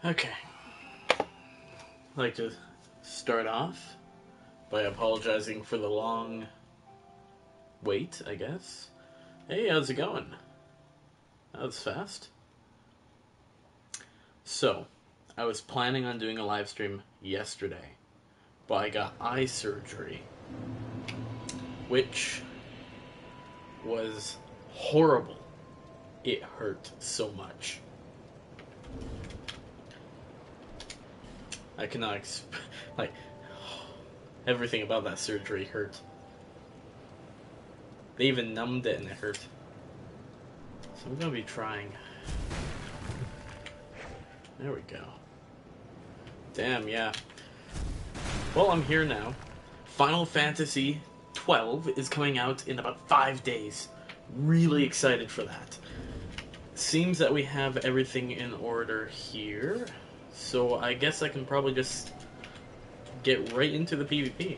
Okay. I'd like to start off by apologizing for the long wait, I guess. Hey, how's it going? That was fast. So, I was planning on doing a live stream yesterday, but I got eye surgery, which was horrible. It hurt so much. I cannot like, everything about that surgery hurt. They even numbed it and it hurt. So I'm gonna be trying. There we go. Damn, yeah. Well, I'm here now. Final Fantasy 12 is coming out in about 5 days. Really excited for that. Seems that we have everything in order here. So I guess I can probably just get right into the PvP.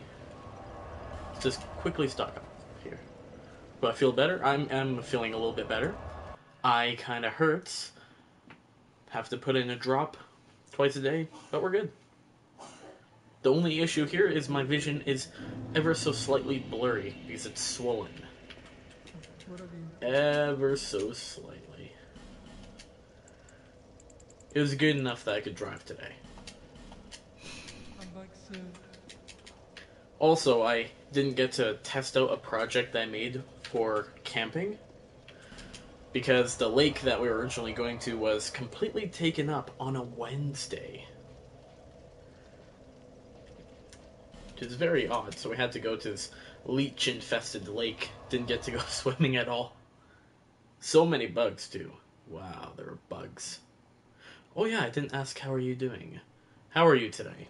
Just quickly stock up here. Do I feel better? I'm feeling a little bit better. Eye kinda hurts. Have to put in a drop twice a day, but we're good. The only issue here is my vision is ever so slightly blurry because it's swollen. Ever so slightly. It was good enough that I could drive today. Also, I didn't get to test out a project I made for camping because the lake that we were originally going to was completely taken up on a Wednesday. Which is very odd, so we had to go to this leech-infested lake. Didn't get to go swimming at all. So many bugs, too. Wow, there were bugs. Oh yeah, I didn't ask how are you doing. How are you today?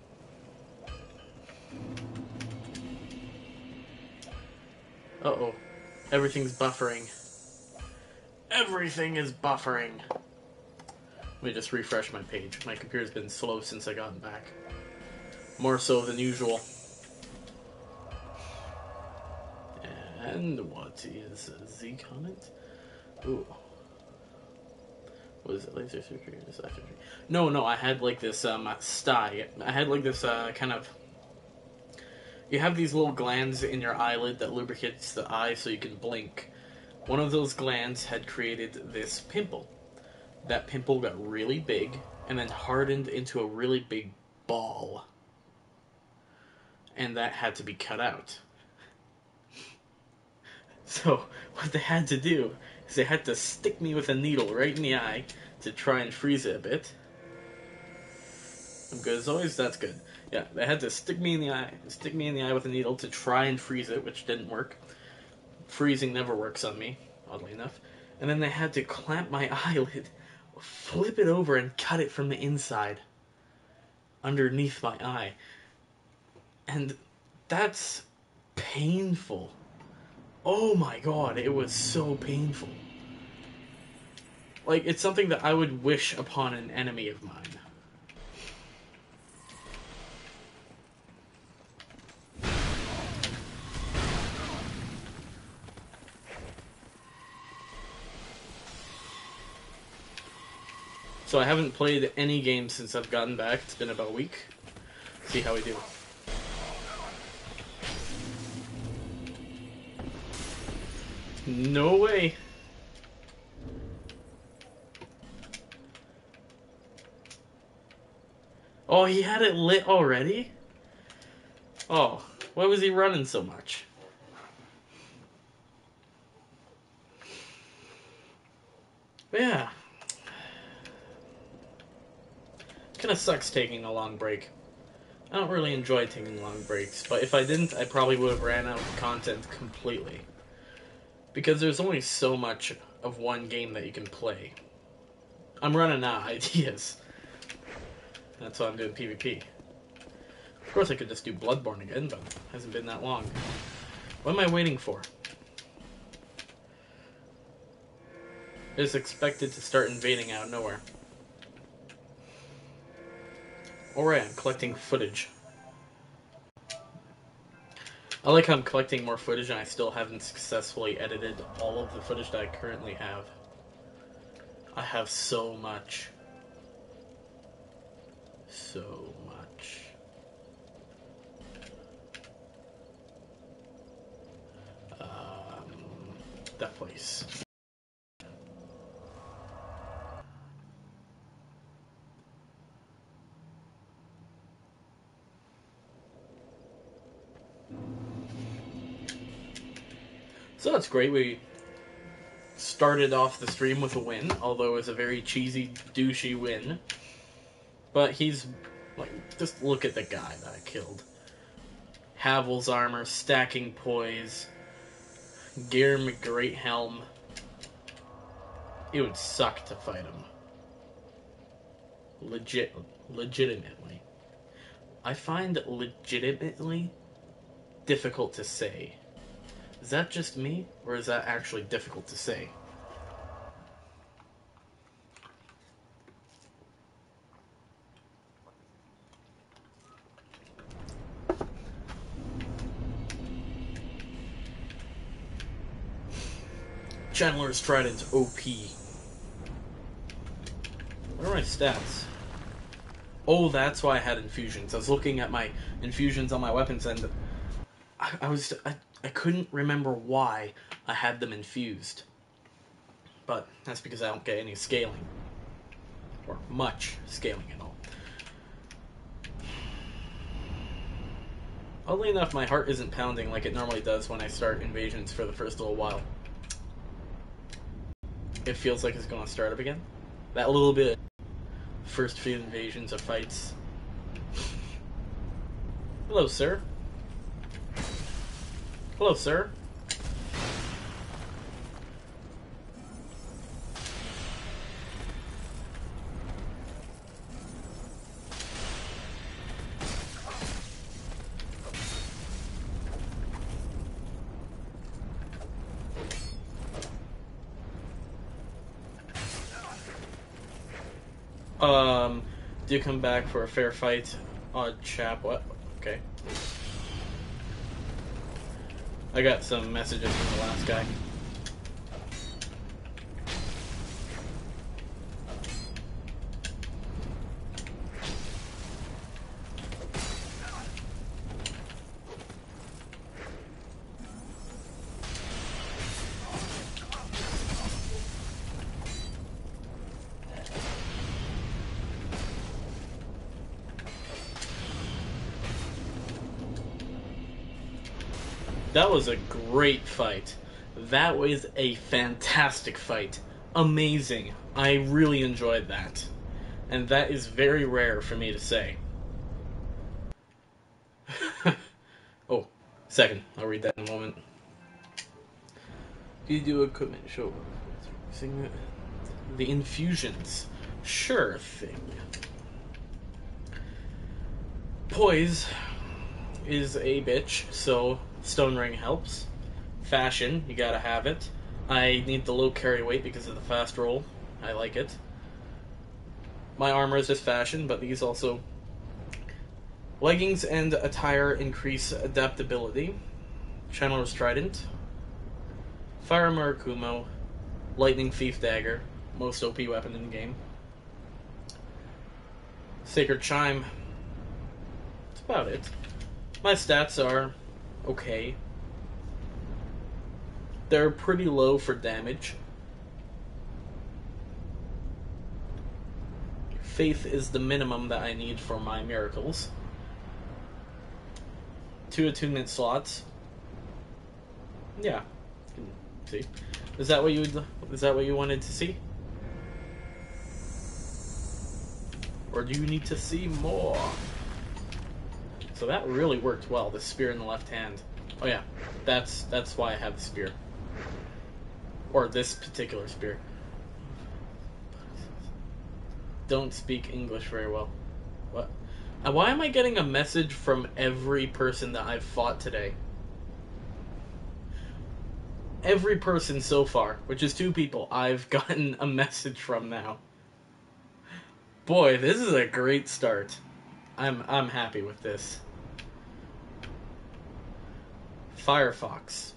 Uh-oh. Everything's buffering. Everything is buffering. Let me just refresh my page. My computer's been slow since I got back. More so than usual. And what is a Z comment? Ooh. What is it? Laser surgery or eye surgery? No, I had like this sty. I had like this kind of... You have these little glands in your eyelid that lubricates the eye so you can blink. One of those glands had created this pimple. That pimple got really big and then hardened into a really big ball. And that had to be cut out. So, what they had to do is they had to stick me with a needle right in the eye to try and freeze it a bit. I'm good as always, that's good. Yeah, they had to stick me in the eye with a needle to try and freeze it, which didn't work. Freezing never works on me, oddly enough. And then they had to clamp my eyelid, flip it over, and cut it from the inside, underneath my eye. And that's painful. Oh my god, it was so painful. Like, it's something that I would wish upon an enemy of mine. So I haven't played any games since I've gotten back. It's been about a week. See how we do. No way. Oh, he had it lit already? Oh, why was he running so much? But yeah. Kinda sucks taking a long break. I don't really enjoy taking long breaks, but if I didn't, I probably would have ran out of content completely. Because there's only so much of one game that you can play. I'm running out of ideas. That's why I'm doing PvP. Of course I could just do Bloodborne again, but it hasn't been that long. What am I waiting for? It's expected to start invading out of nowhere. Alright, I'm collecting footage. I like how I'm collecting more footage and I still haven't successfully edited all of the footage that I currently have. I have so much. so much. That place. So that's great. We started off the stream with a win, although it was a very cheesy, douchey win. But he's, like, just look at the guy that I killed. Havel's armor, stacking poise, Gear McGreat helm. It would suck to fight him. Legitimately. I find legitimately difficult to say. Is that just me, or is that actually difficult to say? Chandler's Trident OP. What are my stats? Oh, that's why I had infusions. I was looking at my infusions on my weapons, and I couldn't remember why I had them infused. But that's because I don't get any scaling. Or much scaling at all. Oddly enough, my heart isn't pounding like it normally does when I start invasions for the first little while. It feels like it's going to start up again. That little bit first few invasions of fights. Hello, sir. Hello, sir. Do you come back for a fair fight? Odd chap, what? Okay. I got some messages from the last guy. That was a great fight. That was a fantastic fight. Amazing. I really enjoyed that. And that is very rare for me to say. Oh, second. I'll read that in a moment. Do you do equipment show? The infusions. Sure thing. Poise is a bitch, so Stone Ring helps. Fashion, you gotta have it. I need the low carry weight because of the fast roll. I like it. My armor is just fashion, but these also... Leggings and attire increase adaptability. Chandler's Trident. Fire Murakumo. Lightning Thief Dagger. Most OP weapon in the game. Sacred Chime. That's about it. My stats are okay. They're pretty low for damage. Faith is the minimum that I need for my miracles. 2 attunement slots. Yeah. See. Is that what you wanted to see? Or do you need to see more? So that really worked well, the spear in the left hand. Oh yeah, that's why I have the spear. Or this particular spear. Don't speak English very well. What? Why am I getting a message from every person that I've fought today? Every person so far, which is 2 people, I've gotten a message from now. Boy, this is a great start. I'm happy with this. Firefox.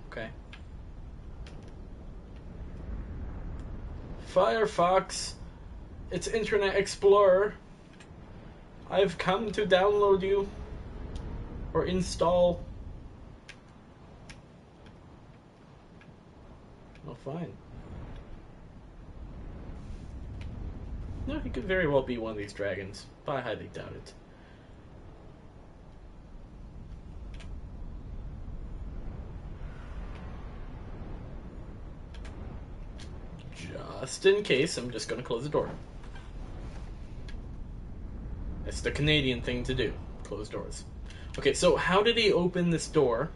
Okay. Firefox It's Internet Explorer. I've come to download you. Or install. Oh, fine. No, he could very well be one of these dragons, but I highly doubt it. Just in case, I'm just going to close the door. That's the Canadian thing to do. Close doors. Okay, so how did he open this door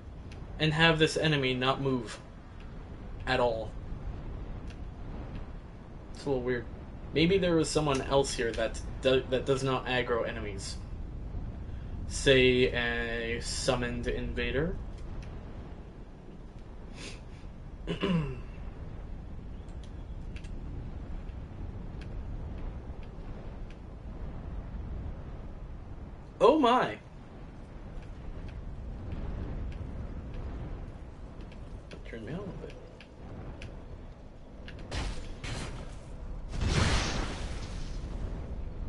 and have this enemy not move at all? It's a little weird. Maybe there was someone else here that does not aggro enemies. Say a summoned invader. Oh my! Turn me on a little bit.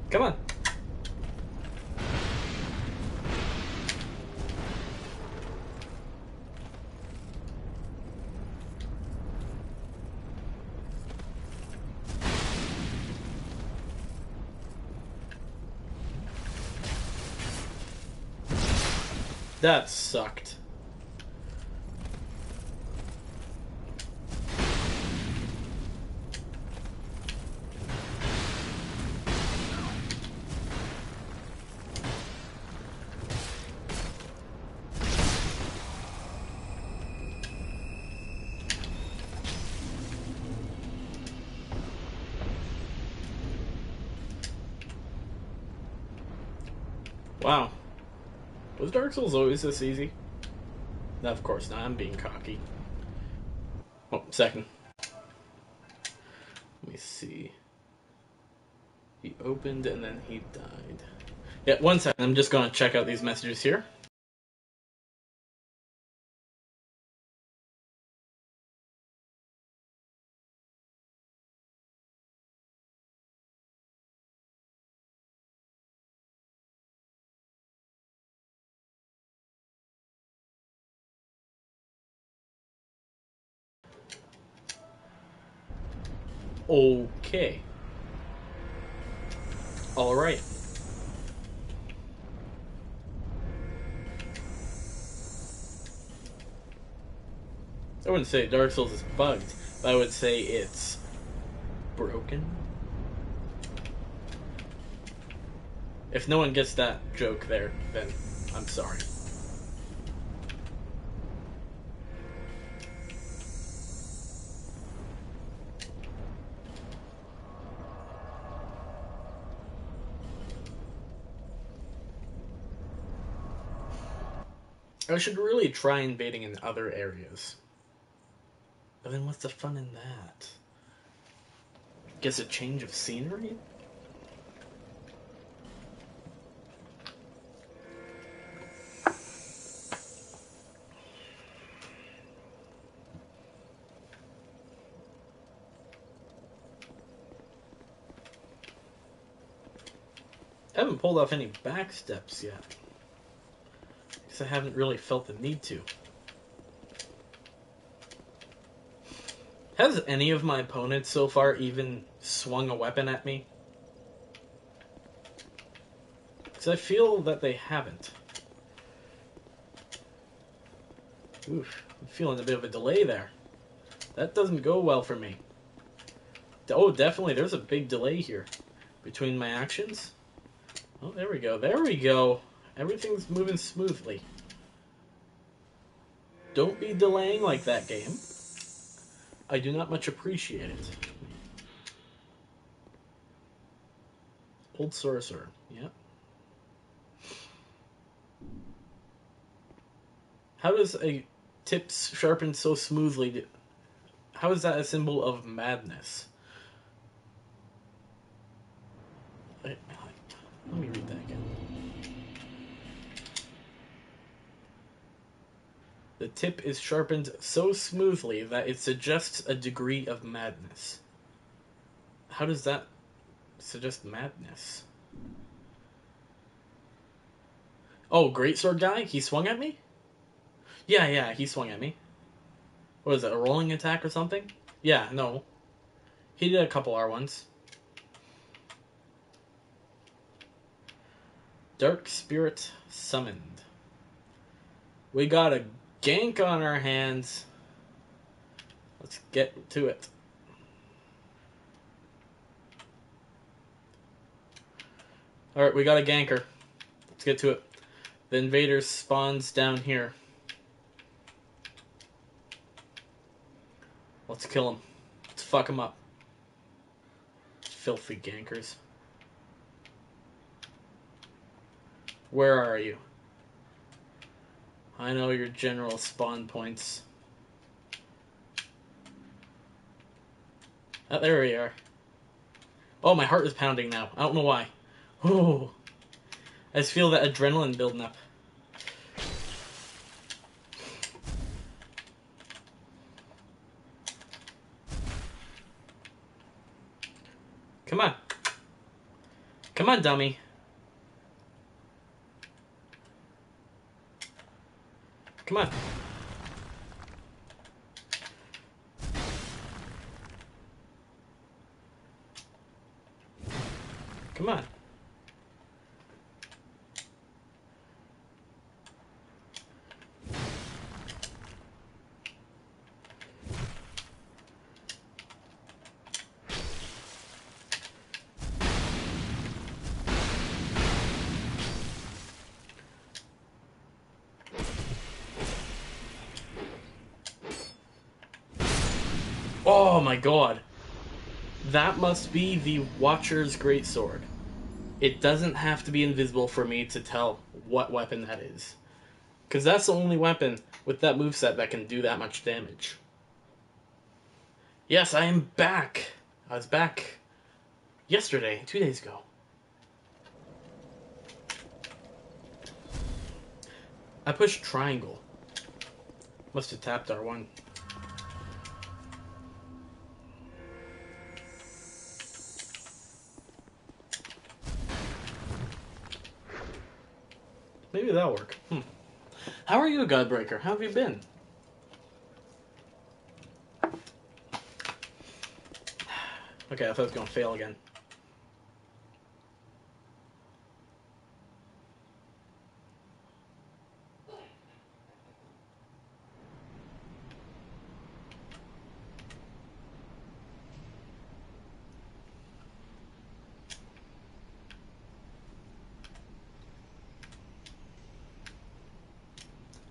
Come on! That sucked. Wow. Was Dark Souls always this easy? No, of course not. I'm being cocky. Oh, second. Let me see. He opened and then he died. Yeah, 1 second. I'm just going to check out these messages here. Okay. Alright. I wouldn't say Dark Souls is bugged, but I would say it's broken. If no one gets that joke there, then I'm sorry. I should really try invading in other areas. But then what's the fun in that? Guess a change of scenery? I haven't pulled off any back steps yet. Because I haven't really felt the need to. Has any of my opponents so far even swung a weapon at me? Because I feel that they haven't. Oof, I'm feeling a bit of a delay there. That doesn't go well for me. Oh, definitely, there's a big delay here. Between my actions. Oh, there we go, there we go. Everything's moving smoothly. Don't be delaying like that, game. I do not much appreciate it. Old Sorcerer, yeah. How does a tip sharpen so smoothly? How is that a symbol of madness? Let me read that again. The tip is sharpened so smoothly that it suggests a degree of madness. How does that So just madness. Oh, greatsword guy? He swung at me? Yeah, he swung at me. What is it, a rolling attack or something? Yeah, no. He did a couple R1s. Dark Spirit summoned. We got a gank on our hands. Let's get to it. Alright, we got a ganker. Let's get to it. The invader spawns down here. Let's kill him. Let's fuck him up. Filthy gankers. Where are you? I know your general spawn points. Oh, there we are. Oh, my heart is pounding now. I don't know why. Oh, I just feel that adrenaline building up. Come on. Come on, dummy. Come on. Come on. Oh my god. That must be the Watcher's Greatsword. It doesn't have to be invisible for me to tell what weapon that is. Because that's the only weapon with that moveset that can do that much damage. Yes, I am back. I was back yesterday, 2 days ago. I pushed triangle. Must have tapped R1. Maybe that'll work. How are you, Godbreaker? How have you been? Okay, I thought I was going to fail again.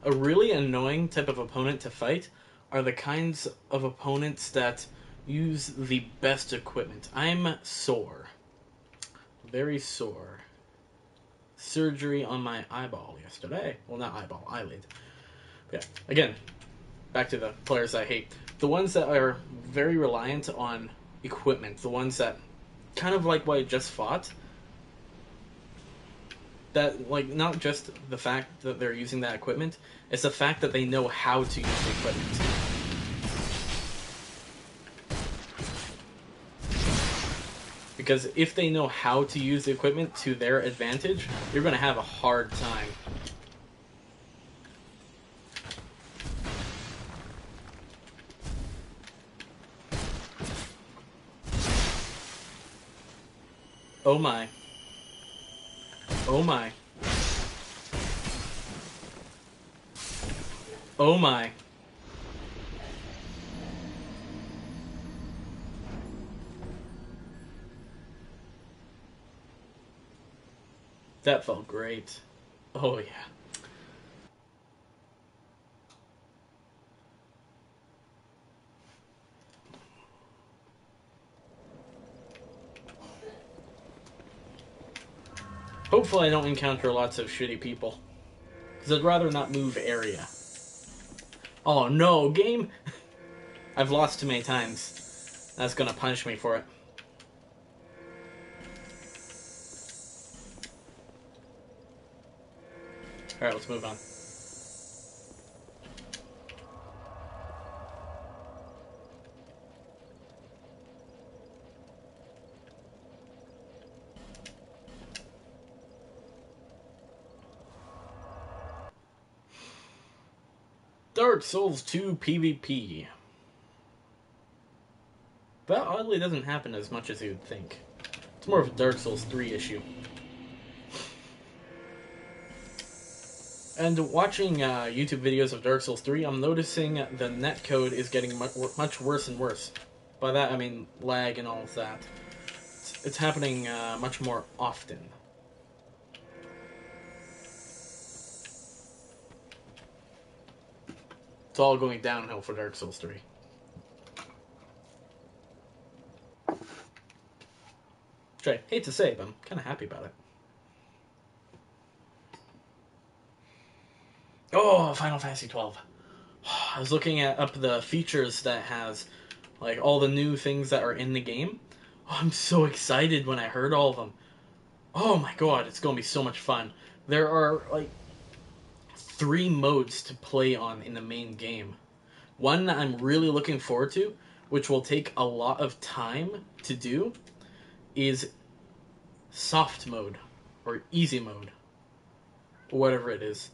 A really annoying type of opponent to fight are the kinds of opponents that use the best equipment. I'm sore. Very sore. Surgery on my eyeball yesterday. Well, not eyeball, eyelid. But yeah, again, back to the players I hate. The ones that are very reliant on equipment. The ones that, kind of like what I just fought, that, like, not just the fact that they're using that equipment, it's the fact that they know how to use the equipment. Because if they know how to use the equipment to their advantage, you're going to have a hard time. Oh my. Oh my. Oh my. That felt great. Oh yeah. Hopefully I don't encounter lots of shitty people. Because I'd rather not move area. Oh no, game! I've lost too many times. That's gonna punish me for it. Alright, let's move on. Dark Souls 2 PvP. That oddly doesn't happen as much as you'd think. It's more of a Dark Souls 3 issue. And watching YouTube videos of Dark Souls 3, I'm noticing the netcode is getting much worse and worse. By that I mean lag and all of that. It's happening much more often. It's all going downhill for Dark Souls 3. Which I hate to say, but I'm kind of happy about it. Oh, Final Fantasy 12. I was looking up the features that has, like, all the new things that are in the game. Oh, I'm so excited when I heard all of them. Oh my god, it's going to be so much fun. There are, like, 3 modes to play on in the main game. One that I'm really looking forward to, which will take a lot of time to do, is soft mode, or easy mode, or whatever it is.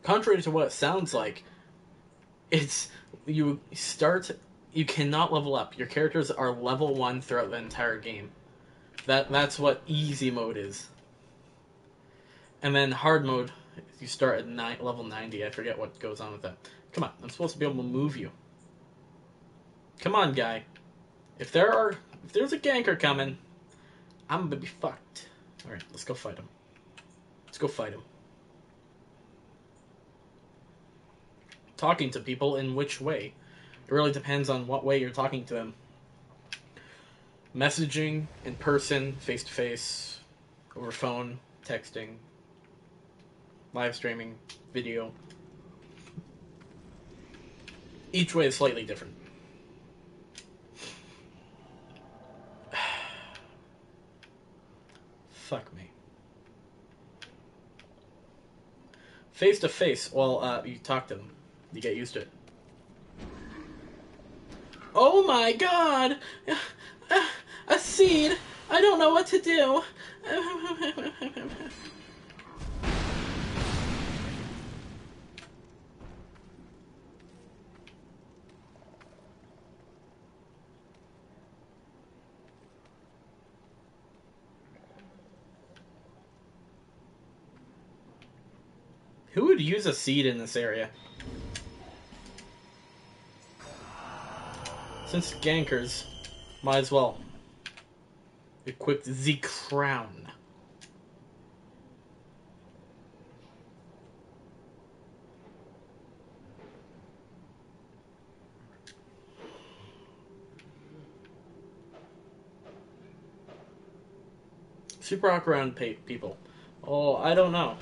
Contrary to what it sounds like, it's, you cannot level up. Your characters are level 1 throughout the entire game. That's what easy mode is. And then hard mode, you start at level 90. I forget what goes on with that. Come on, I'm supposed to be able to move you. Come on, guy. If there's a ganker coming, I'm gonna be fucked. Alright, let's go fight him. Let's go fight him. Talking to people in which way? It really depends on what way you're talking to them. Messaging, in person, face-to-face, over phone, texting, live streaming, video. Each way is slightly different. Fuck me. Face-to-face, well, you talk to them. You get used to it. Oh my god! A seed! I don't know what to do! Who would use a seed in this area? Since gankers, might as well equip the crown. Super rock around people. Oh, I don't know.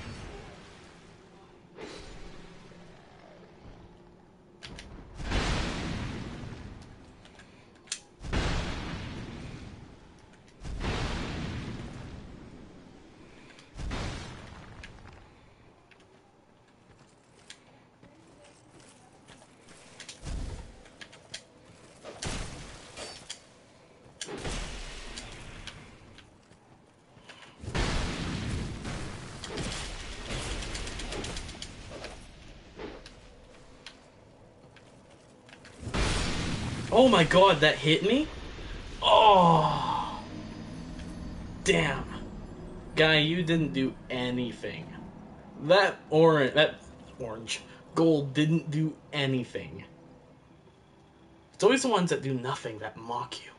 Oh my god, that hit me? Oh! Damn. Guy, you didn't do anything. That orange gold didn't do anything. It's always the ones that do nothing that mock you.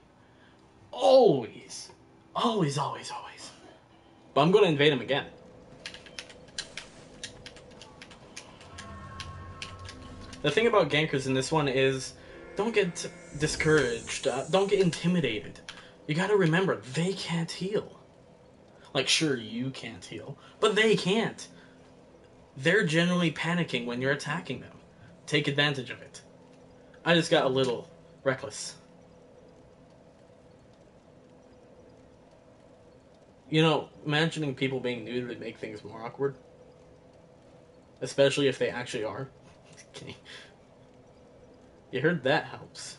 Always. Always, always, always. But I'm gonna invade him again. The thing about gankers in this one is, don't get discouraged. Don't get intimidated. You gotta remember, they can't heal. Like, sure, you can't heal, but they can't. They're generally panicking when you're attacking them. Take advantage of it. I just got a little reckless. You know, imagining people being neutered would make things more awkward. Especially if they actually are. Okay. You heard that helps.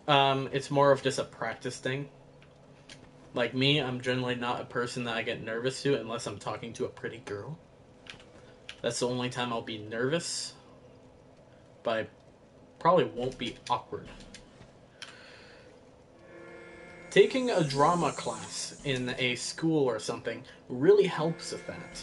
It's more of just a practice thing. Like me, I'm generally not a person that I get nervous to unless I'm talking to a pretty girl. That's the only time I'll be nervous, but I probably won't be awkward. Taking a drama class in a school or something really helps with that.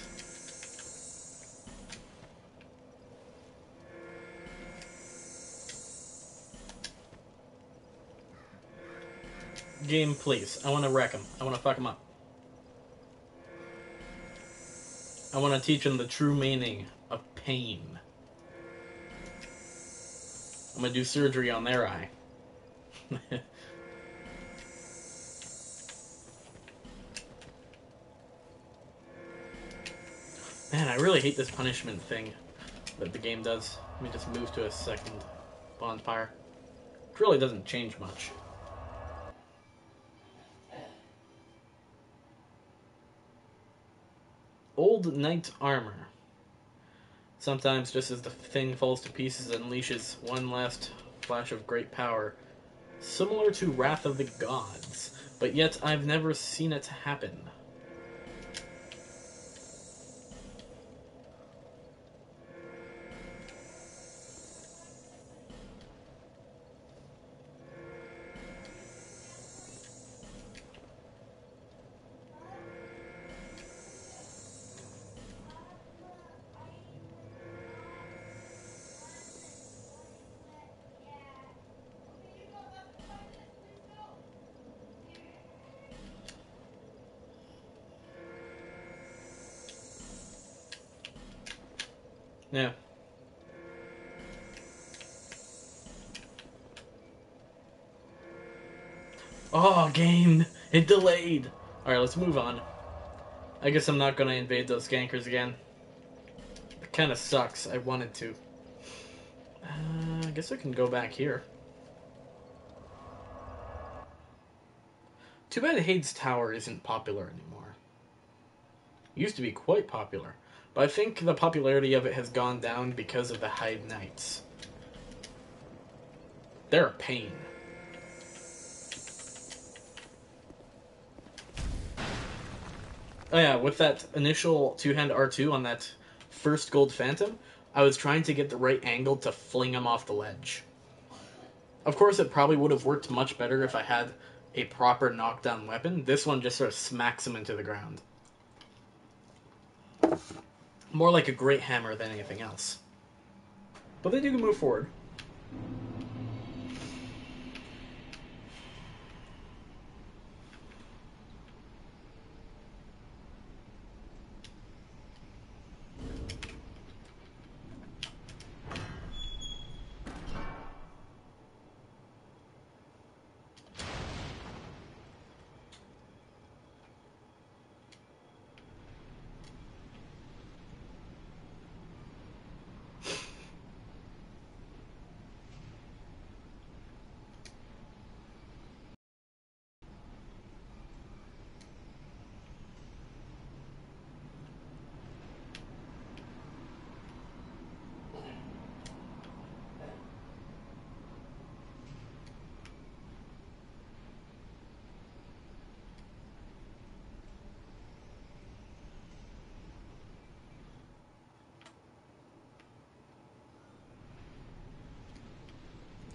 Game, please. I want to wreck him. I want to fuck him up. I want to teach him the true meaning of pain. I'm going to do surgery on their eye. Man, I really hate this punishment thing that the game does. Let me just move to a second bonfire. It really doesn't change much. Old knight armor. Sometimes, just as the thing falls to pieces, it unleashes one last flash of great power, similar to Wrath of the Gods, but yet I've never seen it happen. Yeah. Oh, game! It delayed! Alright, let's move on. I guess I'm not gonna invade those gankers again. It kinda sucks. I wanted to. I guess I can go back here. Too bad Hades Tower isn't popular anymore. It used to be quite popular. But I think the popularity of it has gone down because of the Hyde Knights. They're a pain. Oh yeah, with that initial two-hand R2 on that first gold phantom, I was trying to get the right angle to fling him off the ledge. Of course, it probably would have worked much better if I had a proper knockdown weapon. This one just sort of smacks him into the ground. More like a great hammer than anything else. But they do move forward.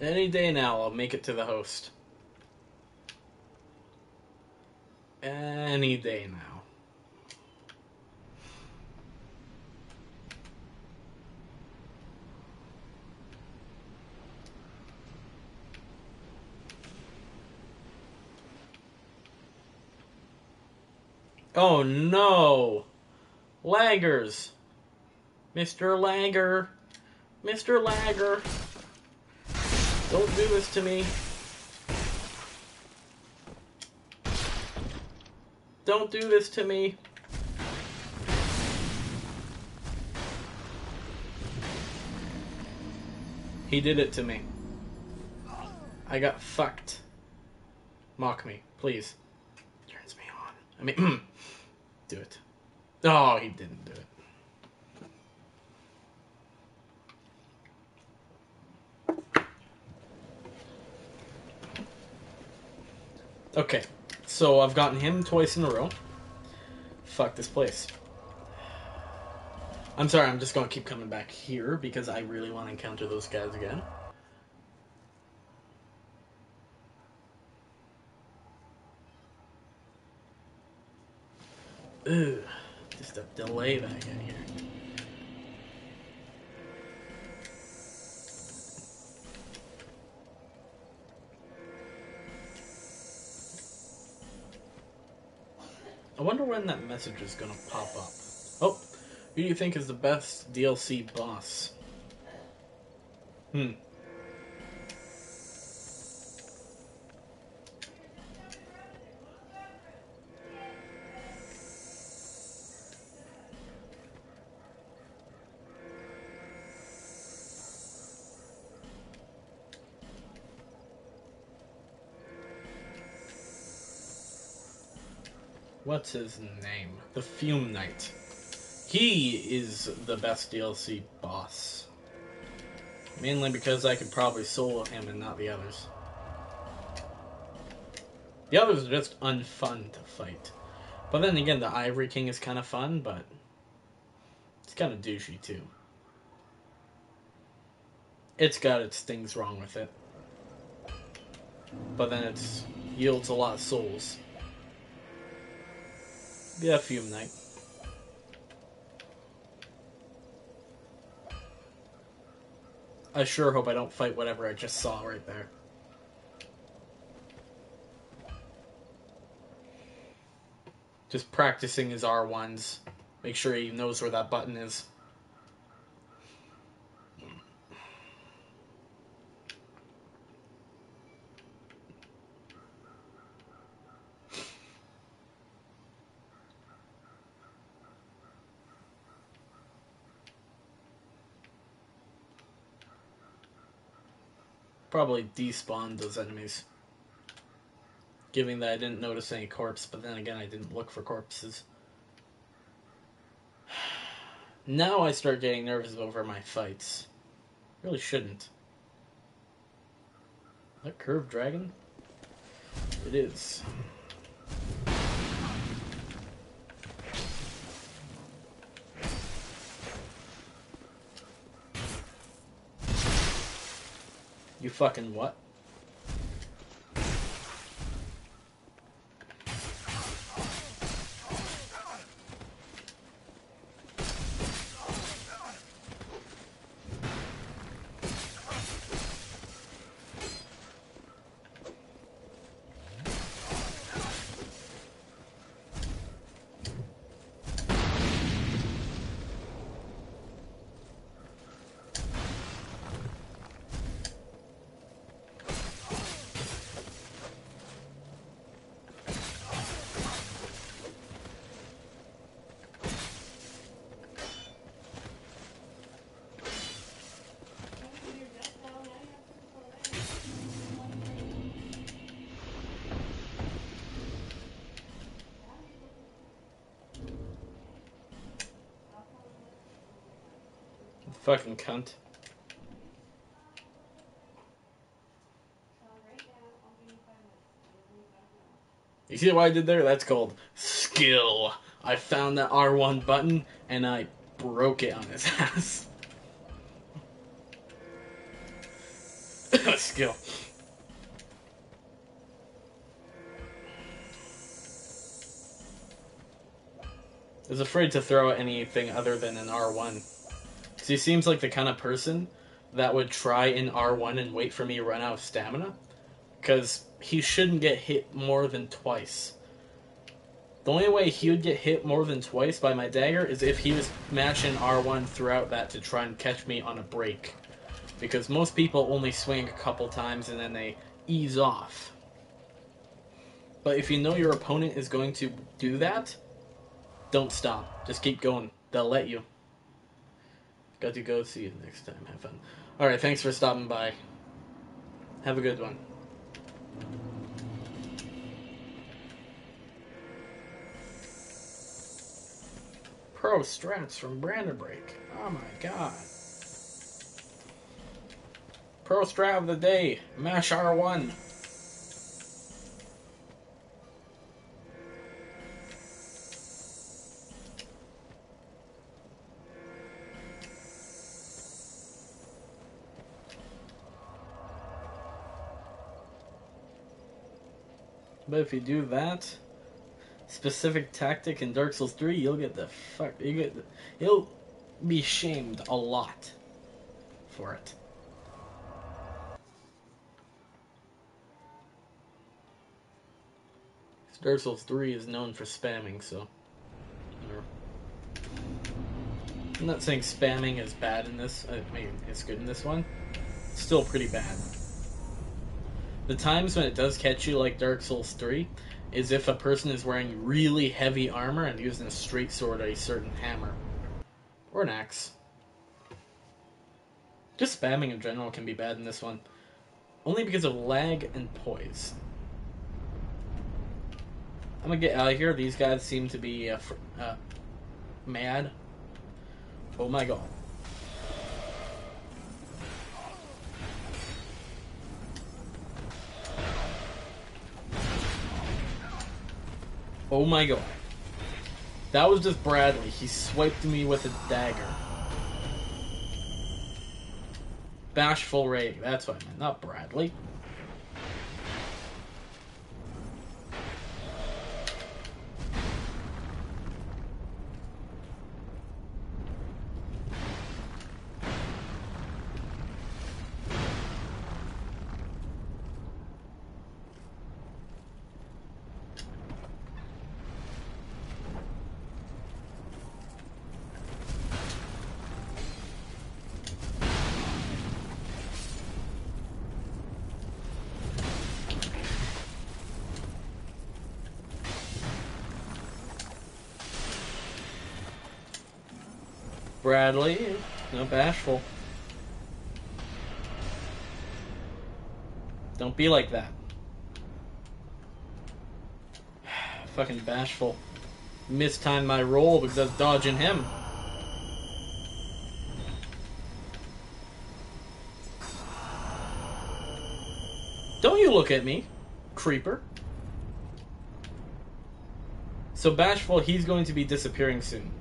Any day now, I'll make it to the host. Any day now. Oh no! Laggers! Mr. Lagger! Mr. Lagger! Don't do this to me! Don't do this to me! He did it to me. I got fucked. Mock me, please. Turns me on. I mean, do it. Oh, he didn't do it. Okay, so I've gotten him twice in a row. Fuck this place. I'm sorry, I'm just gonna keep coming back here because I really want to encounter those guys again. Ugh, just a delay that I get here. I wonder when that message is gonna pop up. Oh, who do you think is the best DLC boss? What's his name? The Fume Knight. He is the best DLC boss. Mainly because I could probably solo him and not the others. The others are just unfun to fight. But then again, the Ivory King is kind of fun, but it's kind of douchey too. It's got its things wrong with it. But then it yields a lot of souls. Yeah, Fume Knight. I sure hope I don't fight whatever I just saw right there. Just practicing his R1s. Make sure he knows where that button is. Probably despawned those enemies. Given that I didn't notice any corpse, but then again I didn't look for corpses. Now I start getting nervous over my fights. Really shouldn't. That curved dragon? It is. You fucking what? Fucking cunt. You see what I did there? That's called skill. I found that R1 button and I broke it on his ass. Skill. I was afraid to throw anything other than an R1. Because he seems like the kind of person that would try in R1 and wait for me to run out of stamina. Because he shouldn't get hit more than twice. The only way he would get hit more than twice by my dagger is if he was mashing R1 throughout that to try and catch me on a break. Because most people only swing a couple times and then they ease off. But if you know your opponent is going to do that, don't stop. Just keep going. They'll let you. Got to go. See you next time. Have fun. Alright, thanks for stopping by. Have a good one. Pro strats from Brandenbreak. Oh my god. Pro strat of the day. Mash R1. But if you do that specific tactic in Dark Souls 3, you'll get the fuck. You'll be shamed a lot for it. Dark Souls 3 is known for spamming, so. I'm not saying spamming is bad in this. I mean, it's good in this one. It's still pretty bad. The times when it does catch you, like Dark Souls 3, is if a person is wearing really heavy armor and using a straight sword or a certain hammer. Or an axe. Just spamming in general can be bad in this one. Only because of lag and poise. I'm gonna get out of here. These guys seem to be mad. Oh my god. Oh my god. That was just Bradley. He swiped me with a dagger. Bashful Ray. That's what I meant, not Bradley. Bradley, no bashful. Don't be like that. Fucking bashful. Mistimed my roll because I was dodging him. Don't you look at me, creeper. So bashful, he's going to be disappearing soon.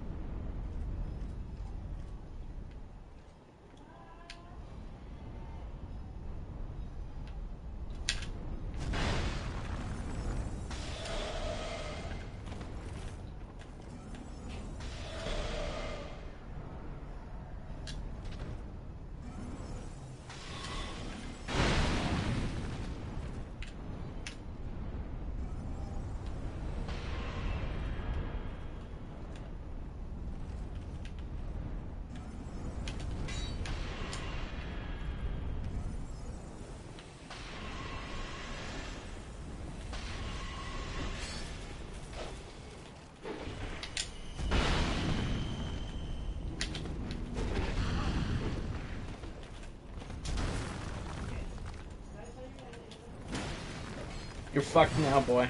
You're fucked now, boy.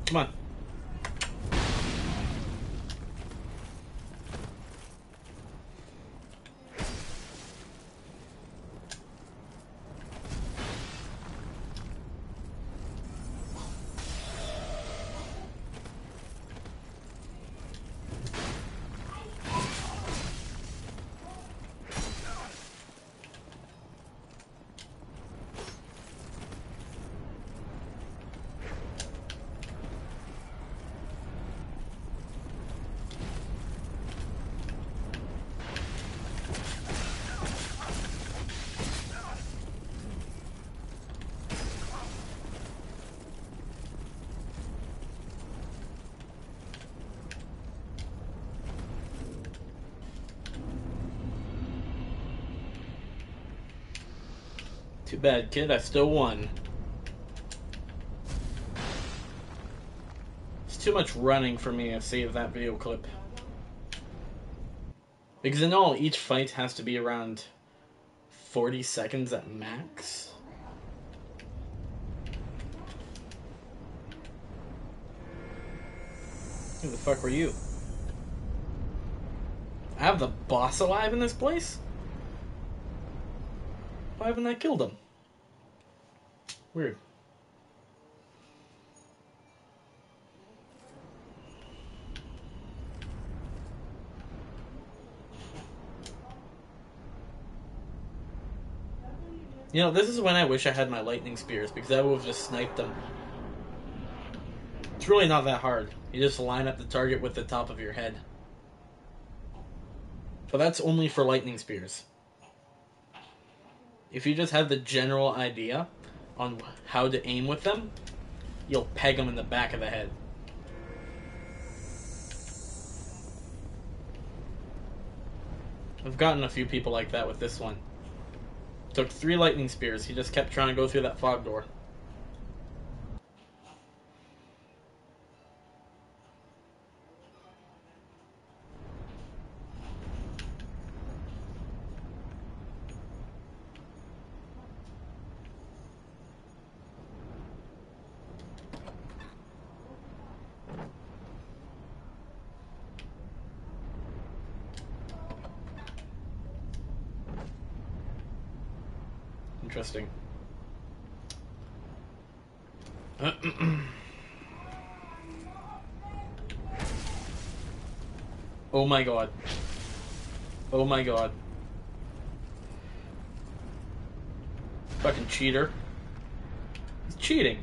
Come on. Too bad, kid. I still won. It's too much running for me to save that video clip. Because in all, each fight has to be around 40 seconds at max. Who the fuck were you? I have the boss alive in this place? Why haven't I killed him? Weird. You know, this is when I wish I had my lightning spears, because I would have just sniped them. It's really not that hard. You just line up the target with the top of your head. But that's only for lightning spears. If you just have the general idea on how to aim with them, you'll peg them in the back of the head. I've gotten a few people like that with this one. Took 3 lightning spears. He just kept trying to go through that fog door. Interesting. Oh my god. Oh my god. Fucking cheater. He's cheating.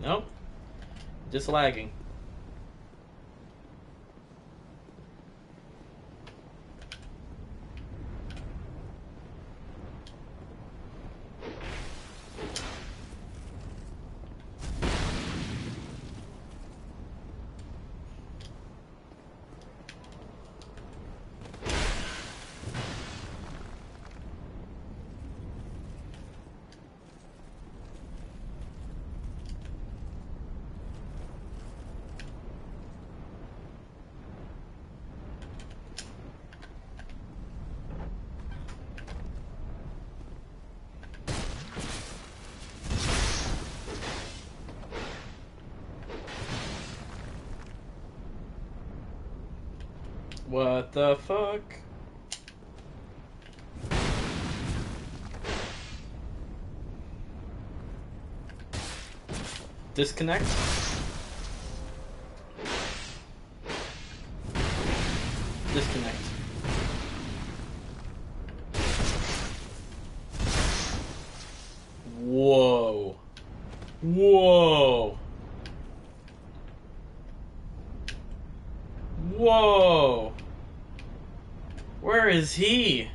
Nope. Just lagging. What the fuck? Disconnect? Disconnect. Whoa. Whoa. Whoa. Where is he?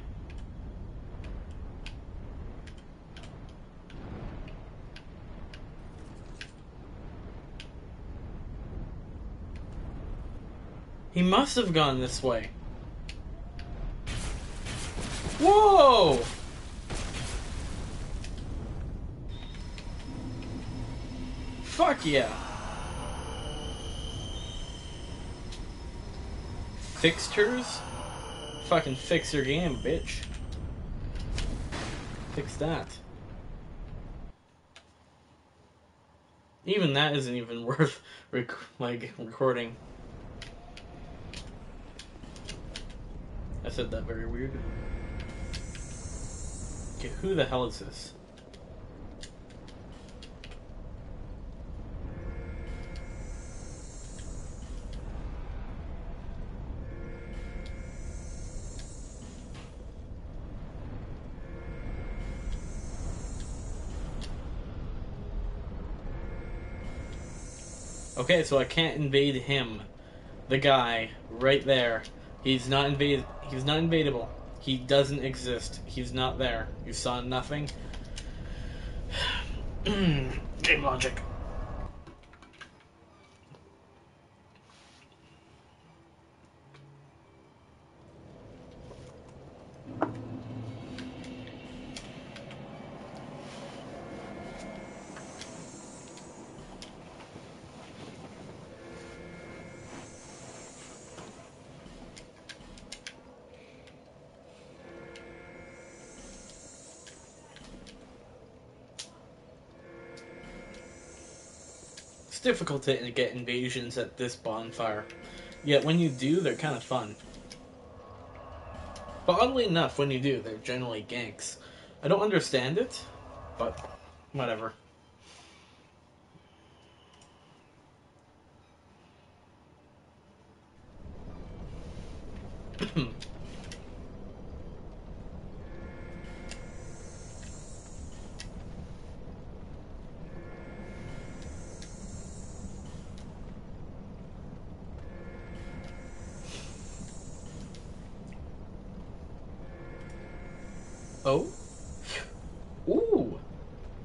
He must have gone this way. Whoa! Fuck yeah. Fixtures? Fucking fix your game, bitch. Fix that. Even that isn't even worth recording. I said that very weird. Okay, who the hell is this? Okay, so I can't invade him. The guy right there. He's not invadable. He doesn't exist. He's not there. You saw nothing. Game logic. It's difficult to get invasions at this bonfire. Yet when you do, they're kind of fun. But oddly enough, when you do, they're generally ganks. I don't understand it, but whatever. Oh? Ooh!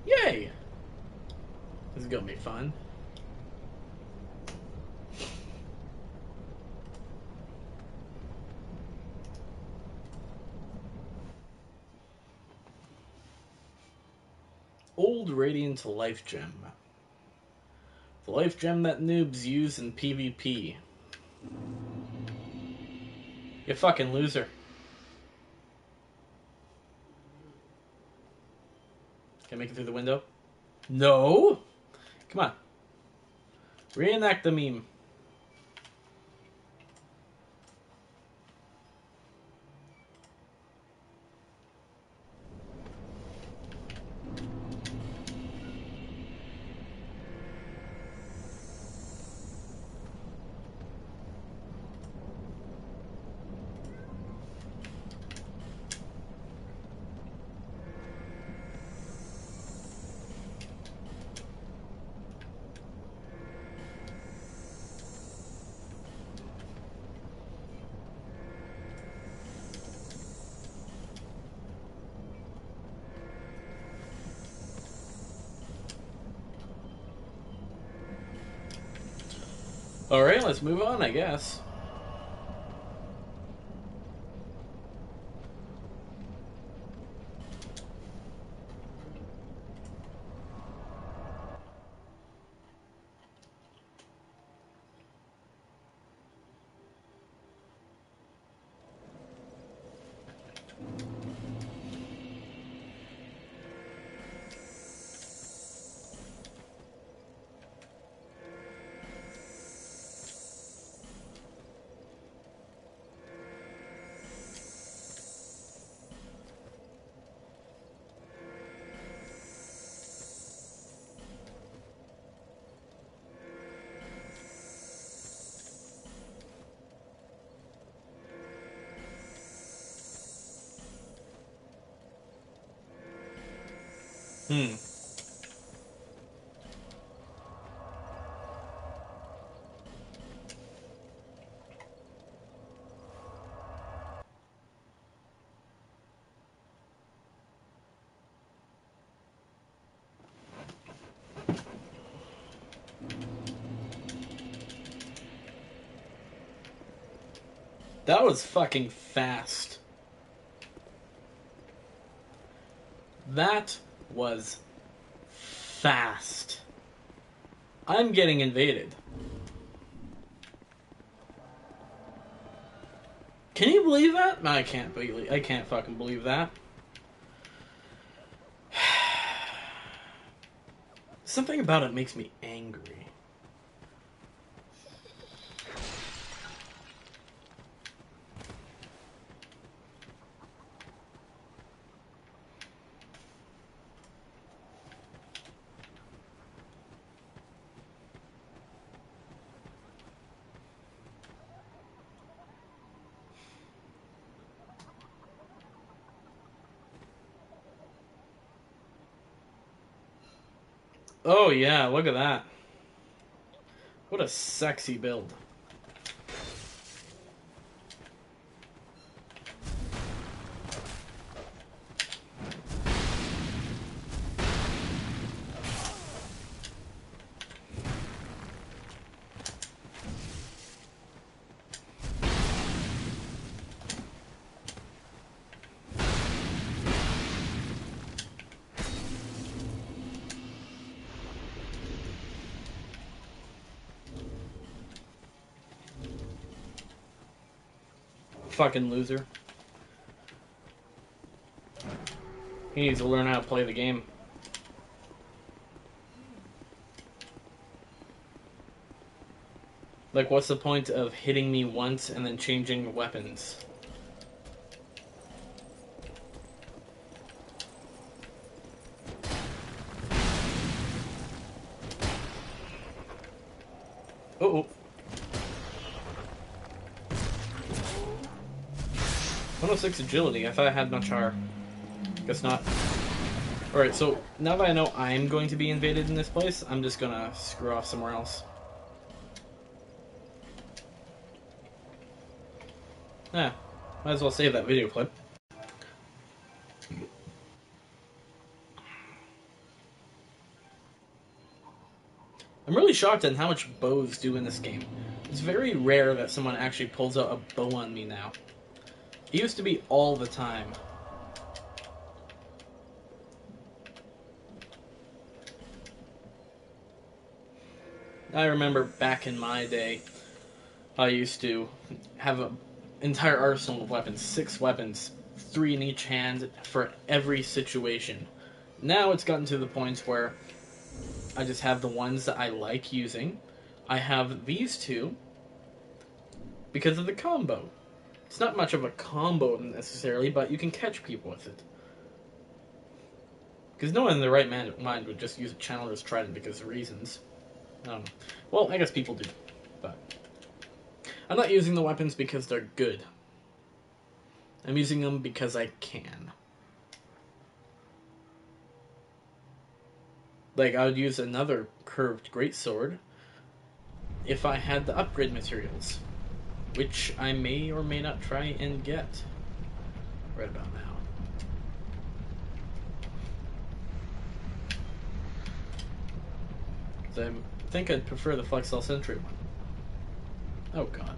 Yay! This is gonna be fun. Old Radiant Life Gem. The life gem that noobs use in PvP. You fucking loser. Can I make it through the window? No! Come on. Reenact the meme. Alright, let's move on, I guess. That was fucking fast. That was fast. I'm getting invaded. Can you believe that? No, I can't believe. I can't fucking believe that. Something about it makes me angry. Oh yeah, look at that. What a sexy build. Fucking loser. He needs to learn how to play the game. Like, what's the point of hitting me once and then changing weapons? Uh-oh. 106 agility. I thought I had much higher. Guess not. Alright, so now that I know I'm going to be invaded in this place, I'm just gonna screw off somewhere else. Yeah, might as well save that video clip. shocked at how much bows do in this game. It's very rare that someone actually pulls out a bow on me now. It used to be all the time. I remember back in my day, I used to have an entire arsenal of weapons, 6 weapons, 3 in each hand for every situation. Now it's gotten to the point where I just have the ones that I like using. I have these 2 because of the combo. It's not much of a combo necessarily, but you can catch people with it. Because no one in their right mind would just use a Chandler's Trident because of reasons. Well, I guess people do, but I'm not using the weapons because they're good. I'm using them because I can. Like, I would use another curved greatsword if I had the upgrade materials, which I may or may not try and get right about now. I think I'd prefer the Flexel Sentry one. Oh god.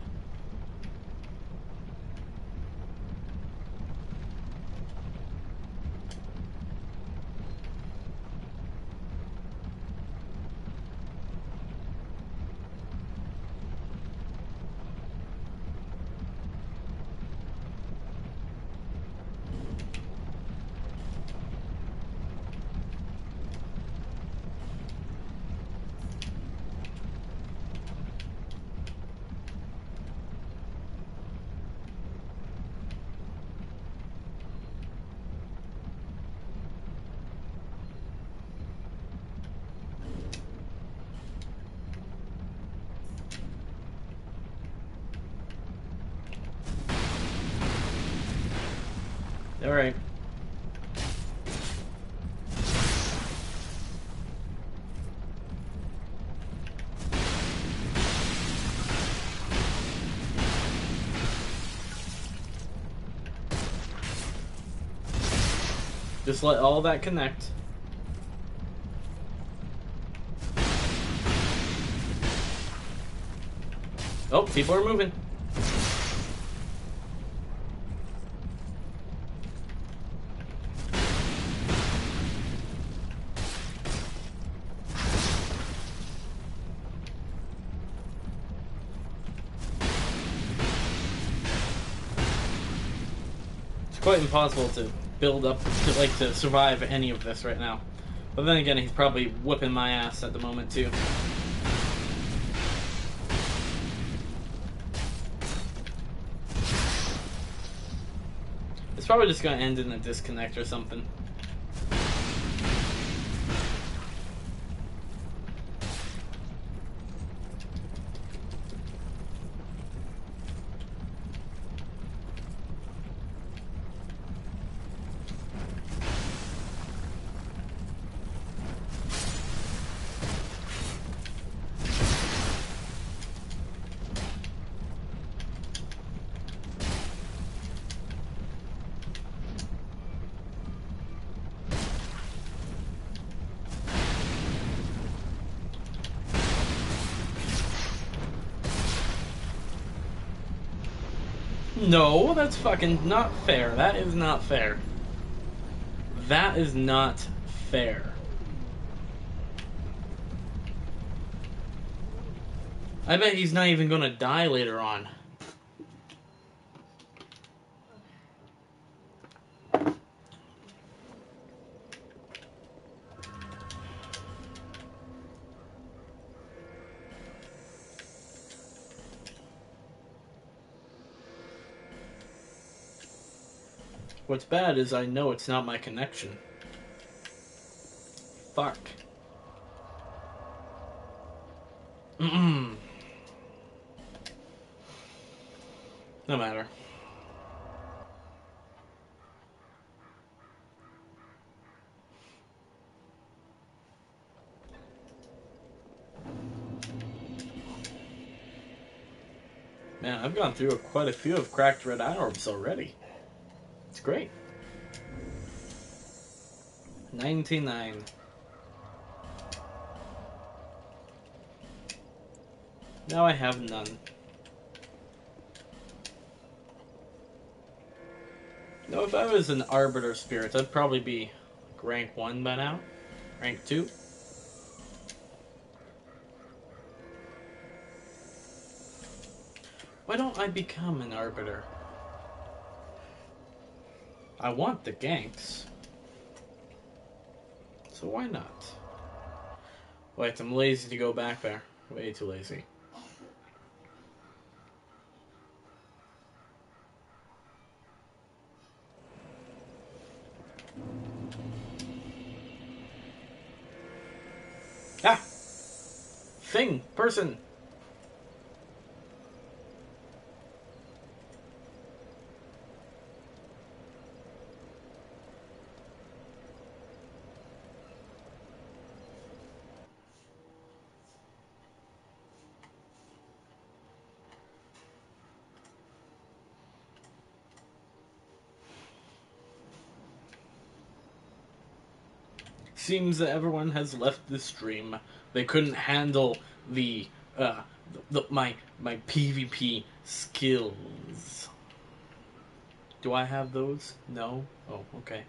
Alright. Just let all that connect. Oh, people are moving. It's quite impossible to build up to survive any of this right now. But then again, he's probably whipping my ass at the moment too. It's probably just gonna end in a disconnect or something. No, that's fucking not fair. That is not fair. That is not fair. I bet he's not even gonna die later on. What's bad is I know it's not my connection. Fuck. No matter. Man, I've gone through quite a few of cracked red eye orbs already. It's great. 99. Now I have none. No, if I was an Arbiter Spirit, I'd probably be rank 1 by now. Rank 2. Why don't I become an Arbiter? I want the ganks. So why not? Wait, I'm lazy to go back there. Way too lazy. Ah! Thing! Person! Seems that everyone has left the stream. They couldn't handle my PvP skills. Do I have those? No? Oh, okay.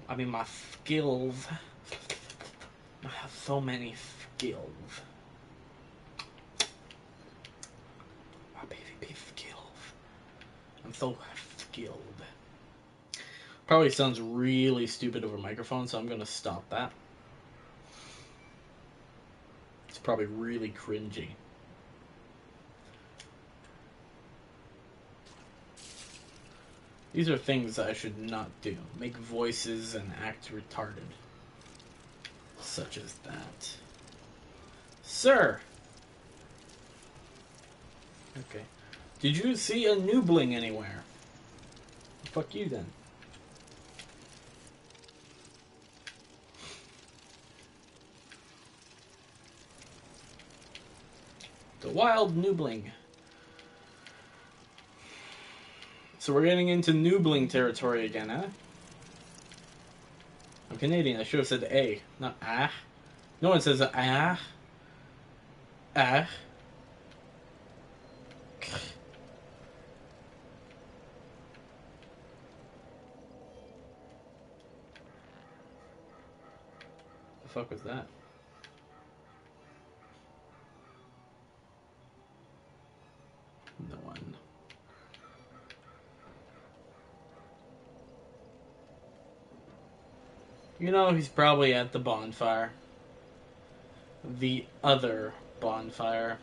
I mean, my skills. I have so many skills. My PvP skills. I'm so skilled. Probably sounds really stupid over microphone, so I'm going to stop that. It's probably really cringy. These are things that I should not do. Make voices and act retarded. Such as that. Sir! Okay. Did you see a noobling anywhere? Fuck you then. The wild noobling. So we're getting into noobling territory again, huh? I'm Canadian. I should have said A, not ah. No one says ah. Ah. The fuck was that? No one. You know, he's probably at the bonfire. The other bonfire.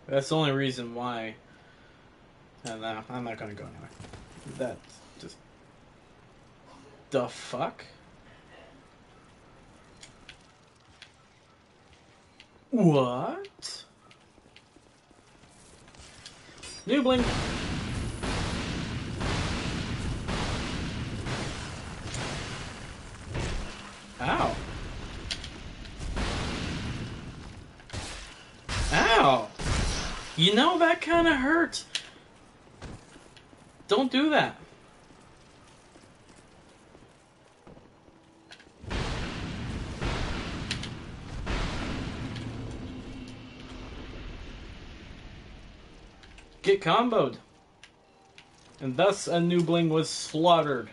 That's the only reason why. No, I'm not gonna go anywhere. That's just... The fuck? What? Noobling! Ow. Ow! You know, that kind of hurt. Don't do that. Get comboed. And thus a noobling was slaughtered.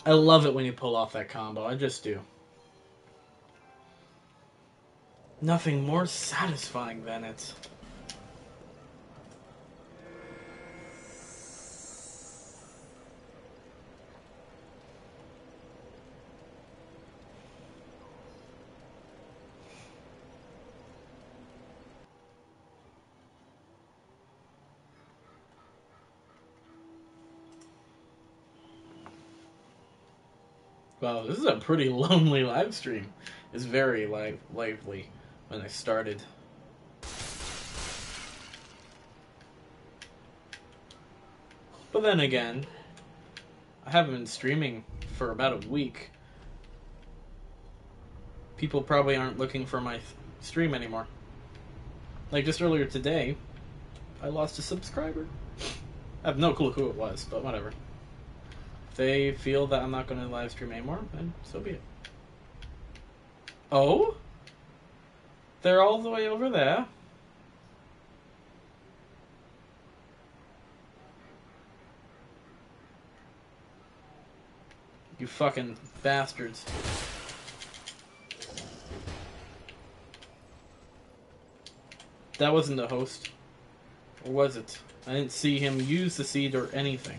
I love it when you pull off that combo. I just do. Nothing more satisfying than it. Wow, this is a pretty lonely live stream. It's very lively when I started. But then again, I haven't been streaming for about a week. People probably aren't looking for my stream anymore. Like just earlier today, I lost a subscriber. I have no clue who it was, but whatever. If they feel that I'm not going to live stream anymore, then so be it. Oh? They're all the way over there. You fucking bastards. That wasn't the host. Or was it? I didn't see him use the seed or anything.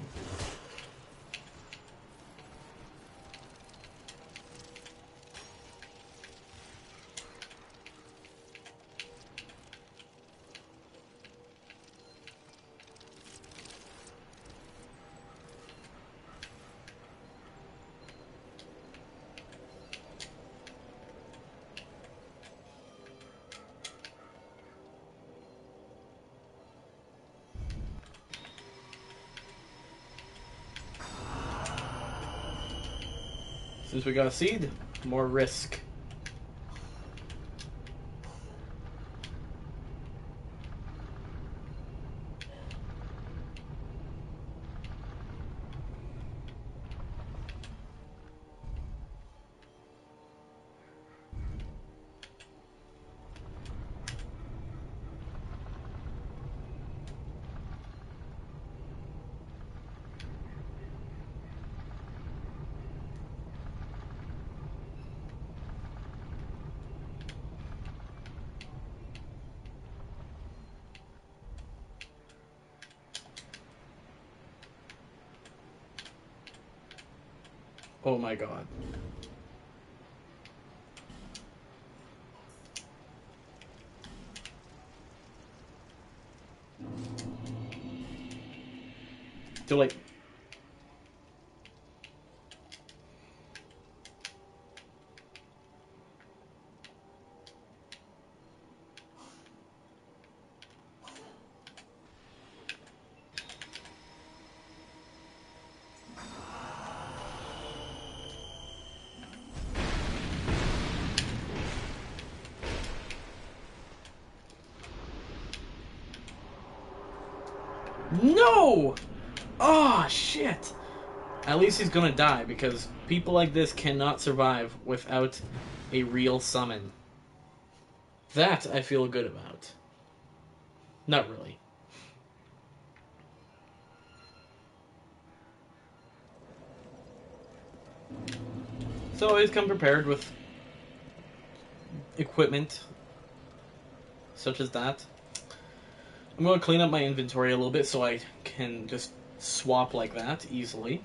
Since we got a seed, more risk. Oh my god. Too late. No! Oh, shit! At least he's gonna die, because people like this cannot survive without a real summon. That I feel good about. Not really. So always come prepared with equipment such as that. I'm going to clean up my inventory a little bit so I can just swap like that easily.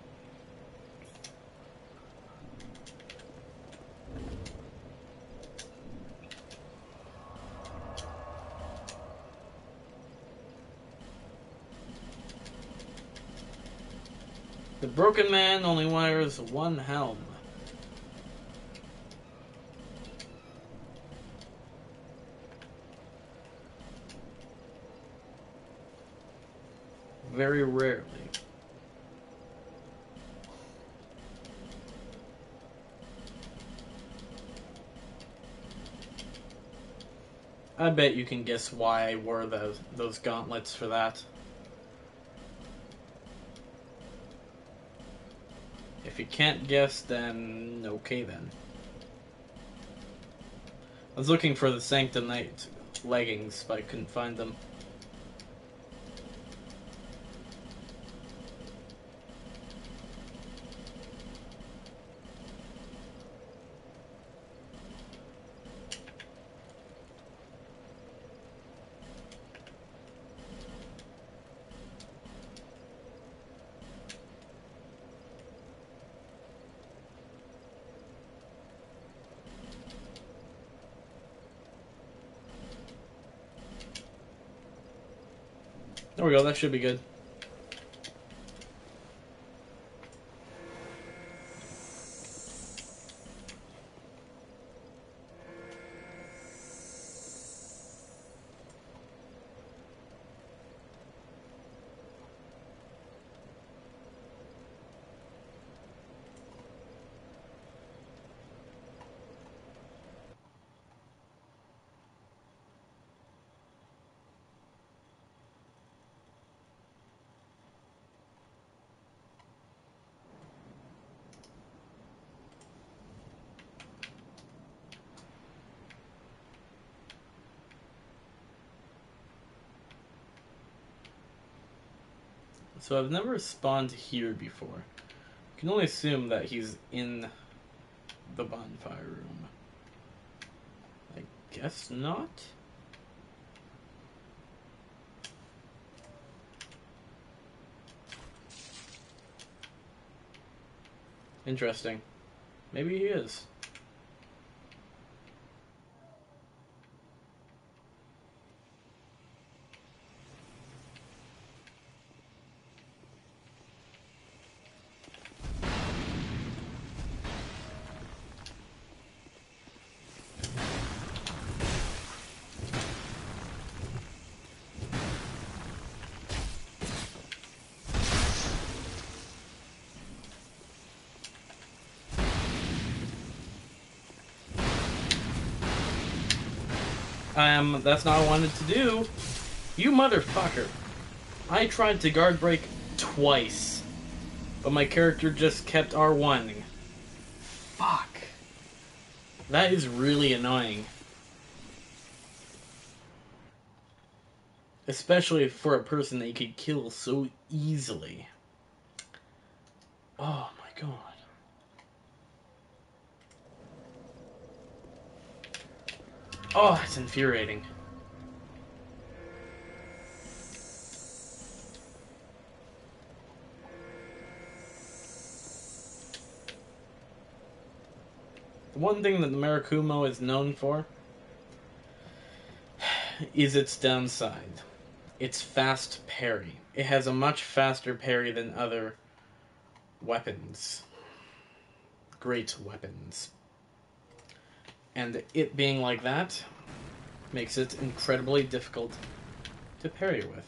The broken man only wears one helm. Very rarely. I bet you can guess why I wore those gauntlets for that. If you can't guess, then okay then. I was looking for the Sanctum Knight leggings, but I couldn't find them. There we go, that should be good. So I've never spawned here before. I can only assume that he's in the bonfire room. I guess not? Interesting. Maybe he is. That's not what I wanted to do. You motherfucker. I tried to guard break twice, but my character just kept R1ing. Fuck. That is really annoying. Especially for a person that you could kill so easily. Oh my god. Oh, that's infuriating. The one thing that the Marakumo is known for is its downside. Its fast parry. It has a much faster parry than other weapons. Great weapons. And it being like that makes it incredibly difficult to parry with.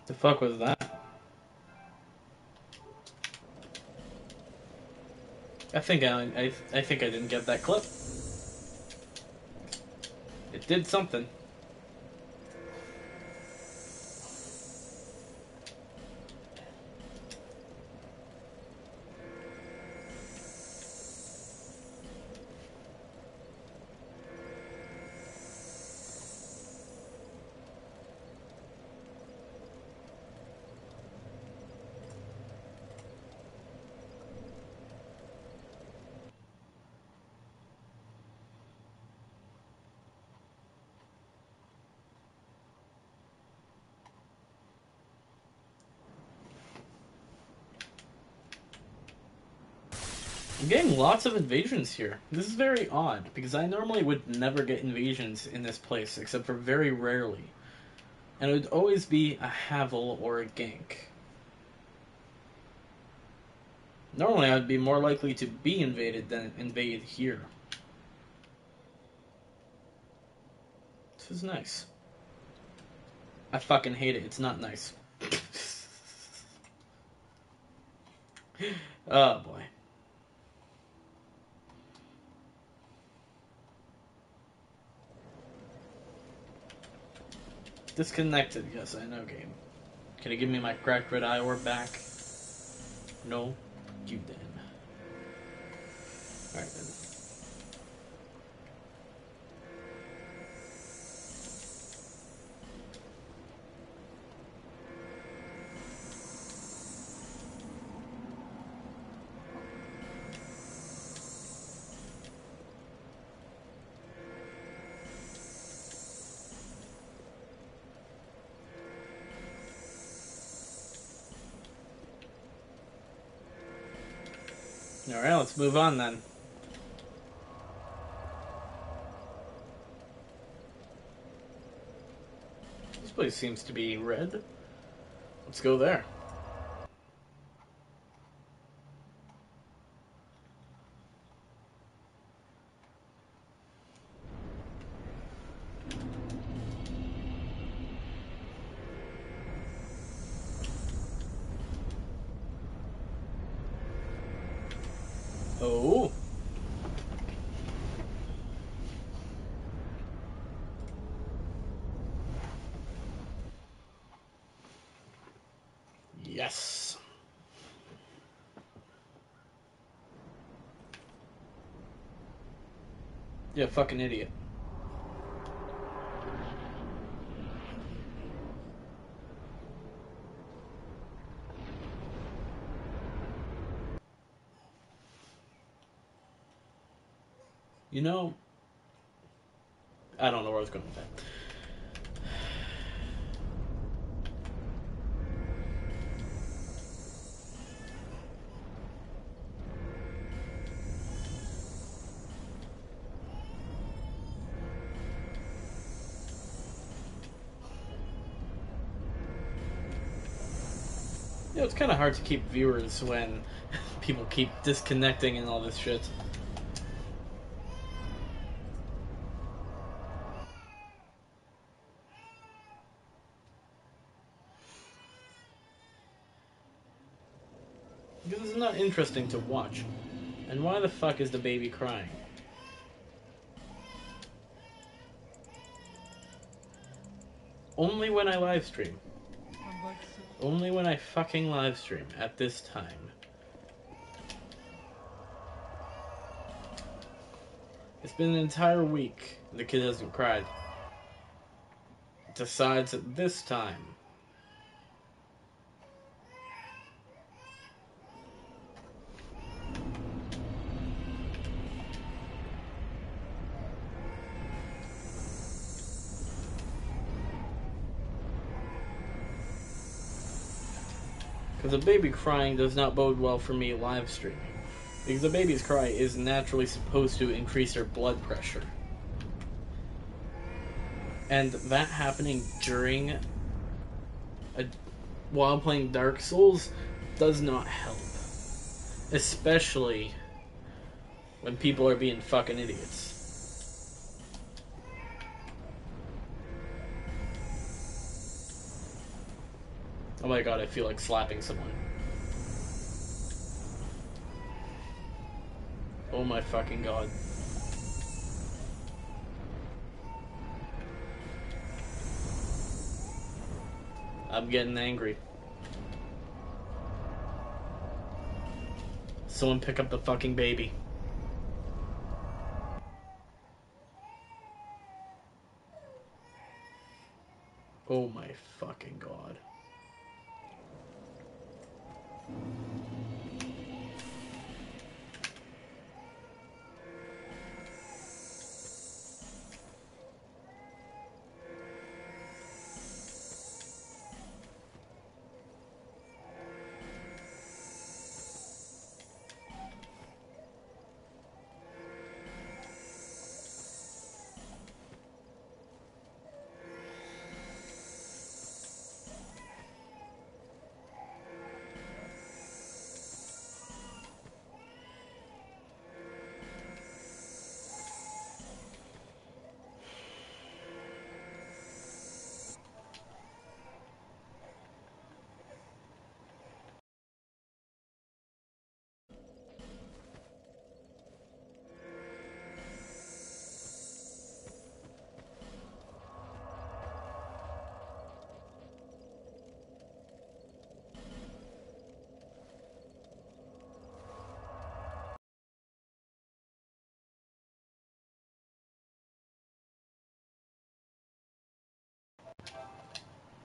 The fuck was that? I think I think I didn't get that clip. It did something. I'm getting lots of invasions here. This is very odd, because I normally would never get invasions in this place, except for very rarely. And it would always be a Havel or a gank. Normally I'd be more likely to be invaded than invade here. This is nice. I fucking hate it. It's not nice. Oh boy. Disconnected, yes, I know, game. Can you give me my cracked red eye orb back? No? You then. Alright then. Alright, let's move on then. This place seems to be red. Let's go there. Oh. Yes. Yeah, fucking idiot. You know, I don't know where I was going with that. You know, it's kind of hard to keep viewers when people keep disconnecting and all this shit. Because it's not interesting to watch. And why the fuck is the baby crying? Only when I live stream. Only when I fucking live stream at this time. It's been an entire week and the kid hasn't cried. Decides at this time. Because a baby crying does not bode well for me live streaming. Because a baby's cry is naturally supposed to increase their blood pressure. And that happening while playing Dark Souls does not help. Especially when people are being fucking idiots. Oh my god, I feel like slapping someone. Oh my fucking god. I'm getting angry. Someone pick up the fucking baby. Oh my fucking god.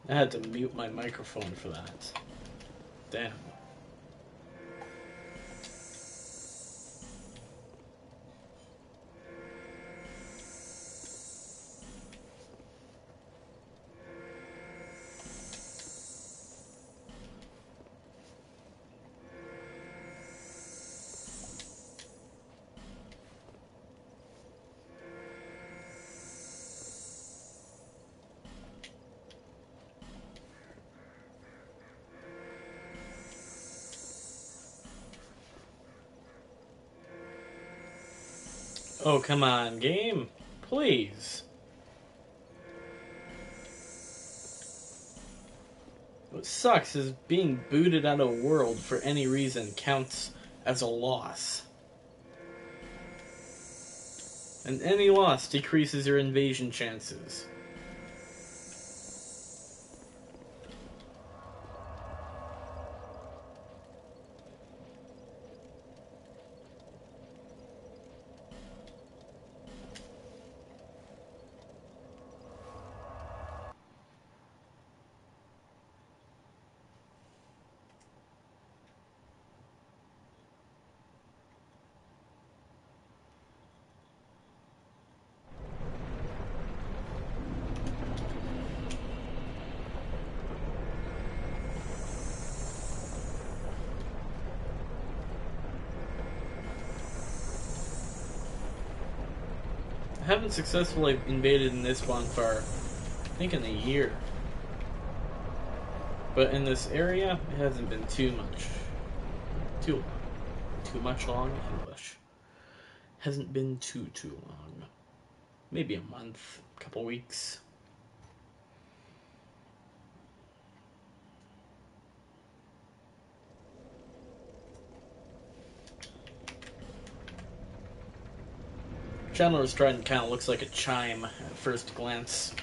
I had to mute my microphone for that. Damn. Oh, come on, game. Please. What sucks is being booted out of a world for any reason counts as a loss. And any loss decreases your invasion chances. I haven't successfully invaded in this bonfire, I think, in a year. But in this area, it hasn't been too much. Too much long English. Hasn't been too long. Maybe a month, couple weeks. Chandler's Trident kind of looks like a chime at first glance.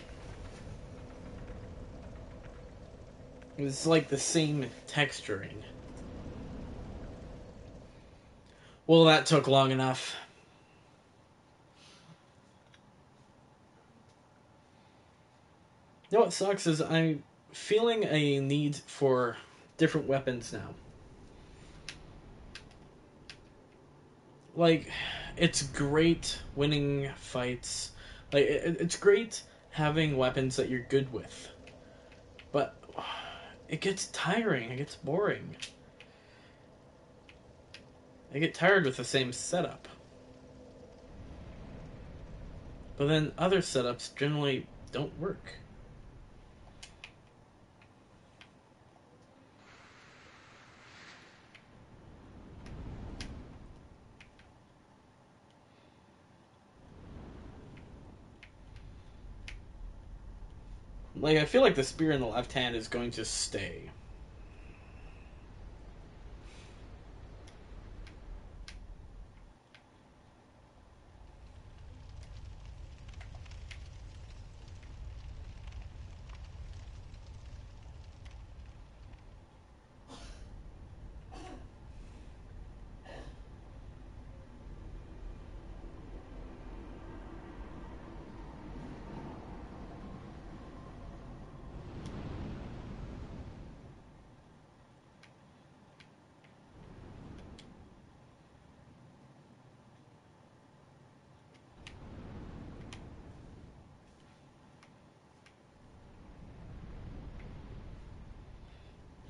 It's like the same texturing. Well, that took long enough. You know what sucks is I'm feeling a need for different weapons now. Like, it's great winning fights. Like, it's great having weapons that you're good with. But it gets tiring. It gets boring. I get tired with the same setup. But then other setups generally don't work. Like, I feel like the spear in the left hand is going to stay.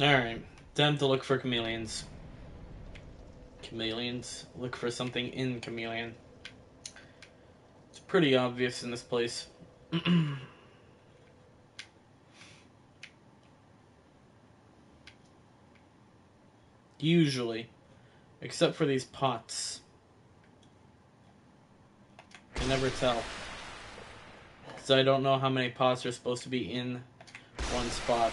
Alright, time to look for chameleons. Chameleons? Look for something in chameleon. It's pretty obvious in this place. Usually. Except for these pots. I can never tell. Because I don't know how many pots are supposed to be in one spot.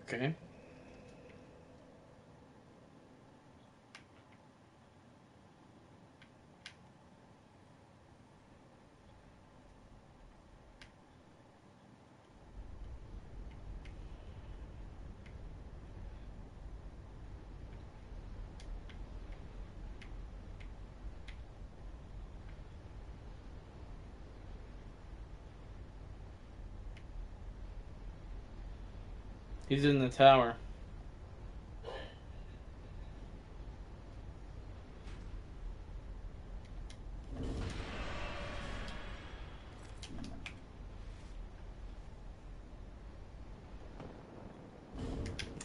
Okay. He's in the tower.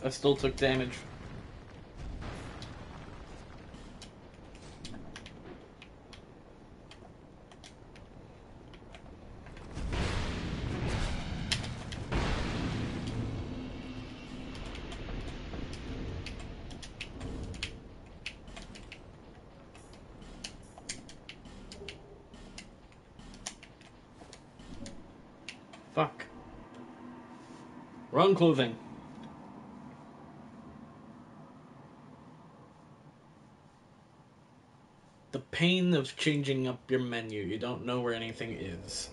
I still took damage. Wrong clothing. The pain of changing up your menu. You don't know where anything is.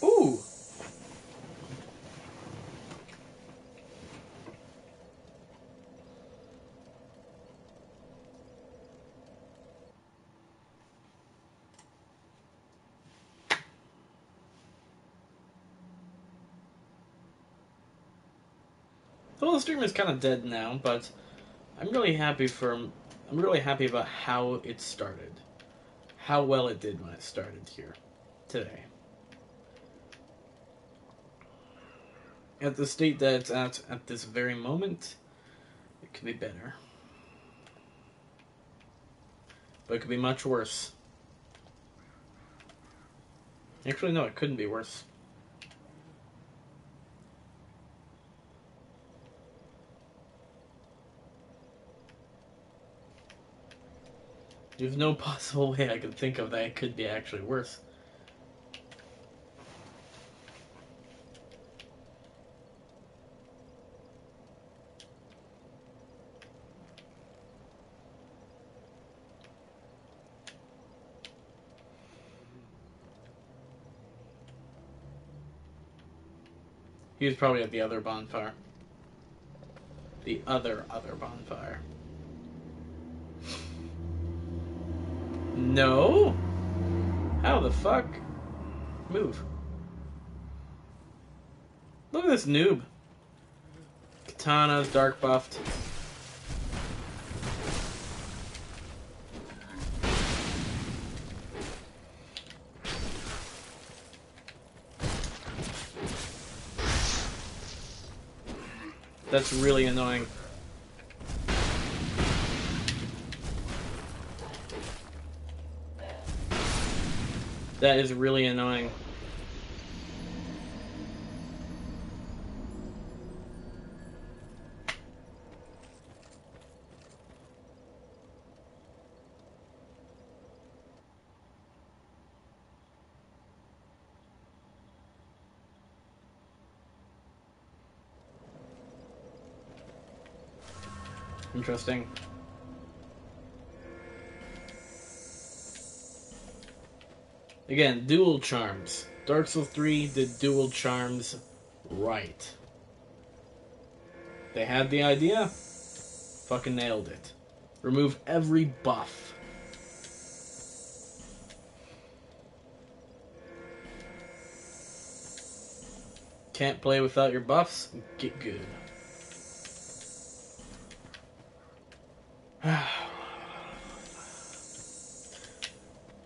Ooh! Well, the stream is kind of dead now, but I'm really happy about how it started. How well it did when it started here today. At the state that it's at this very moment, it could be better. But it could be much worse. Actually, no, it couldn't be worse. There's no possible way I could think of that it could be actually worse. He was probably at the other bonfire. The other bonfire. No? How the fuck? Move. Look at this noob. Katana's dark buffed. That's really annoying. That is really annoying. Interesting. Again, dual charms. Dark Souls 3 did dual charms right. They had the idea, fucking nailed it. Remove every buff. Can't play without your buffs? Get good.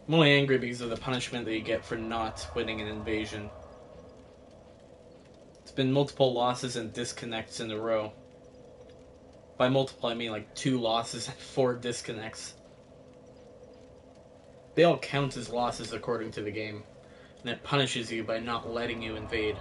I'm only angry because of the punishment that you get for not winning an invasion. It's been multiple losses and disconnects in a row. By multiple, I mean like 2 losses and 4 disconnects. They all count as losses according to the game, and it punishes you by not letting you invade.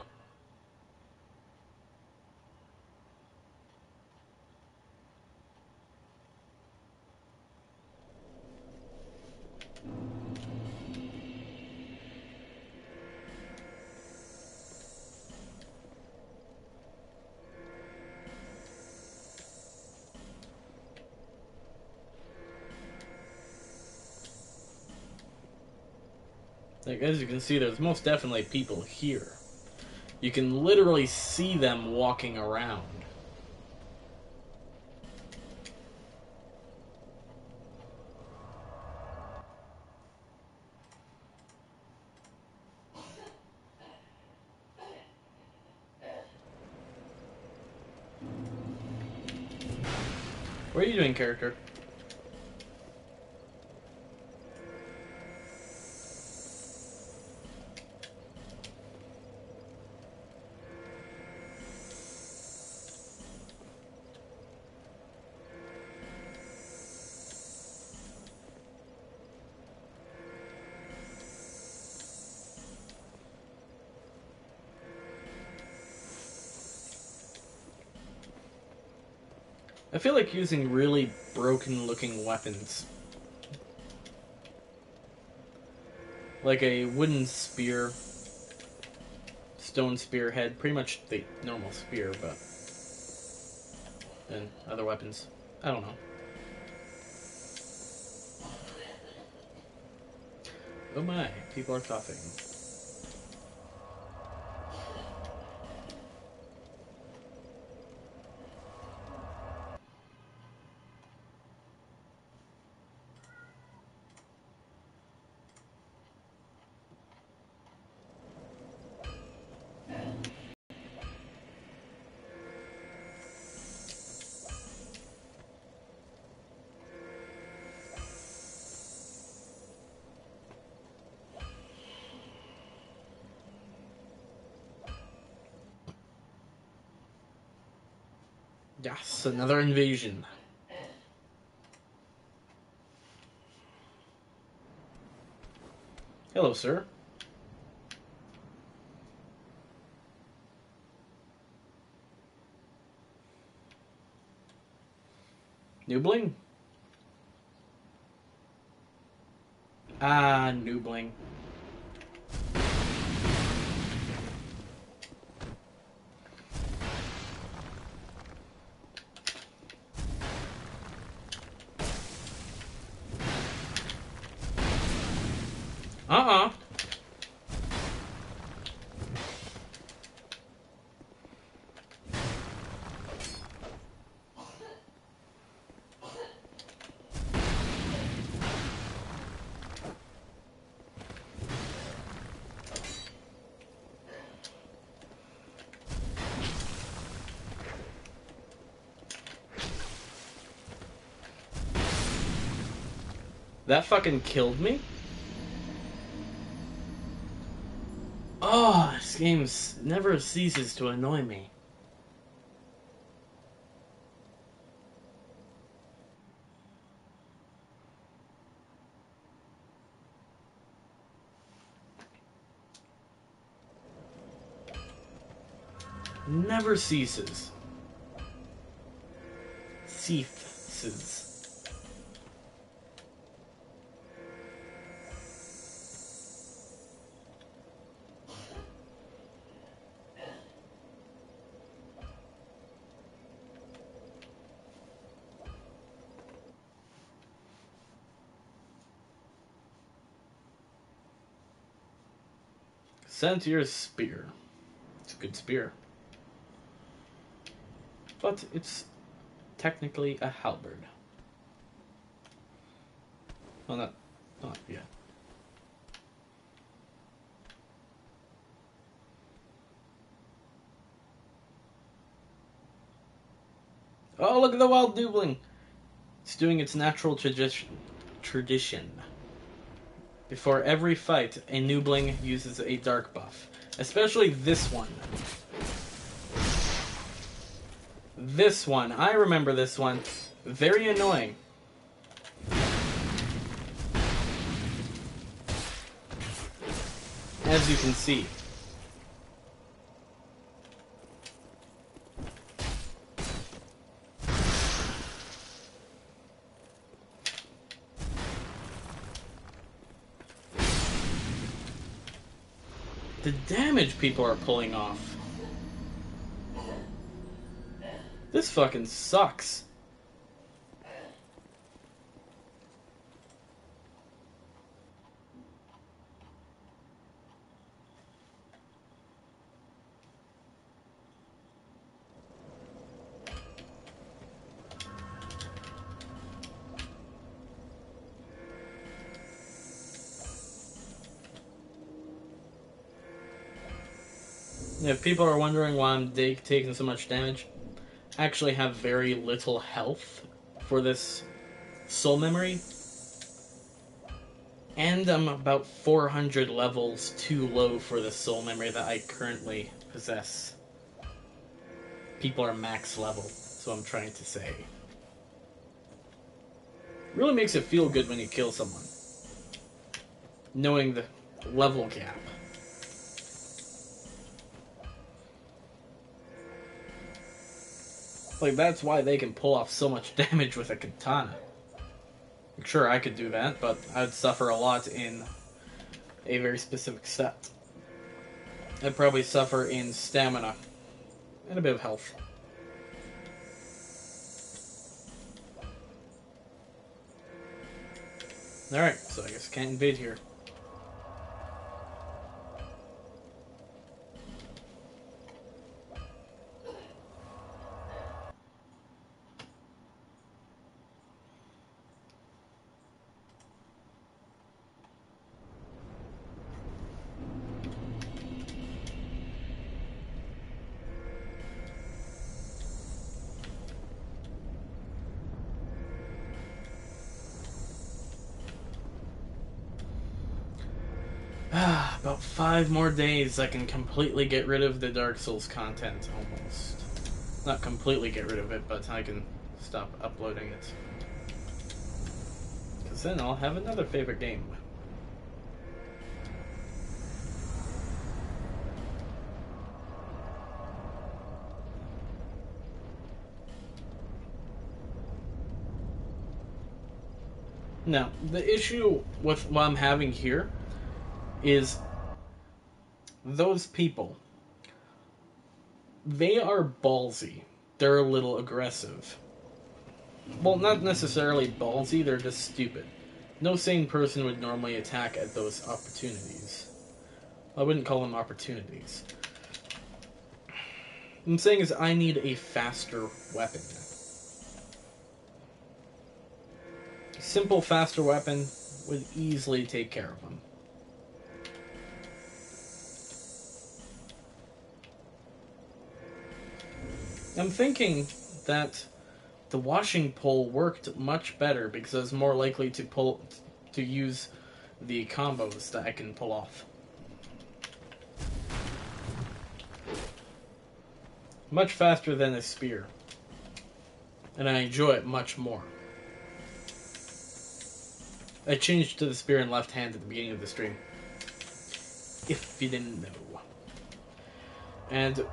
Like, as you can see, there's most definitely people here. You can literally see them walking around. What are you doing, character? I feel like using really broken-looking weapons. Like a wooden spear, stone spearhead, pretty much the normal spear, but... and other weapons. I don't know. Oh my, people are coughing. Yes, another invasion. Hello, sir. New bling? Ah, new bling. Uh-uh. That fucking killed me? Oh, this game never ceases to annoy me. Never ceases. Ceases. Sentier's spear. It's a good spear. But it's technically a halberd. Well, not yet. Oh, look at the wild noobling! It's doing its natural tradition. Before every fight, a noobling uses a dark buff. Especially this one. This one. I remember this one. Very annoying. As you can see. The damage people are pulling off. This fucking sucks. If people are wondering why I'm taking so much damage, I actually have very little health for this soul memory. And I'm about 400 levels too low for the soul memory that I currently possess. People are max level, so I'm trying to say. Really makes it feel good when you kill someone, knowing the level gap. Like, that's why they can pull off so much damage with a katana. Sure, I could do that, but I'd suffer a lot in a very specific set. I'd probably suffer in stamina and a bit of health. Alright, so I guess I can't invade here. About 5 more days I can completely get rid of the Dark Souls content, almost. Not completely get rid of it, but I can stop uploading it. Because then I'll have another favorite game. Now, the issue with what I'm having here is those people, they are ballsy. They're a little aggressive. Well, not necessarily ballsy, they're just stupid. No sane person would normally attack at those opportunities. I wouldn't call them opportunities. What I'm saying is I need a faster weapon. A simple, faster weapon would easily take care of them. I'm thinking that the washing pole worked much better because I was more likely to use the combos that I can pull off. Much faster than a spear. And I enjoy it much more. I changed to the spear in left hand at the beginning of the stream. If you didn't know. And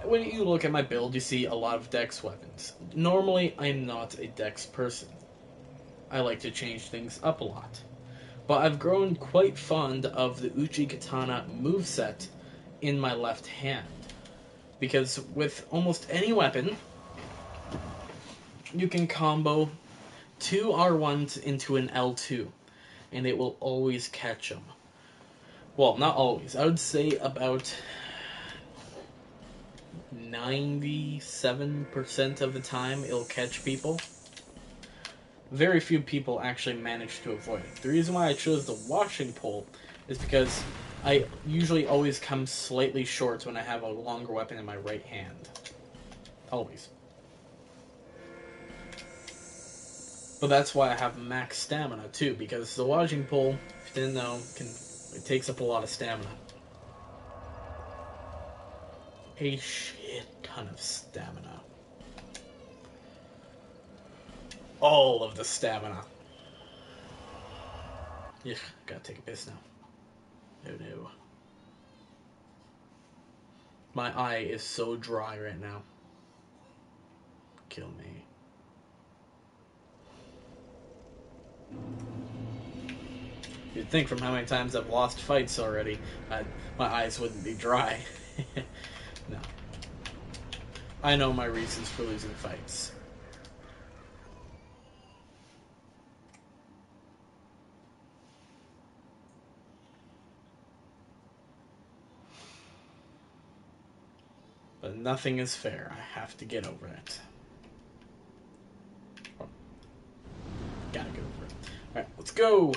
when you look at my build, you see a lot of dex weapons. Normally, I'm not a dex person. I like to change things up a lot. But I've grown quite fond of the Uchi Katana moveset in my left hand. Because with almost any weapon, you can combo 2 R1s into an L2, and it will always catch them. Well, not always. I would say about 97% of the time it'll catch people. Very few people actually manage to avoid it. The reason why I chose the washing pole is because I usually always come slightly short when I have a longer weapon in my right hand. Always. But that's why I have max stamina too, because the washing pole, if you didn't know, it takes up a lot of stamina. A shit ton of stamina. All of the stamina. Yeah, gotta take a piss now. Oh no. My eye is so dry right now. Kill me. You'd think from how many times I've lost fights already, my eyes wouldn't be dry. No. I know my reasons for losing fights. But nothing is fair. I have to get over it. Oh. Gotta get over it. Alright, let's go!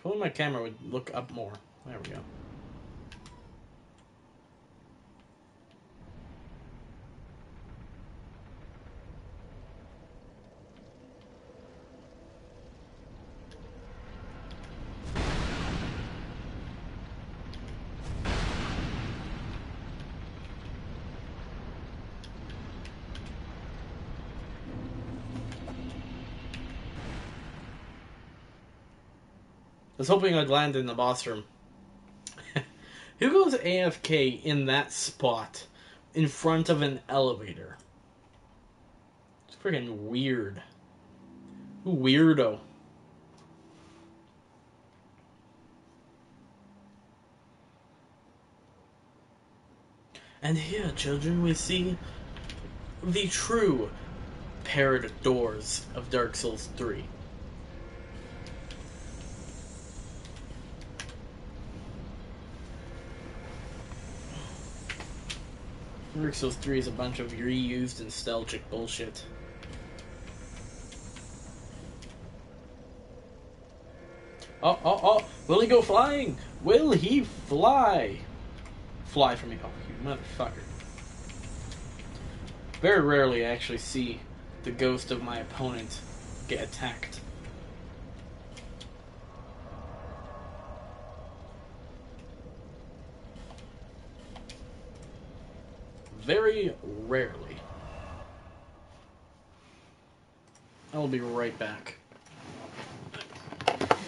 Pulling my camera would look up more. There we go. I was hoping I'd land in the boss room. Who goes AFK in that spot in front of an elevator? It's freaking weird. Weirdo. And here, children, we see the true paired doors of Dark Souls 3. Dark Souls 3 is a bunch of reused nostalgic bullshit. Oh, will he go flying? Will he fly? Fly for me. Oh, you motherfucker. Very rarely I actually see the ghost of my opponent get attacked. Very rarely. I will be right back.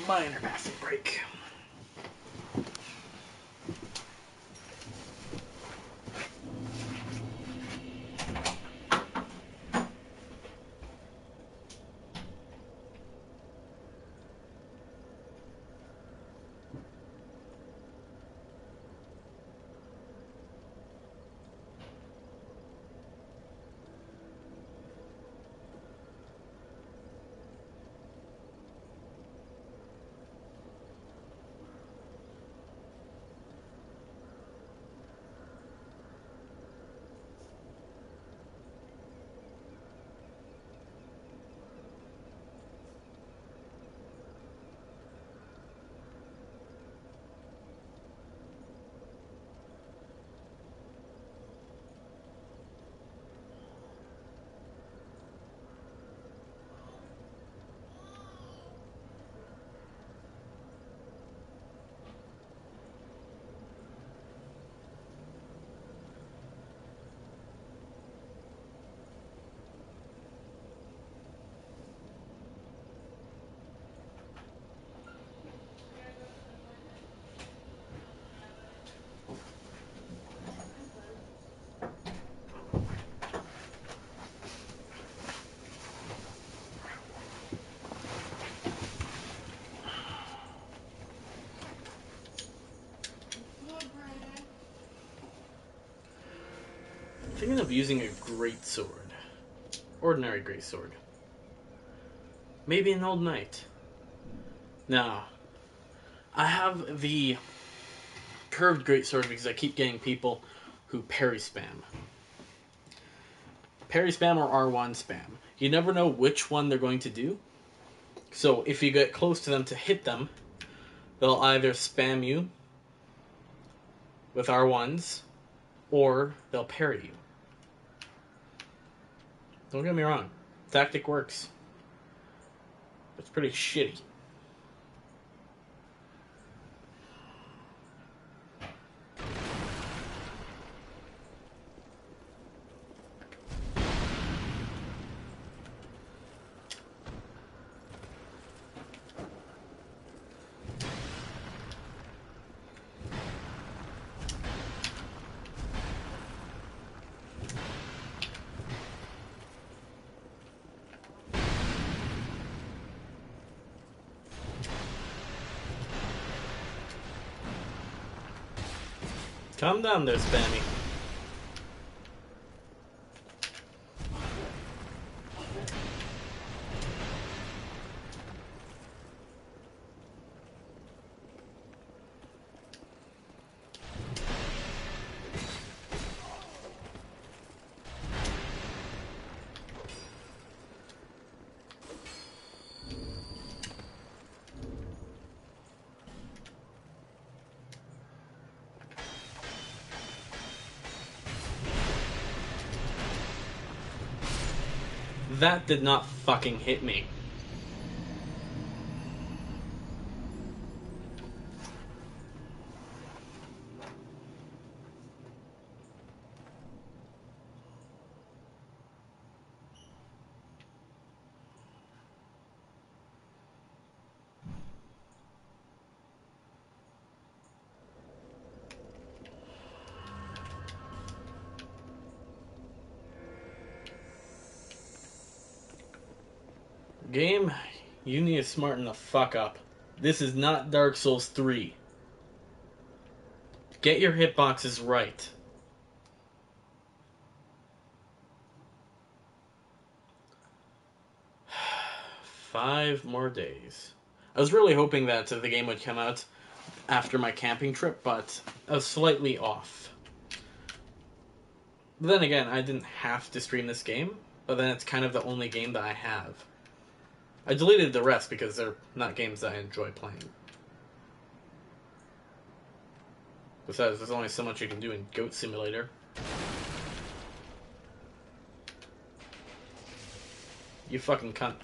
Minor bathroom break. Thinking of using a great sword. Ordinary great sword. Maybe an old knight. Now, I have the curved great sword because I keep getting people who parry spam. Parry spam or R1 spam. You never know which one they're going to do. So if you get close to them to hit them, they'll either spam you with R1s or they'll parry you. Don't get me wrong. Tactic works. It's pretty shitty. Calm down there, Spammy. That did not fucking hit me. Game, you need to smarten the fuck up. This is not Dark Souls 3. Get your hitboxes right. Five more days. I was really hoping that the game would come out after my camping trip, but I was slightly off. But then again, I didn't have to stream this game, but then it's kind of the only game that I have. I deleted the rest because they're not games that I enjoy playing. Besides, there's only so much you can do in Goat Simulator. You fucking cunt.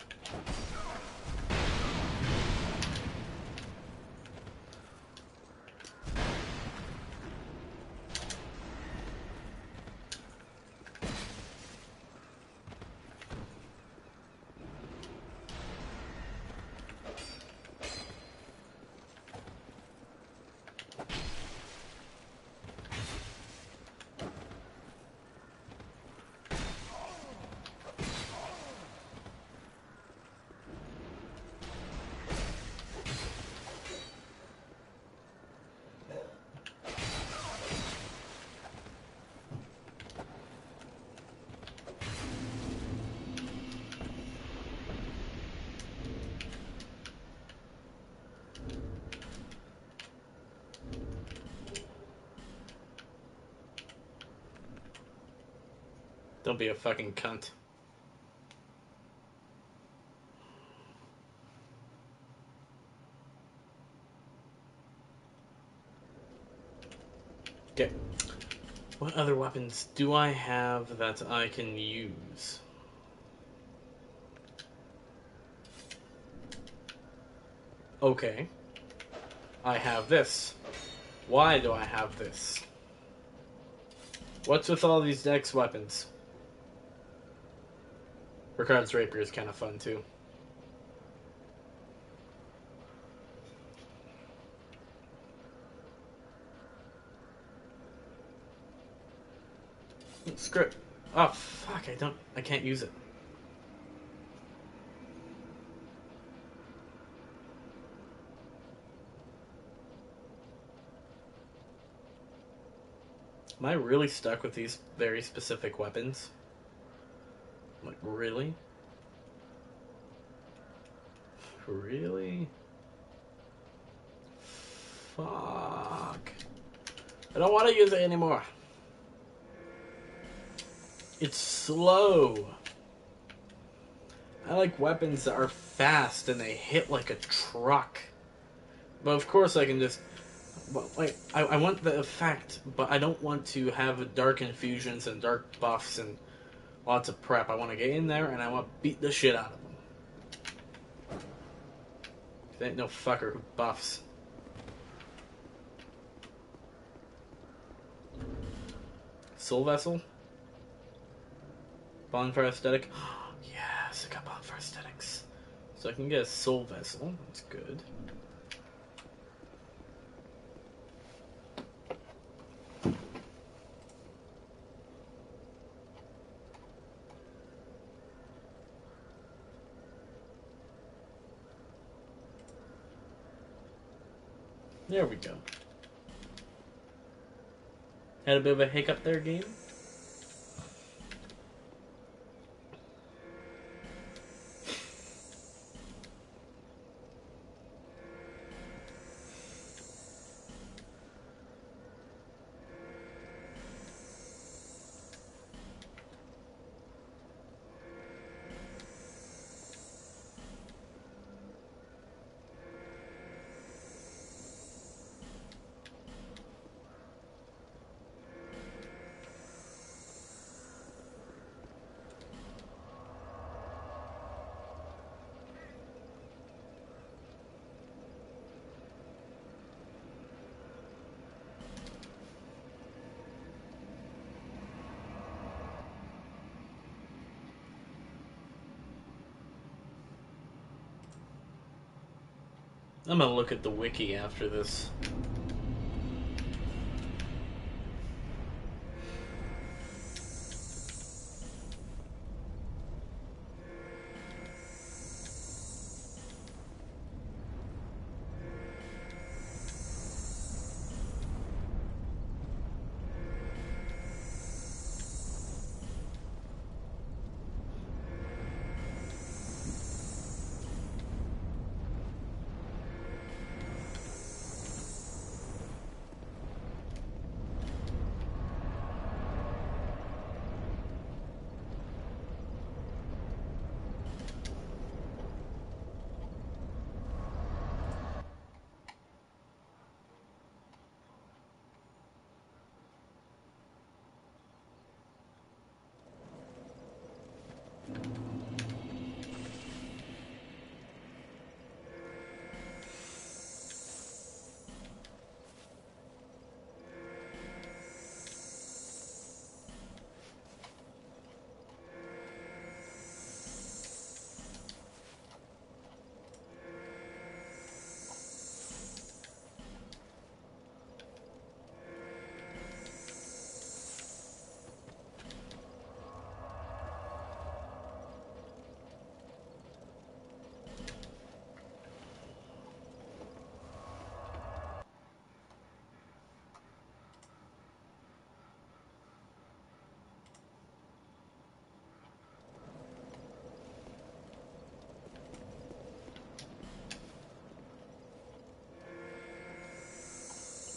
Don't be a fucking cunt. Okay. What other weapons do I have that I can use? Okay. I have this. Why do I have this? What's with all these dex weapons? Ricard's Rapier is kind of fun too. Script. Oh fuck! I can't use it. Am I really stuck with these very specific weapons? Like, really? Really? Fuck. I don't want to use it anymore. It's slow. I like weapons that are fast and they hit like a truck. But of course I can just... Well, like, I want the effect, but I don't want to have dark infusions and dark buffs and lots of prep. I want to get in there and I want to beat the shit out of them. There ain't no fucker who buffs. Soul Vessel? Bonfire Aesthetic? Yes, I got Bonfire Aesthetics. So I can get a Soul Vessel. That's good. There we go. Had a bit of a hiccup there, game. I'm gonna look at the wiki after this.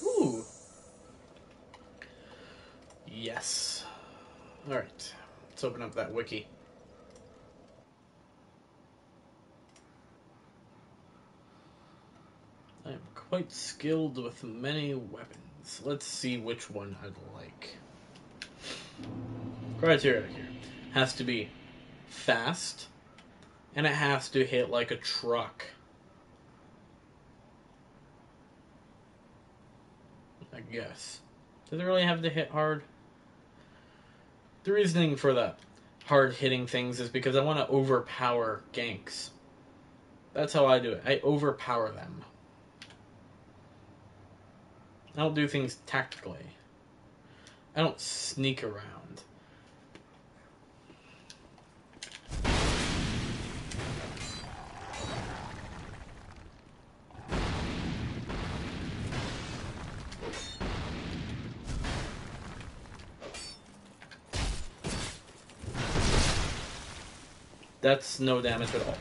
Ooh. Yes. Alright. Let's open up that wiki. I am quite skilled with many weapons. Let's see which one I'd like. Criteria here. Has to be fast, and it has to hit like a truck. I guess. Does it really have to hit hard? The reasoning for the hard hitting things is because I want to overpower ganks. That's how I do it. I overpower them. I don't do things tactically. I don't sneak around. That's no damage at all.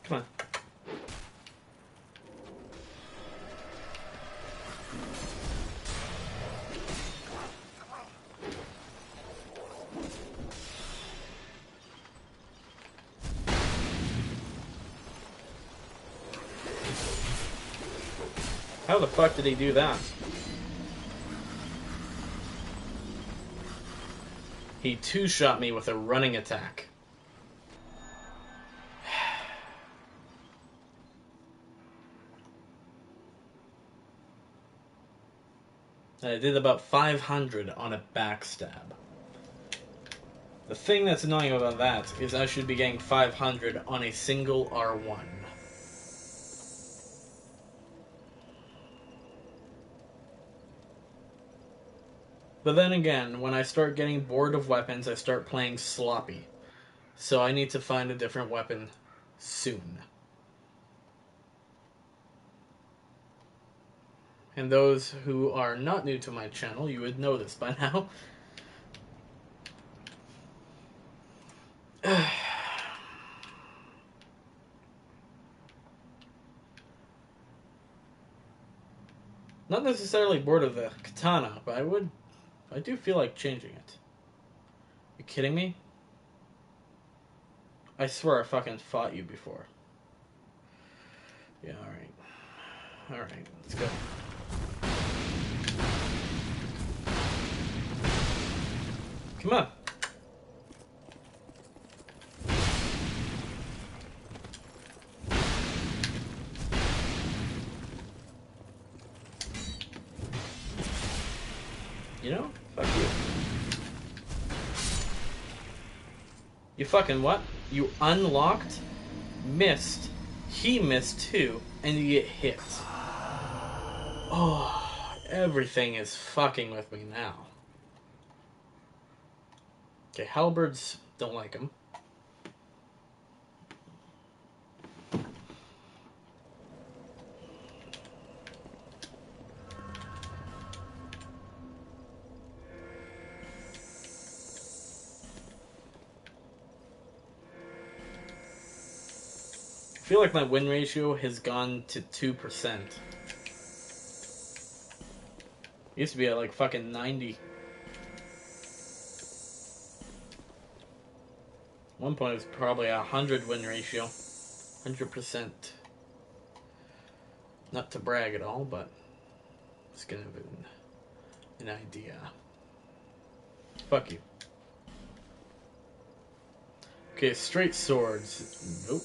Come on. How the fuck did he do that? He two-shot me with a running attack. I did about 500 on a backstab. The thing that's annoying about that is I should be getting 500 on a single R1. But then again, when I start getting bored of weapons, I start playing sloppy. So I need to find a different weapon soon. And those who are not new to my channel, you would know this by now. Not necessarily bored of the katana, but I do feel like changing it. You kidding me? I swear I fucking fought you before. Yeah, alright. Alright, let's go. Come on. You know? Fuck you. You fucking what? You unlocked, missed, he missed too, and you get hit. Oh, everything is fucking with me now. Okay, halberds, don't like him. I feel like my win ratio has gone to 2%. Used to be at like fucking 90. One point it was probably a 100 win ratio. 100%. Not to brag at all, but it's kind of an idea. Fuck you. Okay, straight swords. Nope.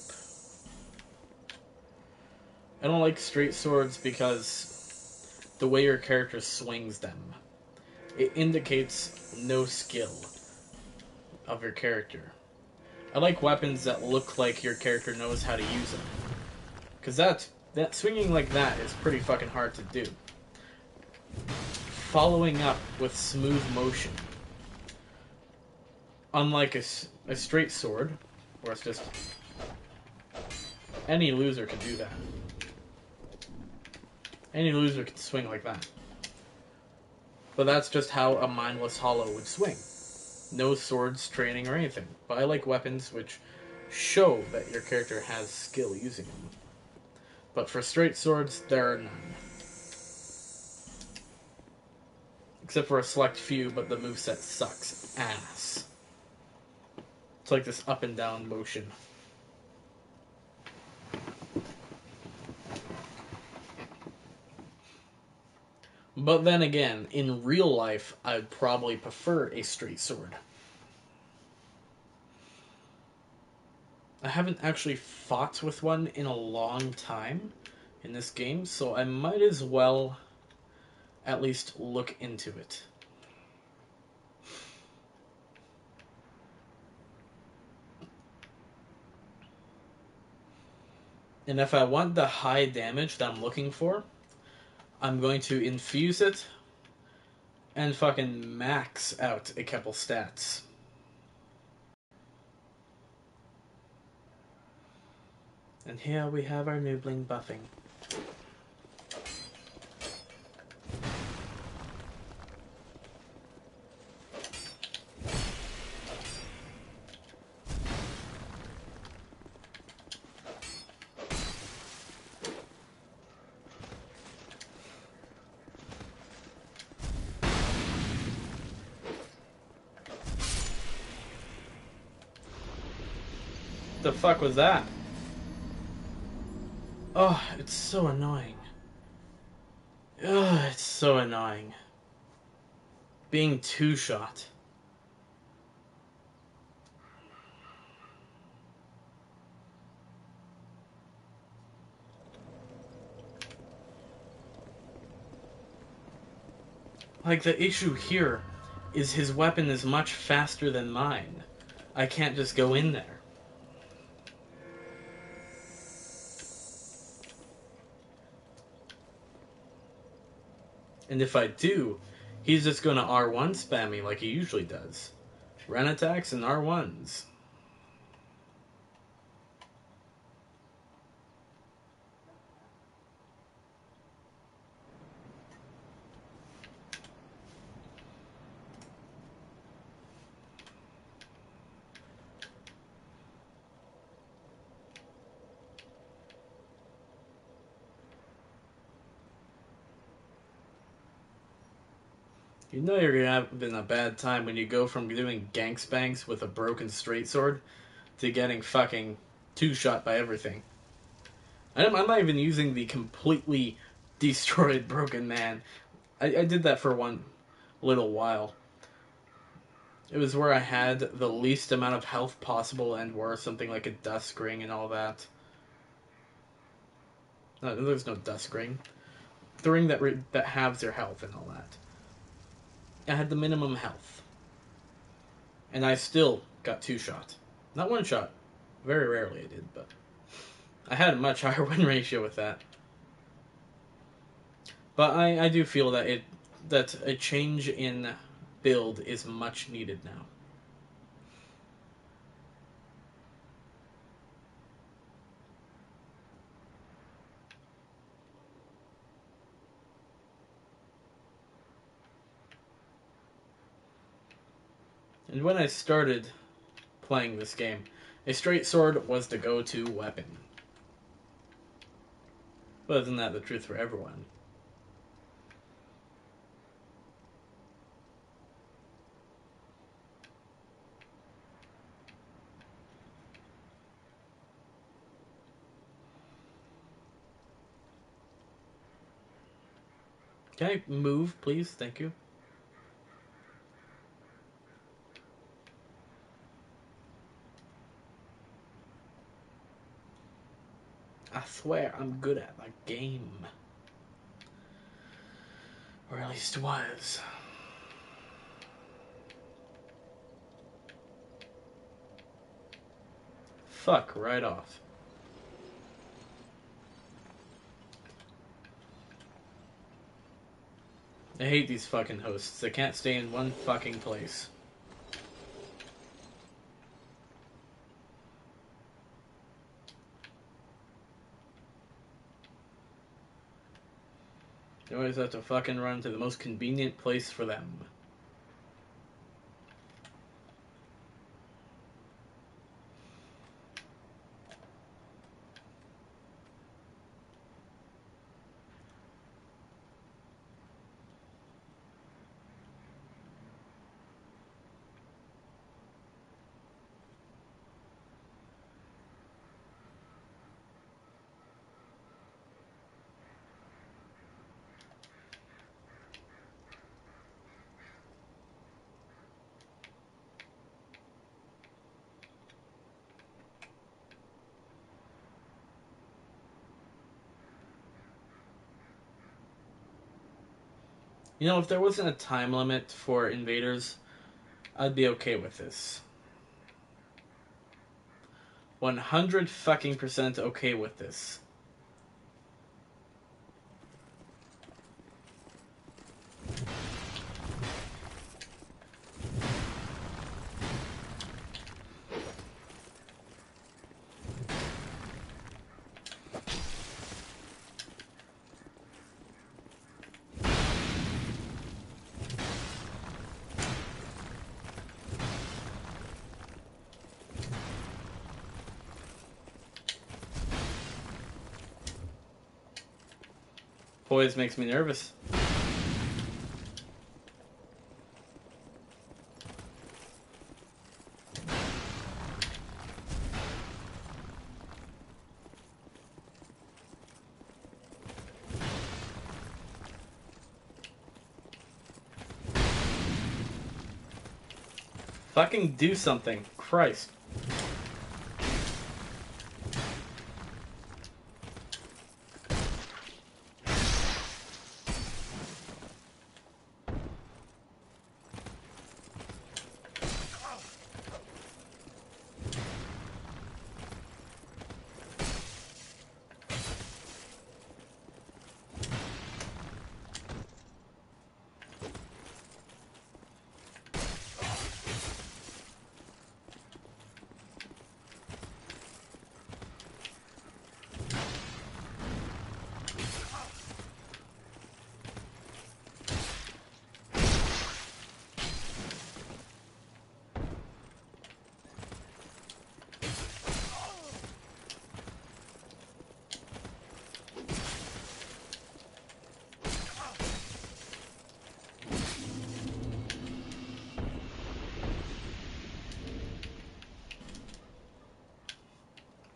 I don't like straight swords because the way your character swings them. It indicates no skill of your character. I like weapons that look like your character knows how to use them. Because that swinging like that is pretty fucking hard to do. Following up with smooth motion. Unlike a straight sword, where it's just... Any loser could do that. Any loser could swing like that. But that's just how a mindless hollow would swing. No swords training or anything. But I like weapons which show that your character has skill using them. But for straight swords, there are none. Except for a select few, but the moveset sucks ass. It's like this up and down motion. But then again, in real life, I'd probably prefer a straight sword. I haven't actually fought with one in a long time in this game, so I might as well at least look into it. And if I want the high damage that I'm looking for, I'm going to infuse it and fucking max out a couple stats. And here we have our noobling buffing. The fuck was that? Oh, it's so annoying. Ugh, it's so annoying. Being two-shot. Like, the issue here is his weapon is much faster than mine. I can't just go in there. And if I do, he's just going to R1 spam me like he usually does. Run attacks and R1s. You know you're going to have been a bad time when you go from doing gank spanks with a broken straight sword to getting fucking two-shot by everything. I'm not even using the completely destroyed broken man. I did that for one little while. It was where I had the least amount of health possible and wore something like a dusk ring and all that. No, there's no dusk ring. The ring that halves your health and all that. I had the minimum health. And I still got 2-shot. Not 1-shot. Very rarely I did, but I had a much higher win ratio with that. But I do feel that a change in build is much needed now. And when I started playing this game, a straight sword was the go-to weapon. But isn't that the truth for everyone? Can I move, please? Thank you. I swear I'm good at my game. Or at least was. Fuck right off. I hate these fucking hosts. They can't stay in one fucking place. They always have to fucking run to the most convenient place for them. You know, if there wasn't a time limit for invaders, I'd be okay with this. 100 fucking percent okay with this. Always makes me nervous. Fucking do something. Christ.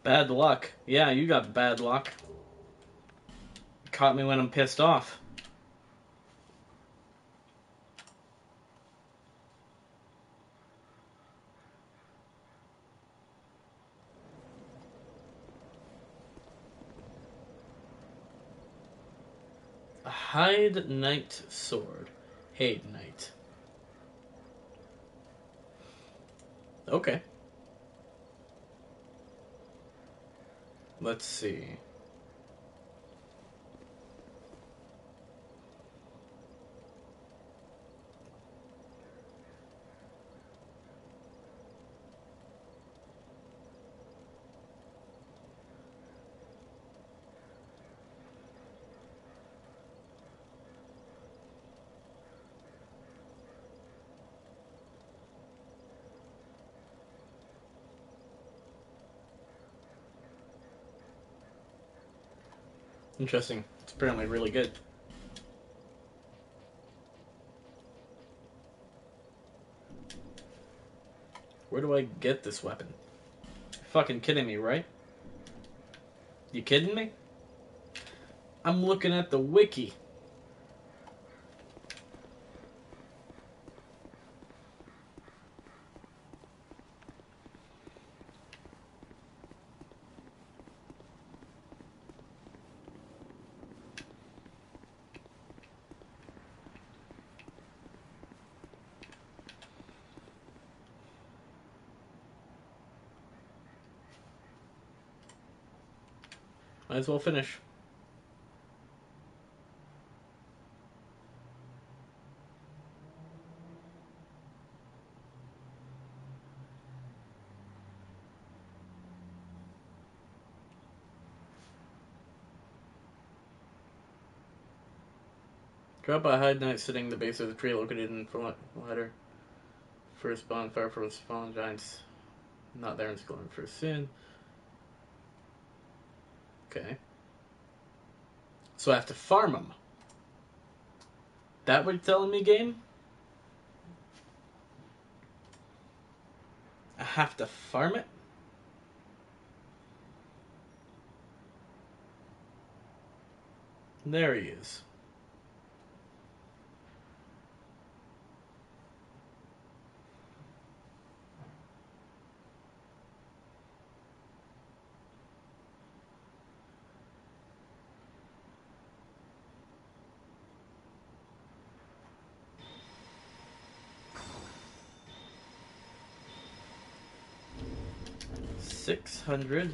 Bad luck. Yeah, you got bad luck. Caught me when I'm pissed off. A Hide Knight sword. Hade Knight. Okay. Let's see. Interesting. It's apparently really good. Where do I get this weapon? You're fucking kidding me, right? You kidding me? I'm looking at the wiki. Might as well finish. Drop a hide knight sitting in the base of the tree located in front ladder. First bonfire for spawn giants. Not there and going for soon. Okay. So I have to farm them. That what you're telling me, game? I have to farm it? There he is. $600.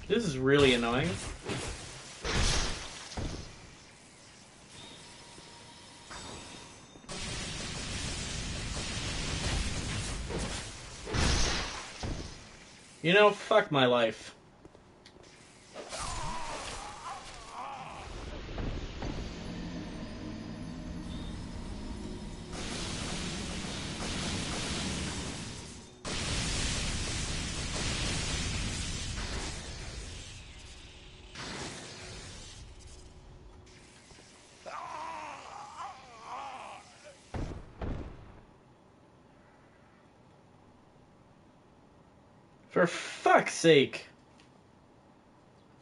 This is really annoying. You know, fuck my life. For fuck's sake.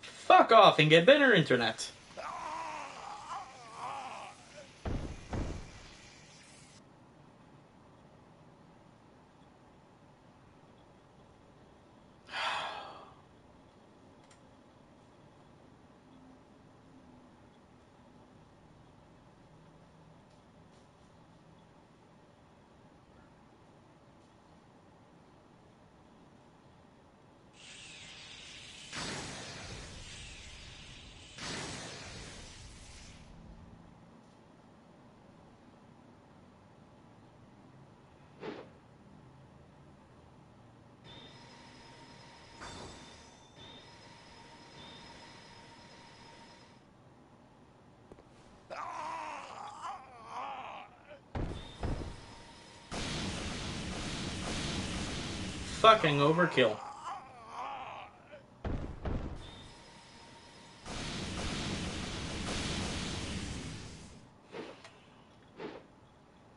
Fuck off and get better internet. Fucking overkill.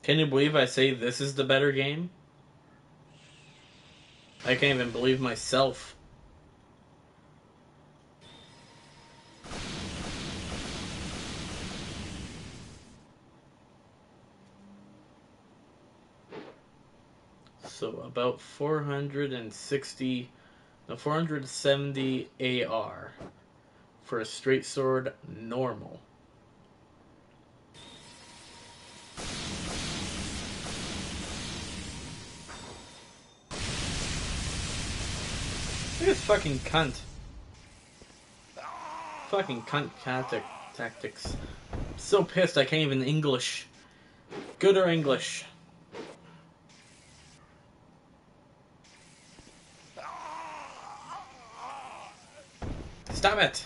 Can you believe I say this is the better game? I can't even believe myself. So about 460, no, 470 AR for a straight sword normal. Look at this fucking cunt. Fucking cunt tactics. I'm so pissed I can't even English. Good or English. Stop it!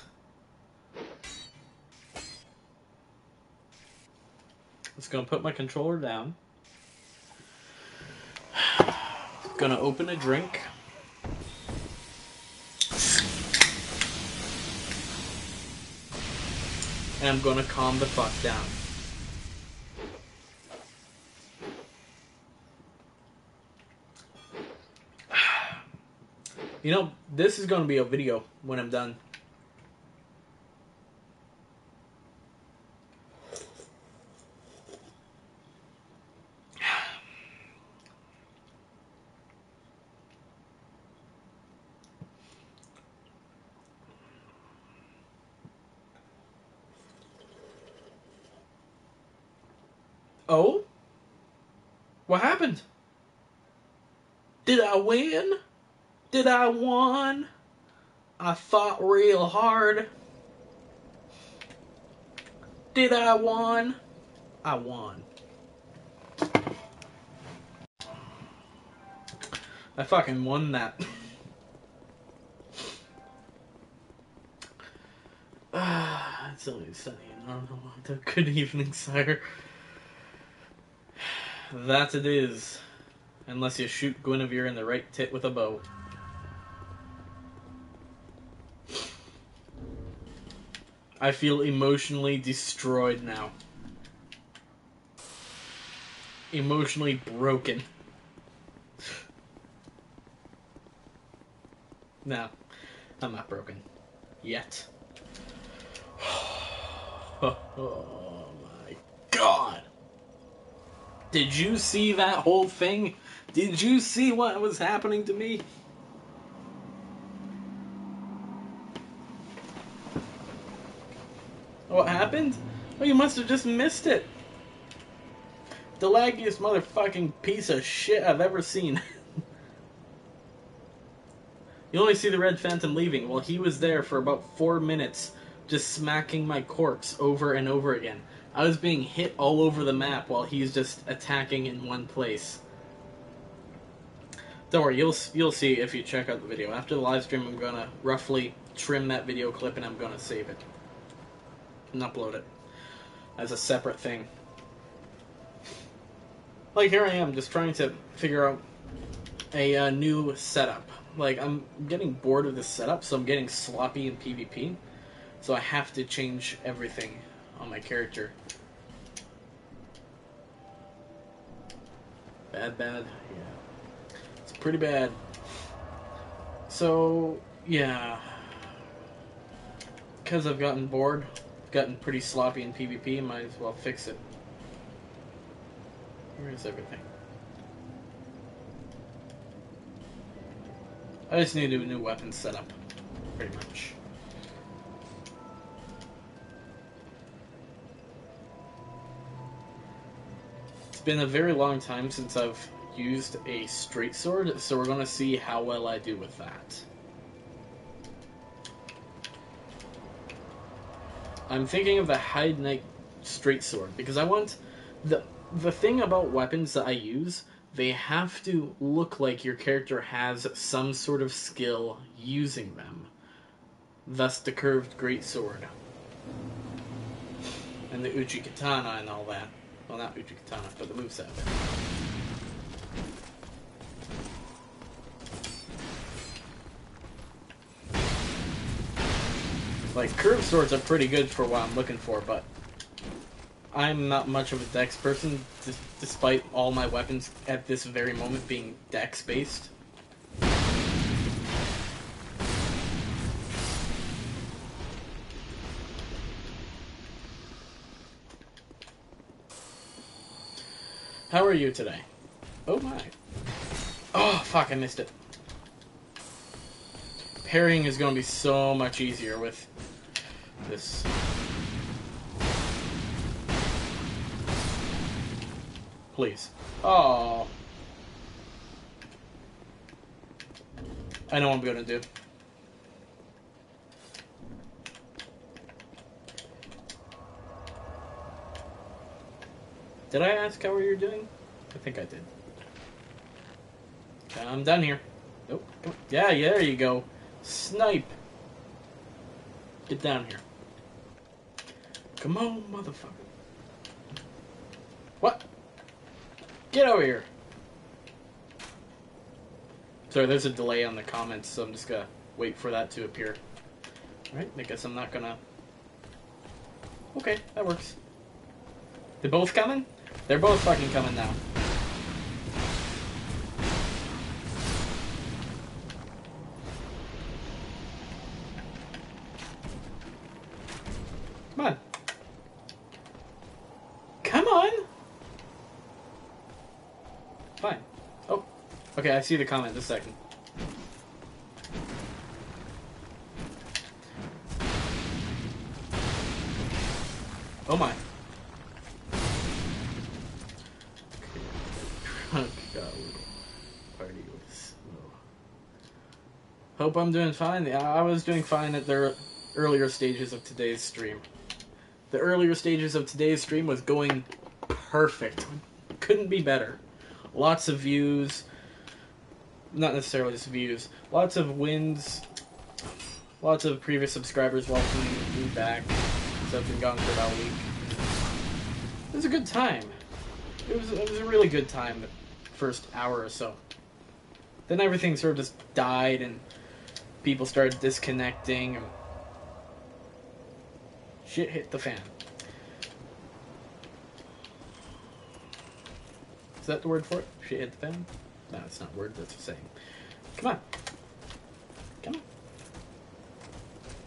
Just gonna put my controller down. Gonna open a drink. And I'm gonna calm the fuck down. You know, this is gonna be a video when I'm done. Oh? What happened? Did I win? Did I won? I fought real hard. Did I won? I won. I fucking won that. It's only sunny and normal. Good evening, sire. That it is. Unless you shoot Guinevere in the right tit with a bow. I feel emotionally destroyed now. Emotionally broken. No, I'm not broken. Yet. Oh my god. Did you see that whole thing? Did you see what was happening to me? What happened? Oh, you must have just missed it. The laggiest motherfucking piece of shit I've ever seen. You only see the Red Phantom leaving. Well, he was there for about 4 minutes, just smacking my corpse over and over again. I was being hit all over the map while he's just attacking in one place. Don't worry, you'll see if you check out the video. After the live stream, I'm gonna roughly trim that video clip and I'm gonna save it and upload it as a separate thing. Like, here I am, just trying to figure out a new setup. Like, I'm getting bored of this setup, so I'm getting sloppy in PvP. So I have to change everything on my character. Bad, yeah. It's pretty bad. So, yeah. Because I've gotten bored, gotten pretty sloppy in PvP, might as well fix it. Where is everything? I just need a new weapon setup, pretty much. It's been a very long time since I've used a straight sword, so we're going to see how well I do with that. I'm thinking of the Hyde Knight straight sword, because I want... The thing about weapons that I use, they have to look like your character has some sort of skill using them. Thus the curved greatsword. And the Uchi Katana and all that. Well, not Uchi Katana, but the moveset. Like, curved swords are pretty good for what I'm looking for, but I'm not much of a dex person, despite all my weapons at this very moment being dex-based. How are you today? Oh my. Oh, fuck, I missed it. Parrying is going to be so much easier with this. Please. Oh. I know what I'm going to do. Did I ask how you're doing? I think I did. Okay, I'm done here. Nope. Come on. Yeah, there you go. Snipe. Get down here. Come on, motherfucker. What? Get over here. Sorry, there's a delay on the comments, so I'm just gonna wait for that to appear. Alright, I guess I'm not gonna... Okay, that works. They're both coming? They're both fucking coming now. Come on. Come on! Fine. Oh. Okay, I see the comment this second. Oh my. Okay. God, party was slow. Hope I'm doing fine. Yeah, I was doing fine at the earlier stages of today's stream. The earlier stages of today's stream was going perfect. Couldn't be better. Lots of views. Not necessarily just views. Lots of wins. Lots of previous subscribers welcoming me back. So I've been gone for about a week. It was a good time. It was a really good time the first hour or so. Then everything sort of just died and people started disconnecting and shit hit the fan. Is that the word for it? Shit hit the fan? No, it's not a word, that's a saying. Come on. Come on.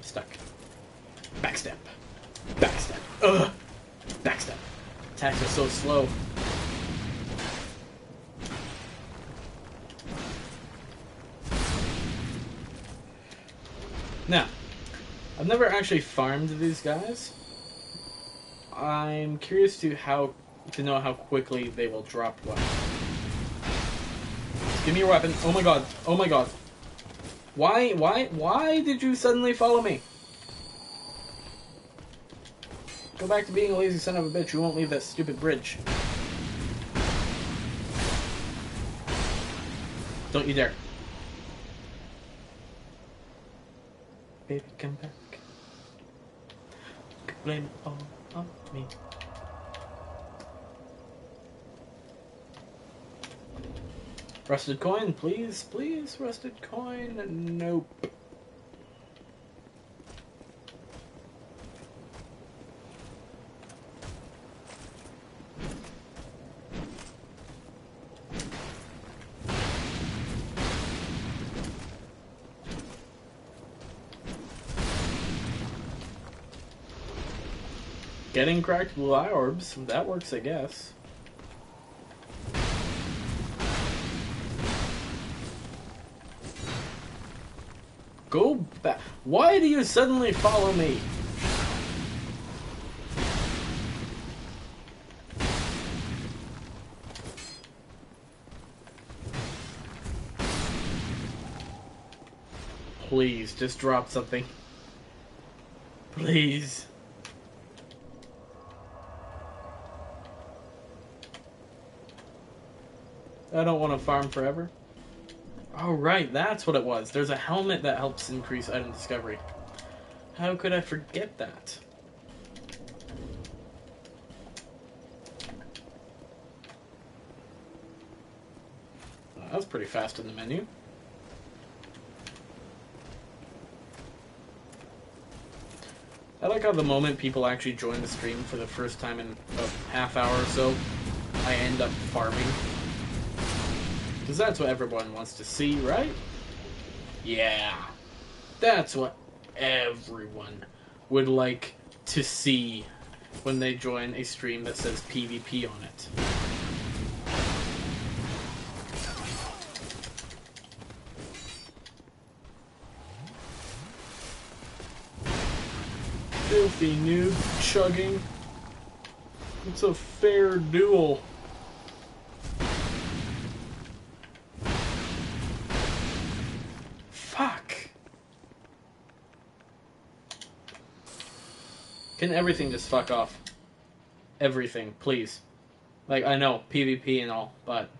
Stuck. Backstep. Backstep. Ugh! Backstep. Attacks are so slow. Now, I've never actually farmed these guys. I'm curious to know how quickly they will drop one. Give me your weapon. Oh my god. Oh my god. Why did you suddenly follow me? Go back to being a lazy son of a bitch. You won't leave that stupid bridge. Don't you dare. Baby, come back. Blame it all on me. Rusted coin, please, please, rusted coin. Nope. Getting cracked blue eye orbs, that works, I guess. Go back. Why do you suddenly follow me? Please, just drop something. Please. I don't want to farm forever. Oh, right, that's what it was. There's a helmet that helps increase item discovery. How could I forget that? Oh, that was pretty fast in the menu. I like how the moment people actually join the stream for the first time in a half hour or so, I end up farming. Because that's what everyone wants to see, right? Yeah. That's what everyone would like to see when they join a stream that says PvP on it. Coffee noob chugging. It's a fair duel. Fuck. Can everything just fuck off? Everything, please. Like, I know, PvP and all, but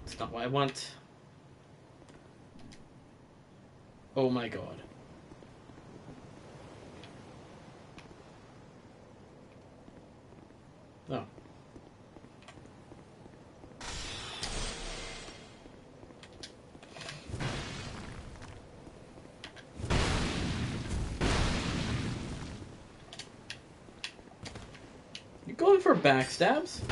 it's not what I want. Oh my god. Oh. You going for backstabs?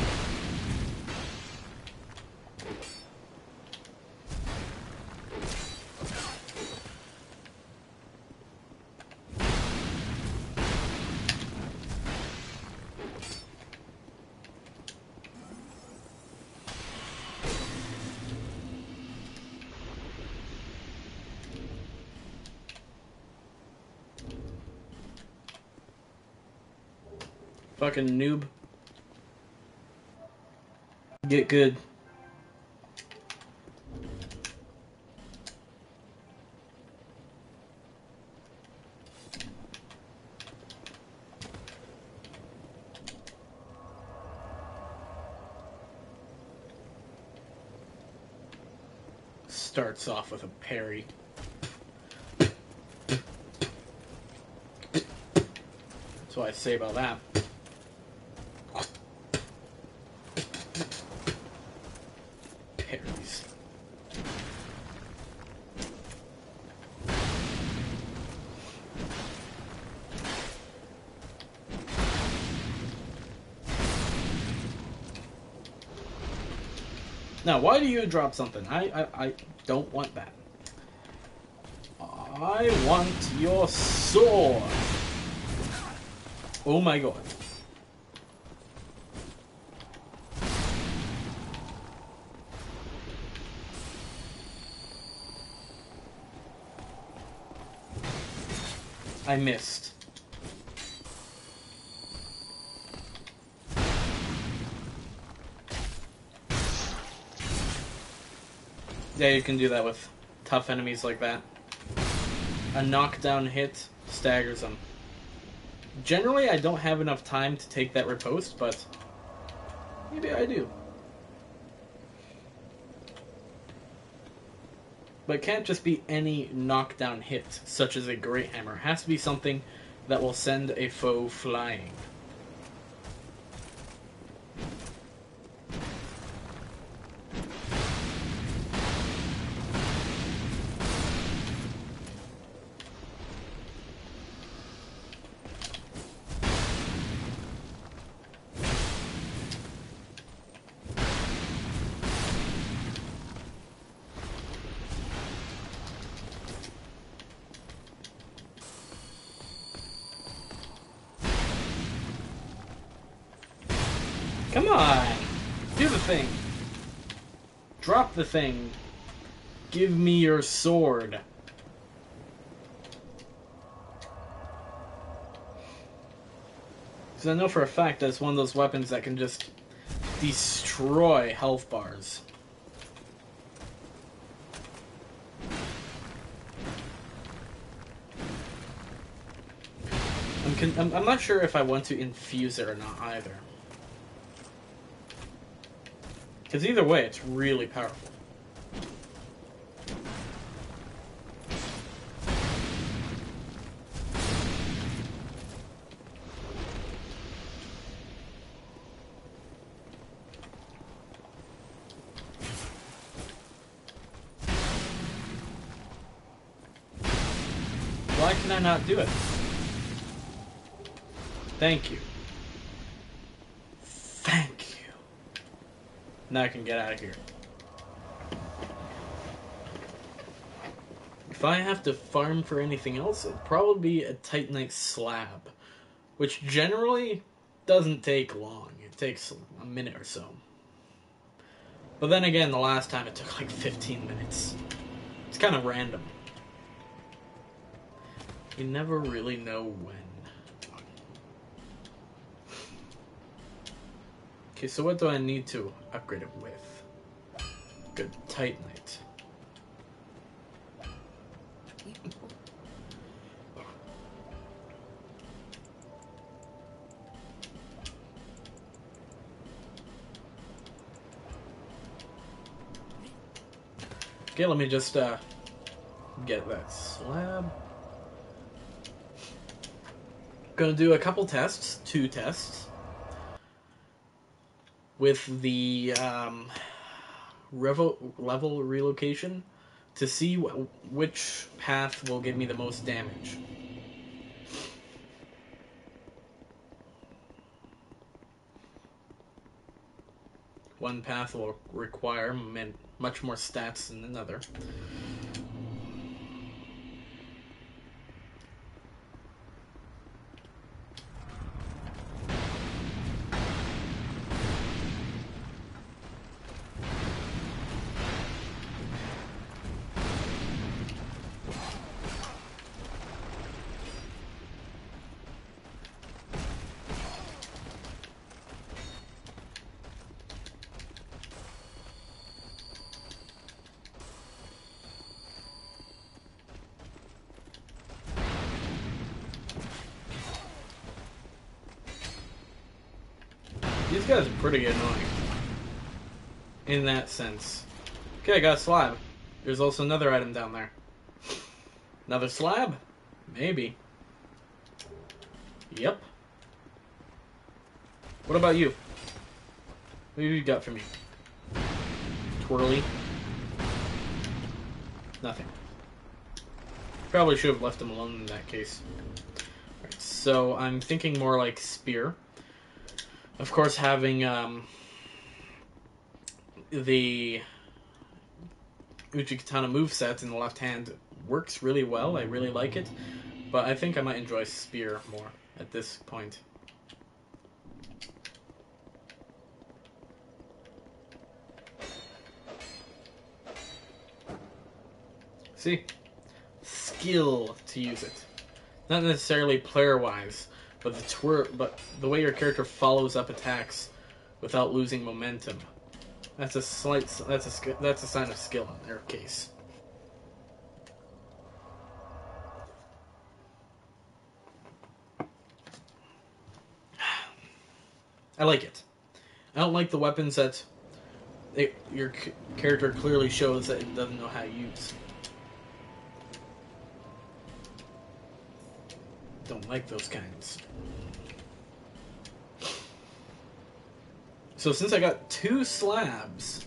Fucking noob. Get good. Starts off with a parry. That's what I say about that. Parries. Now, why do you drop something? I don't want that. I want your sword. Oh my god. I missed. Yeah, you can do that with tough enemies like that. A knockdown hit staggers them. Generally, I don't have enough time to take that riposte, but maybe I do. But it can't just be any knockdown hit, such as a Great Hammer. It has to be something that will send a foe flying. Come on! Do the thing! Drop the thing! Give me your sword! Because I know for a fact that it's one of those weapons that can just destroy health bars. I'm not sure if I want to infuse it or not either. Because either way, it's really powerful. Why can I not do it? Thank you. Thank you. Now I can get out of here. If I have to farm for anything else, it'd probably be a Titanite slab, which generally doesn't take long. It takes a minute or so. But then again, the last time it took like 15 minutes. It's kind of random. You never really know when. Okay, so what do I need to upgrade it with? Good Titanite. Okay, let me just get that slab. Gonna do a couple tests, 2 tests, with the level relocation to see which path will give me the most damage. One path will require much more stats than another. These guys are pretty annoying. In that sense. Okay, I got a slab. There's also another item down there. Another slab? Maybe. Yep. What about you? What have you got for me? Twirly? Nothing. Probably should have left him alone in that case. Right, so I'm thinking more like spear. Of course, having the Uchikatana moveset in the left hand works really well. I really like it. But I think I might enjoy spear more at this point. See? Skill to use it. Not necessarily player-wise, but the way your character follows up attacks without losing momentum. That's a sign of skill in their case. I like it. I don't like the weapons that your character clearly shows that it doesn't know how to use. Don't like those kinds. So since I got 2 slabs,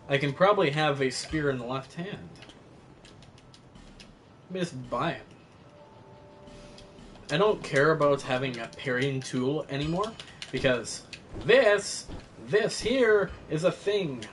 I can probably have a spear in the left hand. Let me just buy it. I don't care about having a parrying tool anymore, because this here is a thing.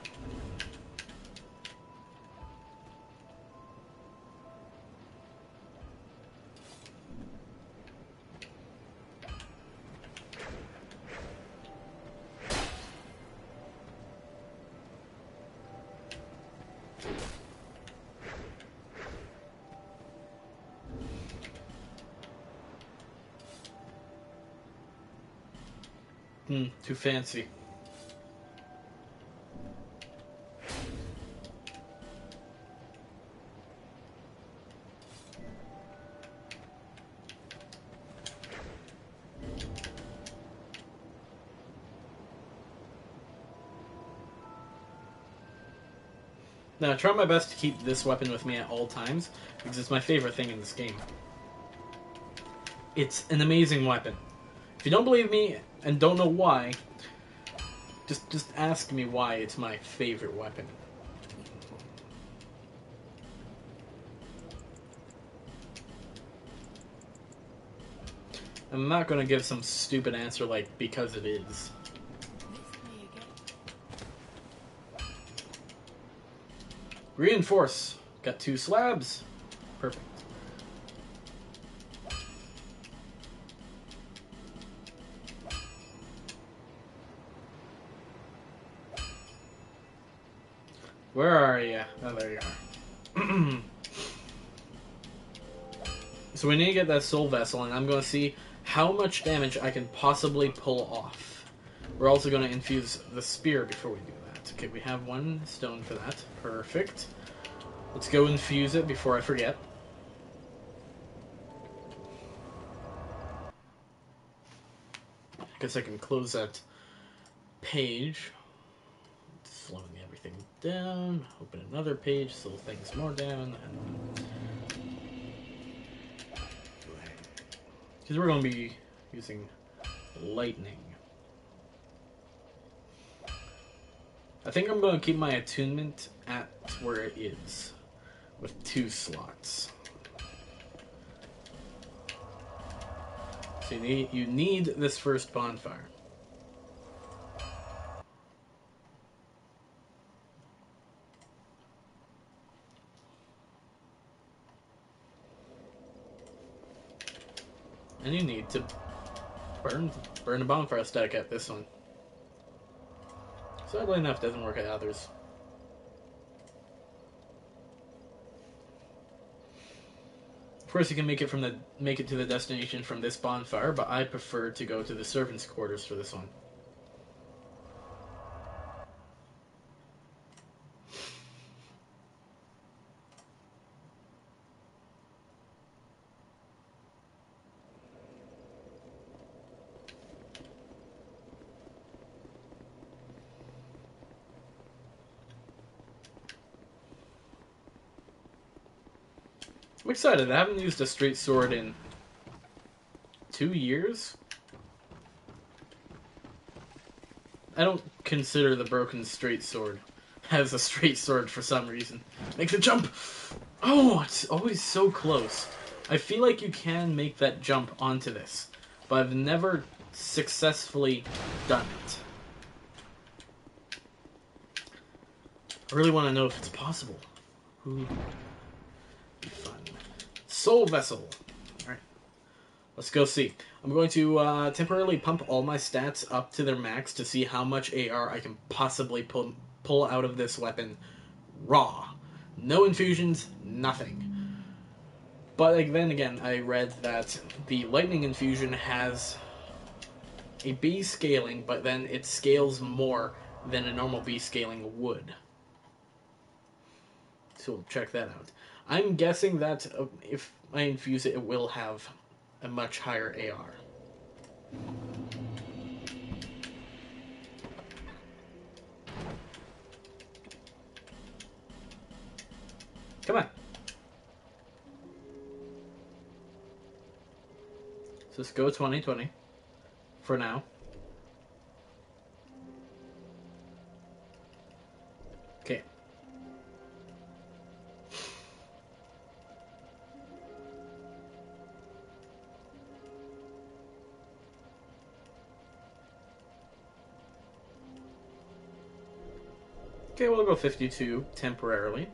Too fancy. Now, I try my best to keep this weapon with me at all times, because it's my favorite thing in this game. It's an amazing weapon. If you don't believe me and don't know why, just ask me why it's my favorite weapon. I'm not going to give some stupid answer like, because it is. Reinforce. Got 2 slabs. Perfect. Where are you? Oh, there you are. So we need to get that soul vessel, and I'm going to see how much damage I can possibly pull off. We're also going to infuse the spear before we do that. Okay, we have 1 stone for that. Perfect. Let's go infuse it before I forget. I guess I can close that page. Slowing everything down. Open another page, slow things more down. Because we're going to be using lightning. I think I'm going to keep my attunement at where it is, with 2 slots. So you need this first bonfire. And you need to burn a bonfire stack at this one. Sadly enough, doesn't work at others. Of course, you can make it to the destination from this bonfire, but I prefer to go to the servants' quarters for this one. I'm excited. I haven't used a straight sword in 2 years. I don't consider the broken straight sword as a straight sword for some reason. Make the jump! Oh, it's always so close. I feel like you can make that jump onto this, but I've never successfully done it. I really want to know if it's possible. Ooh. Be fun. Soul Vessel. Alright. Let's go see. I'm going to temporarily pump all my stats up to their max to see how much AR I can possibly pull out of this weapon raw. No infusions, nothing. But like, then again, I read that the lightning infusion has a B scaling, but then it scales more than a normal B scaling would. So we'll check that out. I'm guessing that if I infuse it, it will have a much higher AR. Come on. So let's go 2020 for now. Okay. Okay, we'll go 52 temporarily.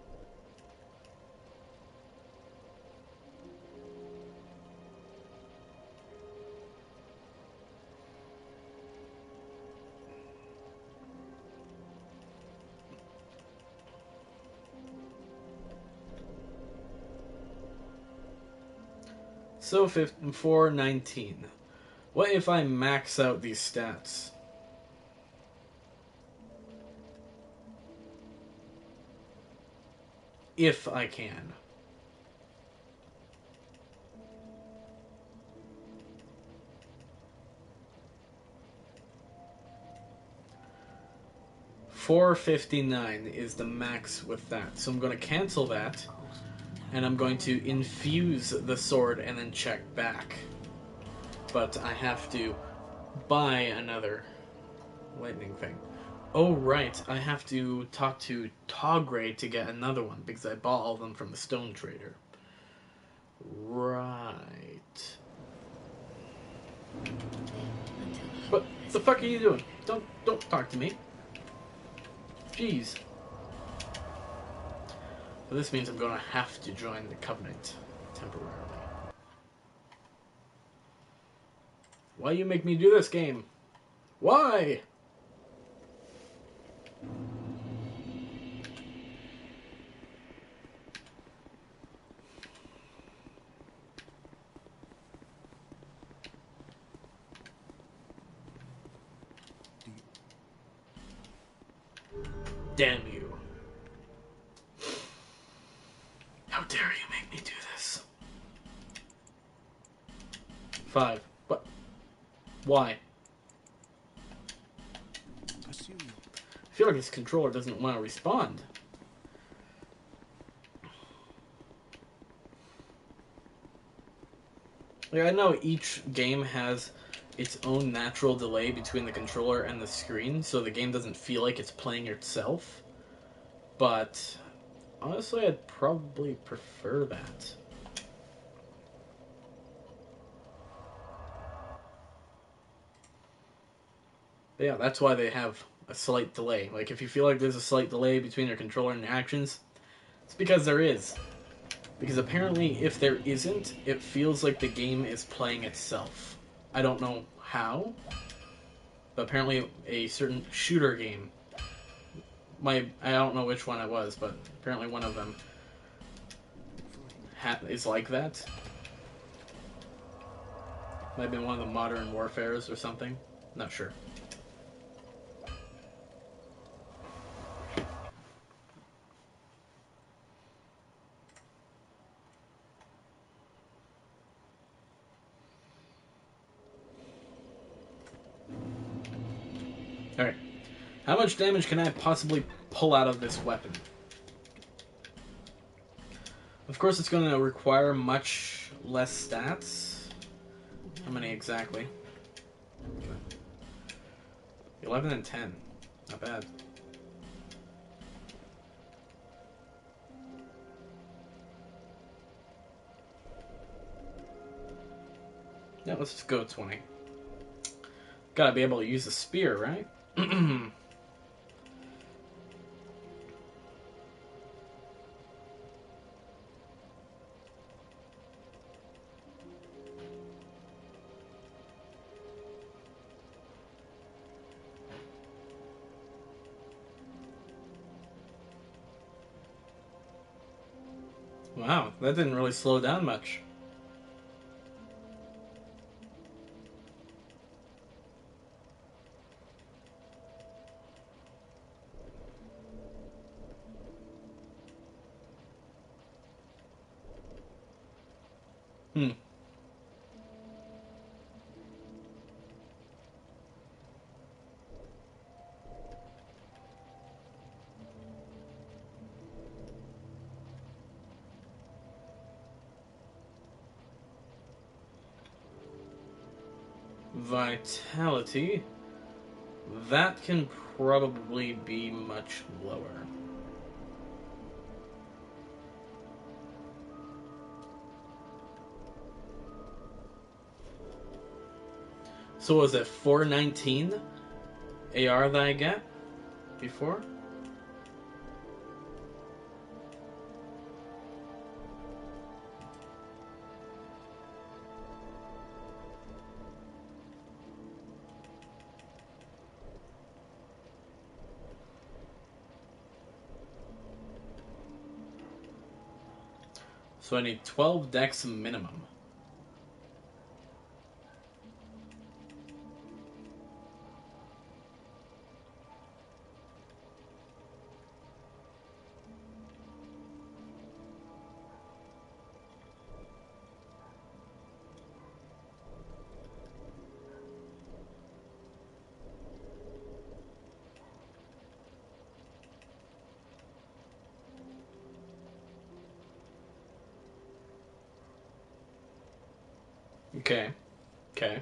So 419. What if I max out these stats? If I can. $459 is the max with that. So I'm going to cancel that. And I'm going to infuse the sword and then check back. But I have to buy another lightning thing. Oh, right. I have to talk to Togray to get another one, because I bought all of them from the Stone Trader. Right. What the fuck are you doing? Don't talk to me. Jeez. So this means I'm going to have to join the Covenant temporarily. Why you make me do this game? Why? Damn you. How dare you make me do this? 5. What? Why? I feel like his controller doesn't want to respond. Like, I know each game has its own natural delay between the controller and the screen, so the game doesn't feel like it's playing itself. But honestly, I'd probably prefer that. But yeah, that's why they have a slight delay. Like, if you feel like there's a slight delay between your controller and your actions, it's because there is. Because apparently, if there isn't, it feels like the game is playing itself. I don't know how, but apparently a certain shooter game, I don't know which one it was, but apparently one of them is like that. Might have been one of the Modern Warfares or something. Not sure. Alright. How much damage can I possibly pull out of this weapon? Of course, it's going to require much less stats. How many exactly? 11 and 10. Not bad. Yeah, let's just go with 20. Gotta be able to use the spear, right? Wow, that didn't really slow down much. Hmm. Vitality. That can probably be much lower. So was it 419 AR that I get before? So I need 12 dex minimum. Okay. Okay.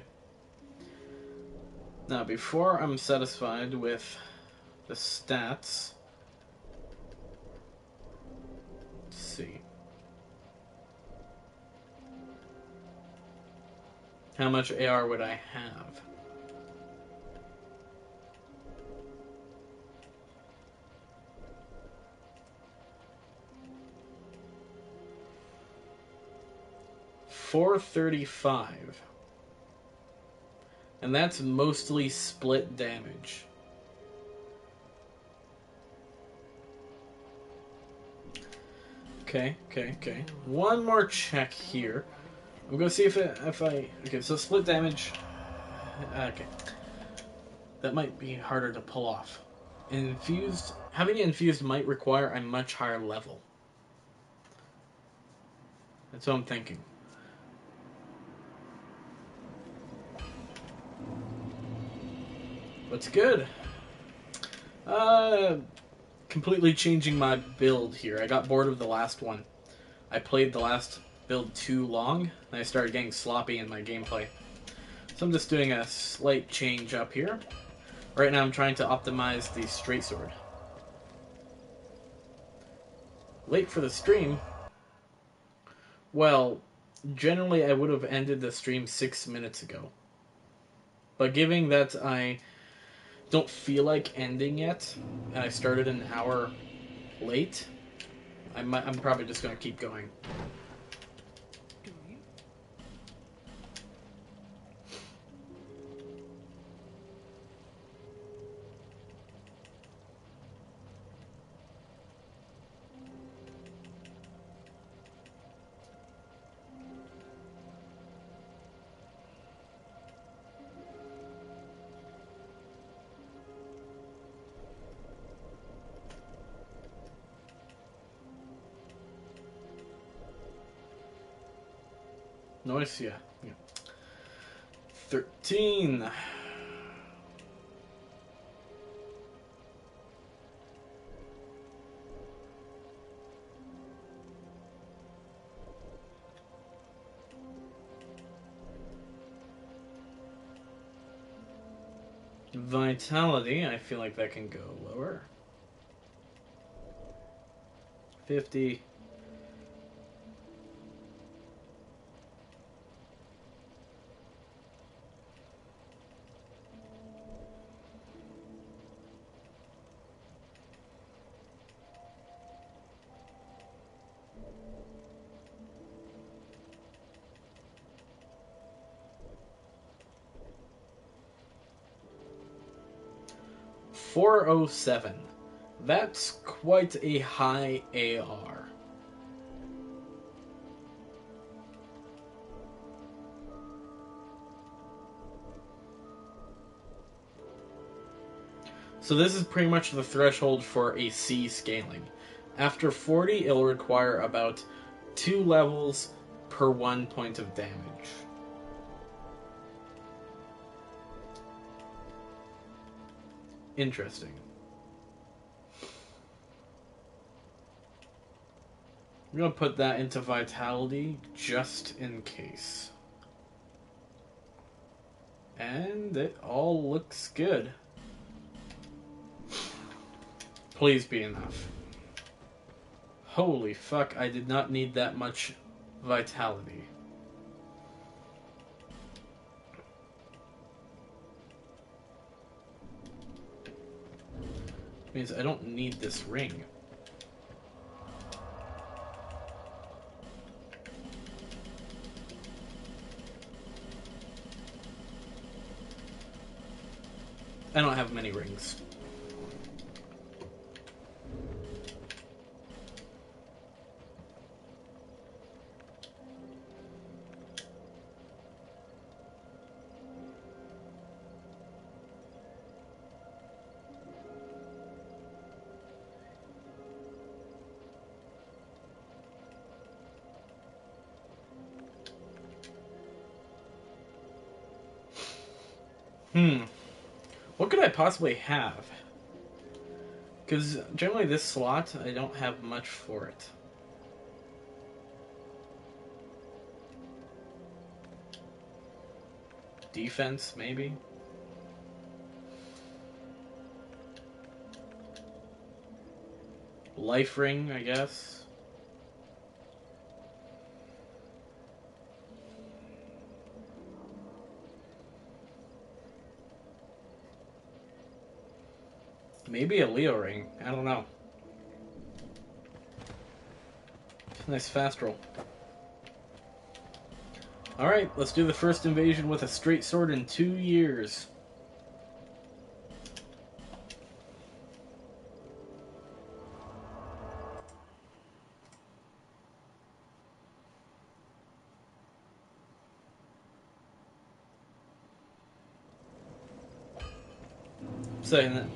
Now, before I'm satisfied with the stats, let's see. How much AR would I have? $435. And that's mostly split damage. Okay. One more check here. I'm gonna see if I... Okay, so split damage... Okay. That might be harder to pull off. Infused Having it infused might require a much higher level. That's what I'm thinking. What's good? Completely changing my build here. I got bored of the last one. I played the last build too long, and I started getting sloppy in my gameplay. So I'm just doing a slight change up here. Right now I'm trying to optimize the straight sword. Late for the stream? Well, generally I would have ended the stream 6 minutes ago. But given that I don't feel like ending it, and I started an hour late, I'm probably just going to keep going. Noise, yeah. 13. Vitality, I feel like that can go lower. 50. .407. That's quite a high AR. So this is pretty much the threshold for a C scaling. After 40, it'll require about 2 levels per 1 point of damage. Interesting. I'm going to put that into Vitality just in case. And it all looks good. Please be enough. Holy fuck, I did not need that much Vitality. Means I don't need this ring. I don't have many rings. What could I possibly have? Because generally this slot, I don't have much for it. Defense, maybe? Life ring, I guess. Maybe a Leo ring. I don't know. Nice fast roll. Alright, let's do the first invasion with a straight sword in 2 years. Saying that.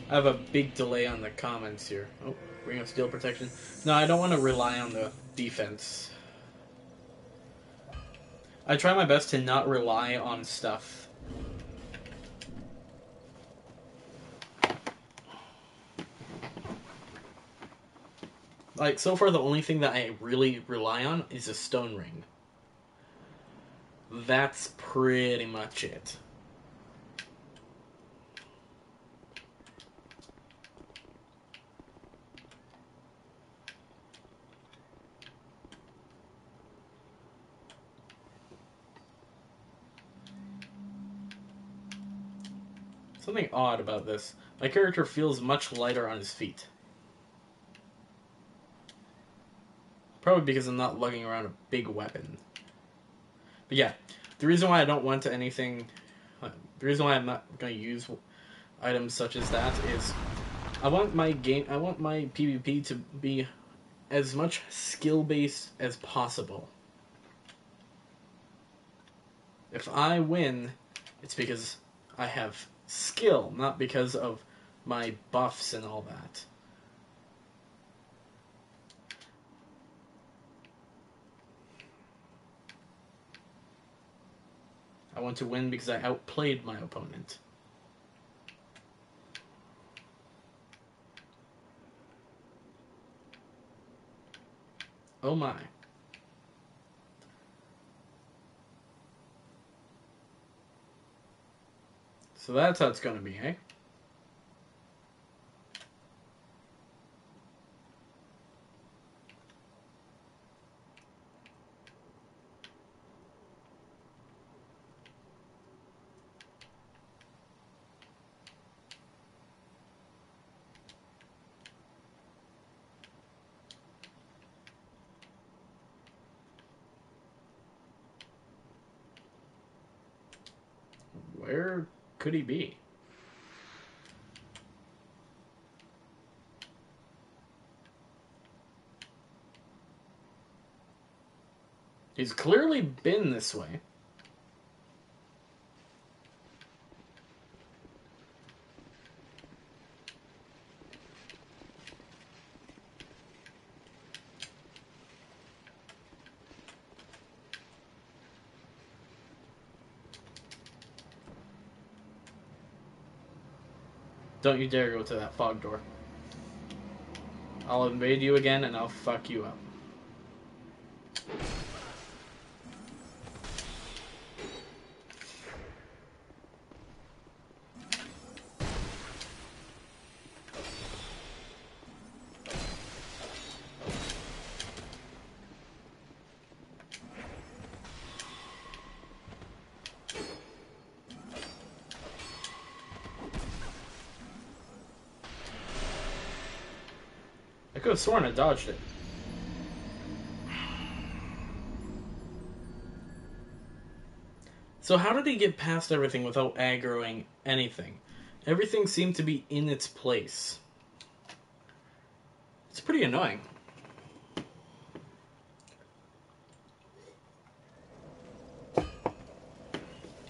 I have a big delay on the comments here. Oh, Ring of Steel protection. No, I don't want to rely on the defense. I try my best to not rely on stuff. Like, so far the only thing that I really rely on is a stone ring. That's pretty much it. Something odd about this. My character feels much lighter on his feet. Probably because I'm not lugging around a big weapon. But yeah, the reason why I don't want anything... The reason why I'm not going to use items such as that is... I want my PvP to be as much skill-based as possible. If I win, it's because I have skill, not because of my buffs and all that. I want to win because I outplayed my opponent. Oh my. So that's how it's going to be, eh? Where could he be? He's clearly been this way. Don't you dare go to that fog door. I'll invade you again and I'll fuck you up. I could have sworn I dodged it. So how did he get past everything without aggroing anything? Everything seemed to be in its place. It's pretty annoying.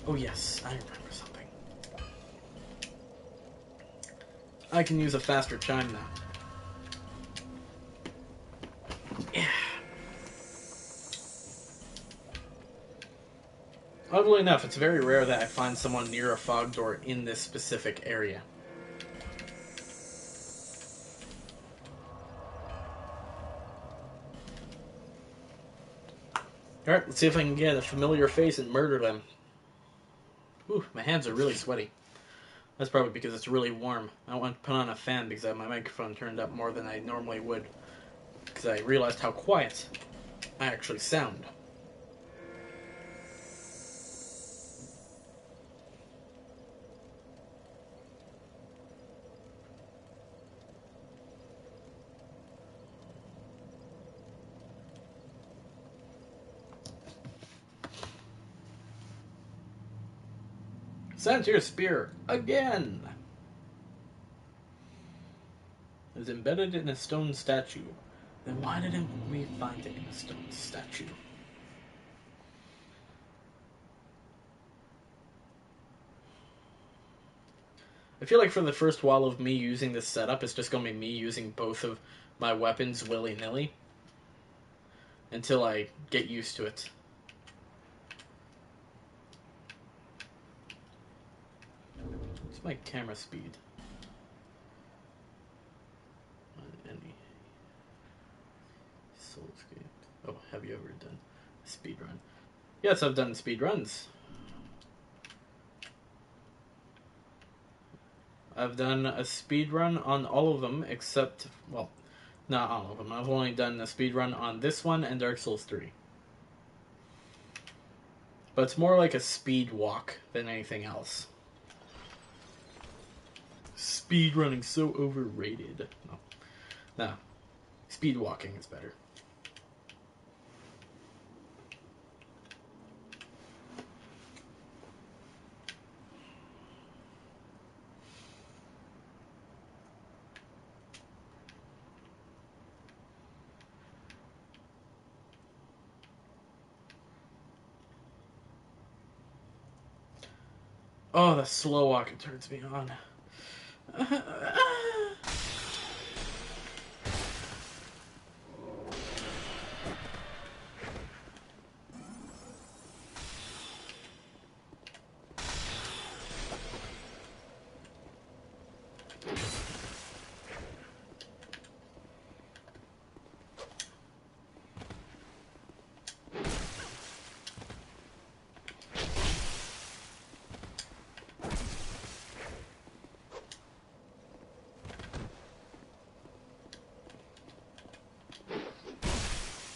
Oh yes, I remember something. I can use a faster chime now. Yeah. Oddly enough, it's very rare that I find someone near a fog door in this specific area. Alright, let's see if I can get a familiar face and murder them. Ooh, my hands are really sweaty. That's probably because it's really warm. I want to put on a fan because I have my microphone turned up more than I normally would. Because I realized how quiet I actually sound. Sent your spear again! It was embedded in a stone statue. Then why didn't we find it in a stone statue? I feel like for the first while of me using this setup, it's just going to be me using both of my weapons willy-nilly until I get used to it. What's my camera speed? On any Soulscape. Oh, have you ever done a speed run? Yes, I've done speed runs. I've done a speed run on all of them except, well, not all of them. I've only done a speed run on this one and Dark Souls 3. But it's more like a speed walk than anything else. Speed running so overrated. No. Speed walking is better. Oh, the slow walking turns me on.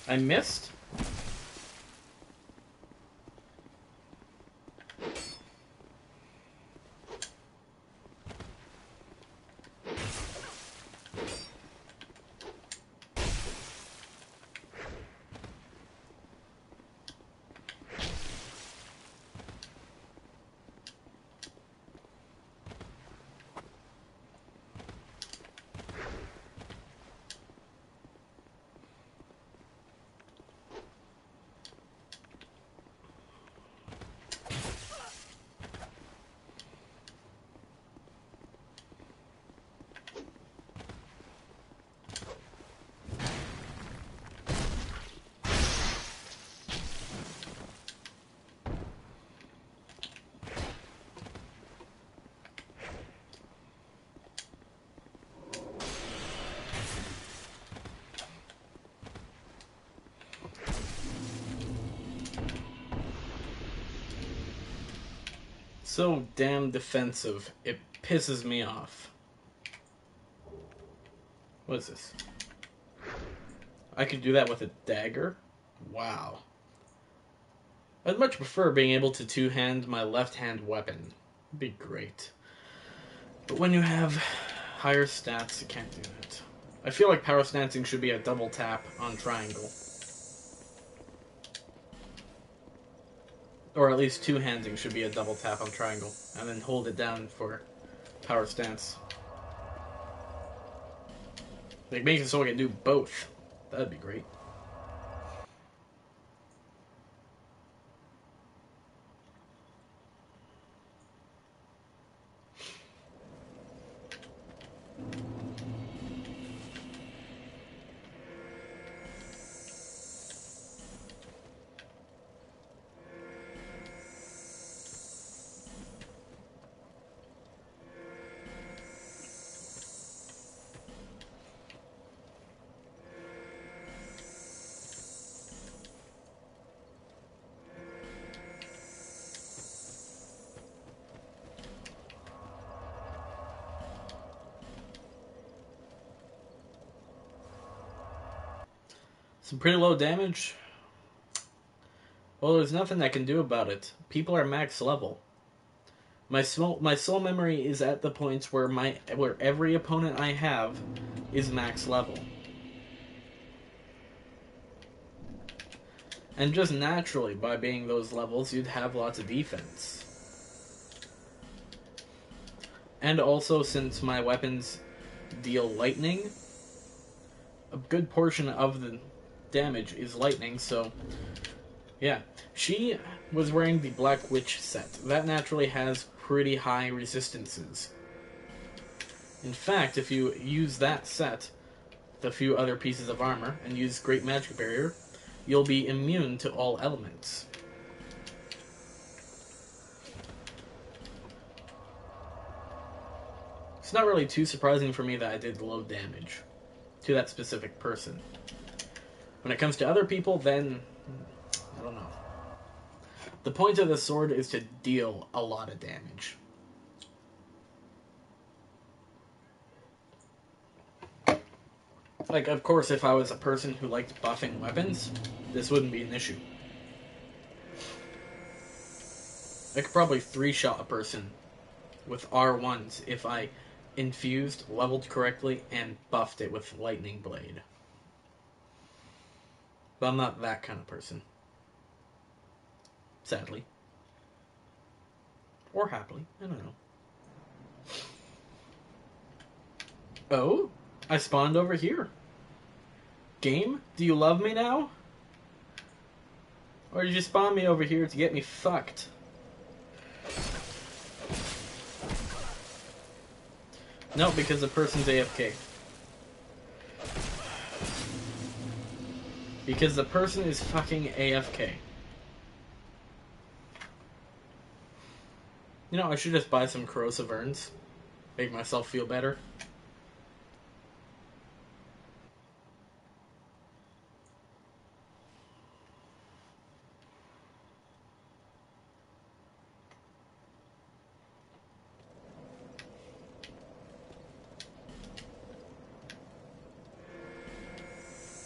I missed? So damn defensive. It pisses me off. What is this? I could do that with a dagger? Wow. I'd much prefer being able to two-hand my left-hand weapon. It'd be great. But when you have higher stats, you can't do that. I feel like power stancing should be a double tap on triangle. Or at least two-handing should be a double tap on triangle. And then hold it down for power stance. Like, make it so I can do both. That'd be great. Some pretty low damage. Well, there's nothing I can do about it. People are max level. My soul memory is at the points where every opponent I have is max level. And just naturally, by being those levels, you'd have lots of defense. And also, since my weapons deal lightning, a good portion of the damage is lightning, so yeah. She was wearing the Black Witch set. That naturally has pretty high resistances. In fact, if you use that set, the few other pieces of armor, and use Great Magic Barrier, you'll be immune to all elements. It's not really too surprising for me that I did low damage to that specific person. When it comes to other people, then I don't know. The point of the sword is to deal a lot of damage. Like, of course, if I was a person who liked buffing weapons, this wouldn't be an issue. I could probably 3-shot a person with R1s if I infused, leveled correctly, and buffed it with Lightning Blade. But I'm not that kind of person. Sadly. Or happily. I don't know. Oh? I spawned over here. Game? Do you love me now? Or did you spawn me over here to get me fucked? No, because the person's AFK. Because the person is fucking AFK. You know, I should just buy some corrosive urns. Make myself feel better.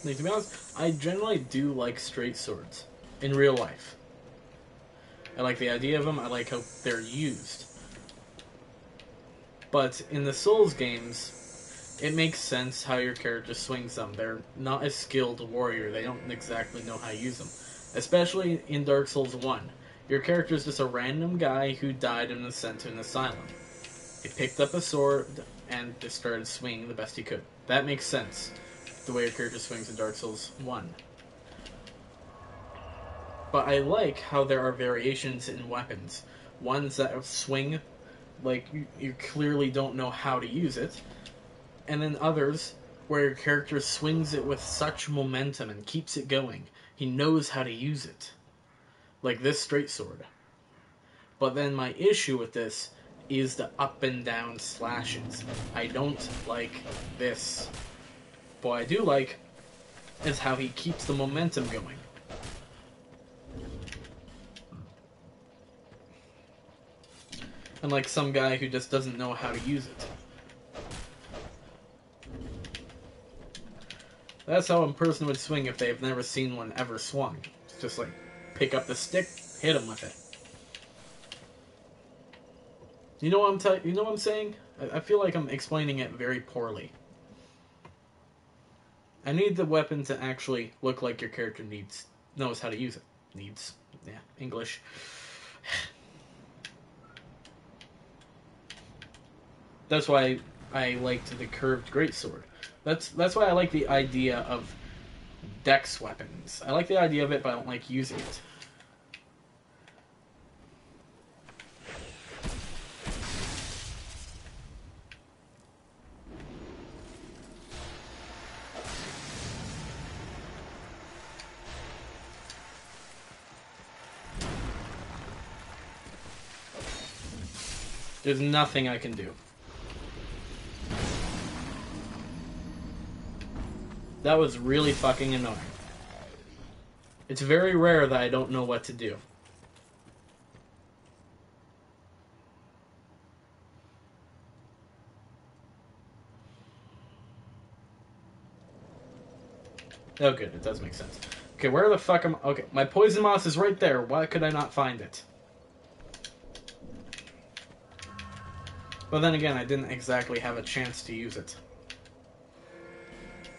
Like, to be honest, I generally do like straight swords. In real life. I like the idea of them, I like how they're used. But in the Souls games, it makes sense how your character swings them. They're not a skilled warrior, they don't exactly know how to use them. Especially in Dark Souls 1. Your character is just a random guy who died and was sent to an asylum. He picked up a sword and just started swinging the best he could. That makes sense. The way your character swings in Dark Souls 1. But I like how there are variations in weapons. Ones that swing like you clearly don't know how to use it, and then others where your character swings it with such momentum and keeps it going. He knows how to use it. Like this straight sword. But then my issue with this is the up and down slashes. I don't like this. What I do like is how he keeps the momentum going. Unlike some guy who just doesn't know how to use it. That's how a person would swing if they've never seen one ever swung. It's just like, pick up the stick, hit him with it. You know what I'm saying? I feel like I'm explaining it very poorly. I need the weapon to actually look like your character knows how to use it. Yeah, English. That's why I liked the curved greatsword. That's why I like the idea of dex weapons. I like the idea of it, but I don't like using it. There's nothing I can do. That was really fucking annoying. It's very rare that I don't know what to do. Oh good, it does make sense. Okay, where the fuck am I? Okay, my poison moss is right there. Why could I not find it? But then again, I didn't exactly have a chance to use it.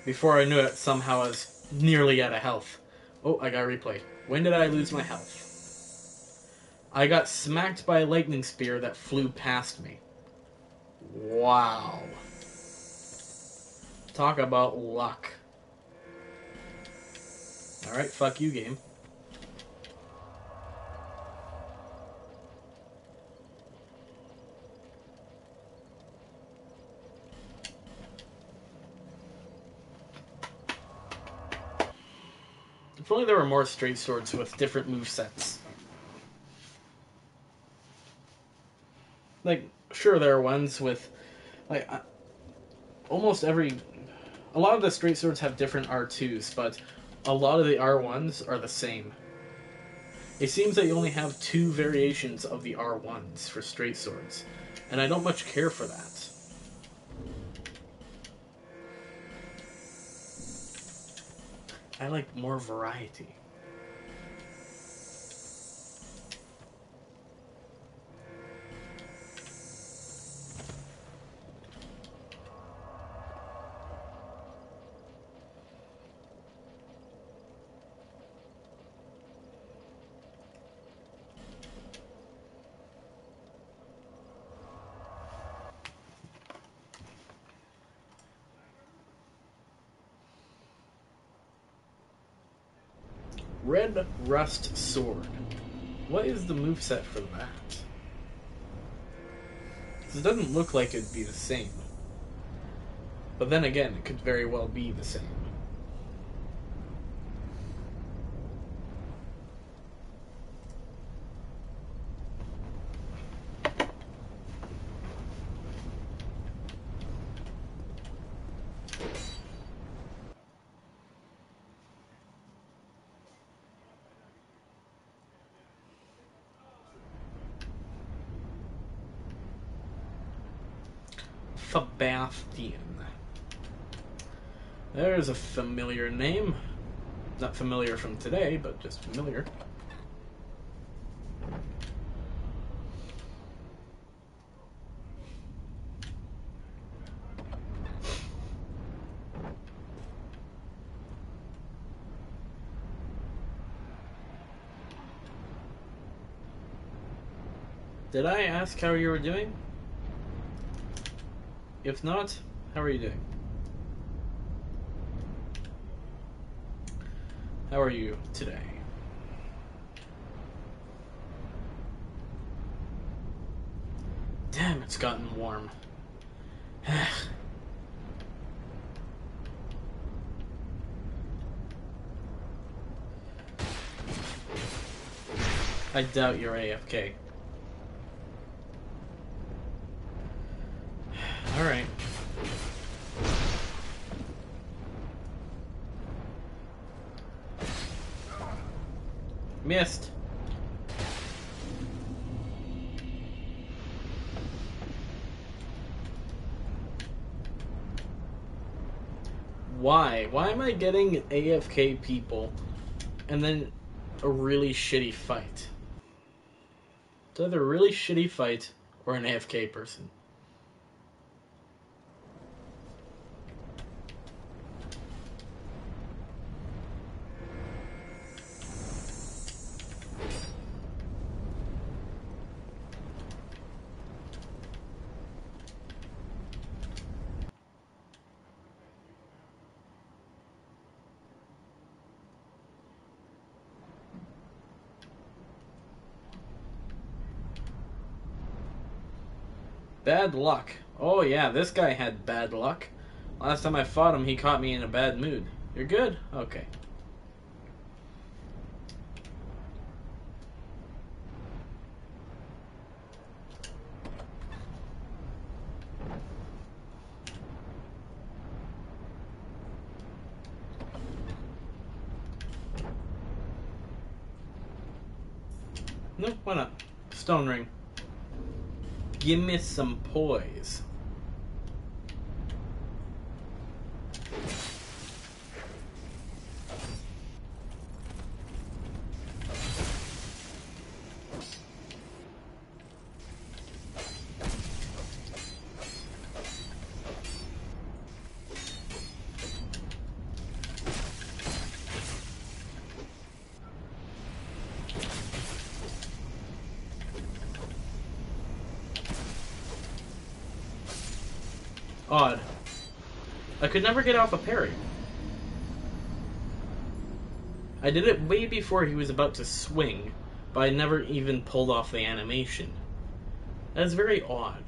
Before I knew it, somehow I was nearly out of health. Oh, I got replayed. When did I lose my health? I got smacked by a lightning spear that flew past me. Wow. Talk about luck. Alright, fuck you, game. If only there were more straight swords with different movesets. Like, sure, there are ones with, like, almost every... A lot of the straight swords have different R2s, but a lot of the R1s are the same. It seems that you only have 2 variations of the R1s for straight swords, and I don't much care for that. I like more variety. Red Rust Sword. What is the moveset for that? It doesn't look like it'd be the same. But then again, it could very well be the same. Fabathian. There's a familiar name. Not familiar from today, but just familiar. Did I ask how you were doing? If not, how are you doing? How are you today? Damn, it's gotten warm. I doubt you're AFK. Alright. Missed. Why? Why am I getting AFK people and then a really shitty fight? It's either a really shitty fight or an AFK person. Bad luck. Oh yeah, this guy had bad luck. Last time I fought him, he caught me in a bad mood. You're good? Okay. No, why not? Stone ring. Give me some poise. Odd. I could never get off a parry. I did it way before he was about to swing, but I never even pulled off the animation. That is very odd.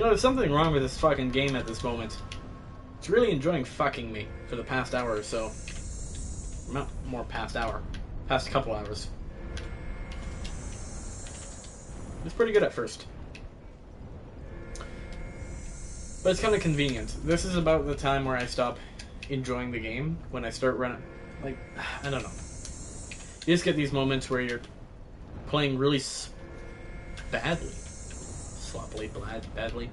You know, there's something wrong with this fucking game at this moment. It's really enjoying fucking me for the past hour or so. Not more past hour. Past couple hours. It's pretty good at first. But it's kind of convenient. This is about the time where I stop enjoying the game. When I start running... Like, I don't know. You just get these moments where you're playing really badly. Sloppily, badly.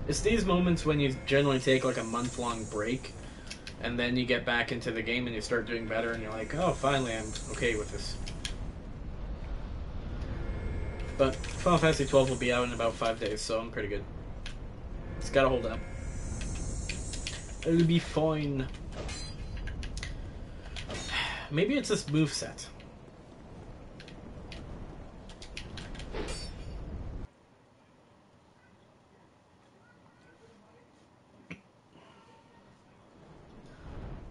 It's these moments when you generally take like a month-long break, and then you get back into the game and you start doing better, and you're like, oh, finally I'm okay with this. But Final Fantasy XII will be out in about 5 days, so I'm pretty good. It's gotta hold up. It'll be fine. Maybe it's this moveset.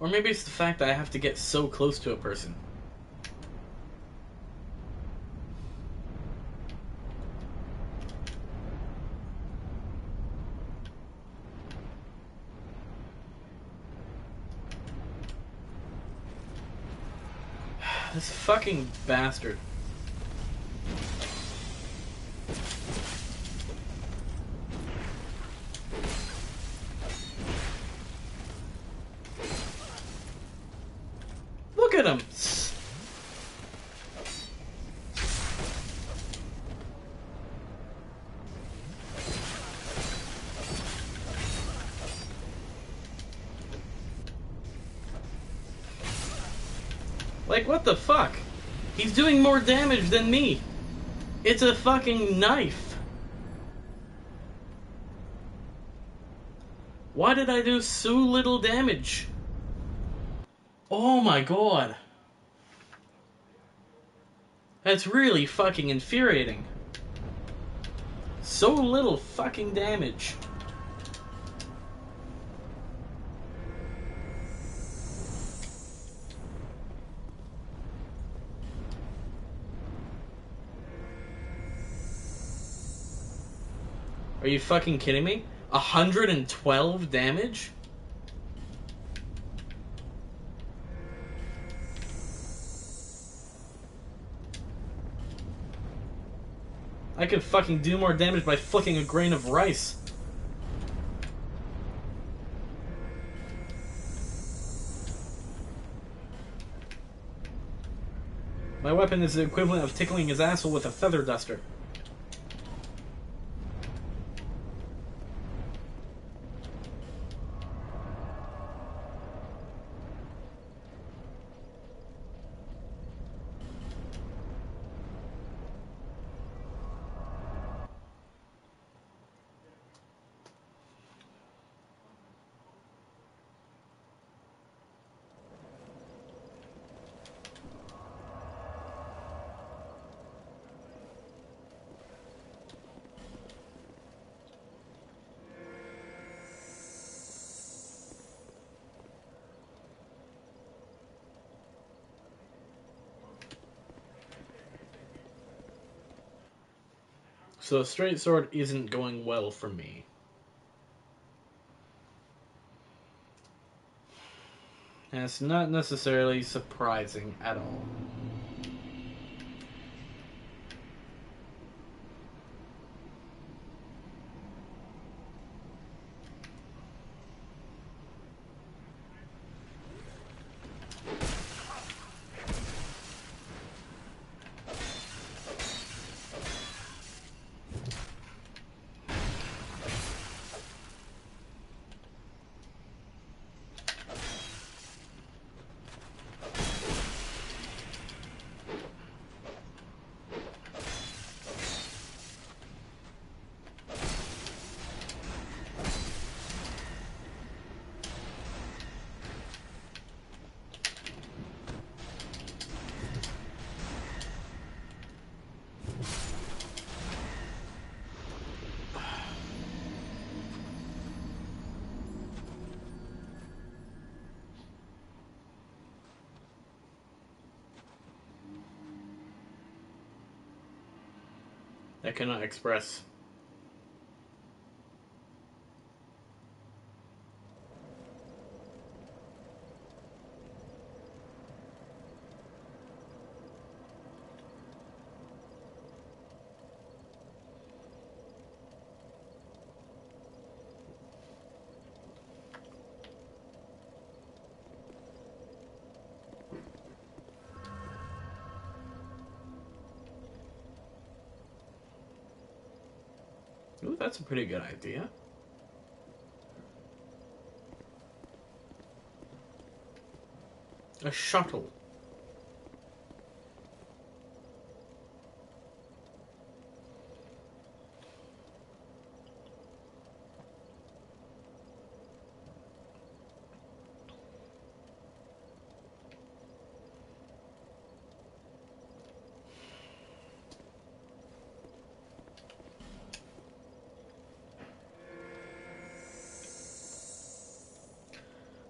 Or maybe it's the fact that I have to get so close to a person. This fucking bastard. Look at him! Like, what the fuck? He's doing more damage than me. It's a fucking knife. Why did I do so little damage? Oh my god. That's really fucking infuriating. So little fucking damage. Are you fucking kidding me? 112 damage? I could fucking do more damage by flicking a grain of rice. My weapon is the equivalent of tickling his asshole with a feather duster. So a straight sword isn't going well for me. And it's not necessarily surprising at all. I cannot express. Ooh, that's a pretty good idea. A shuttle.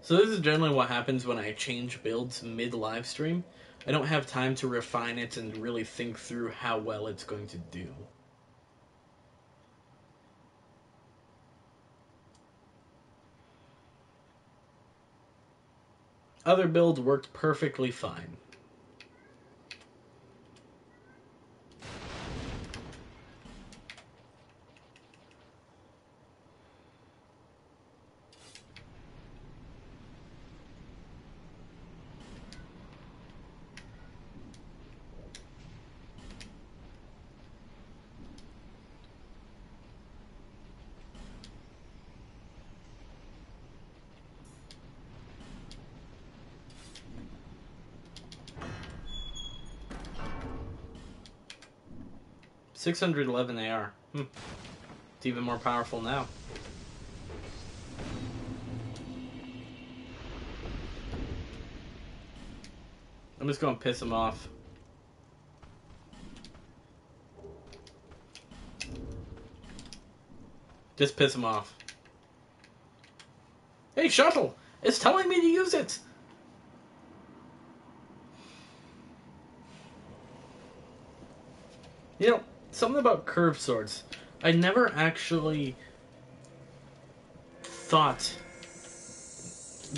So this is generally what happens when I change builds mid-live stream. I don't have time to refine it and really think through how well it's going to do. Other builds worked perfectly fine. .611 AR. It's even more powerful now. I'm just going to piss him off. Just piss him off. Hey, shuttle! It's telling me to use it! You know, something about curved swords. I never actually thought,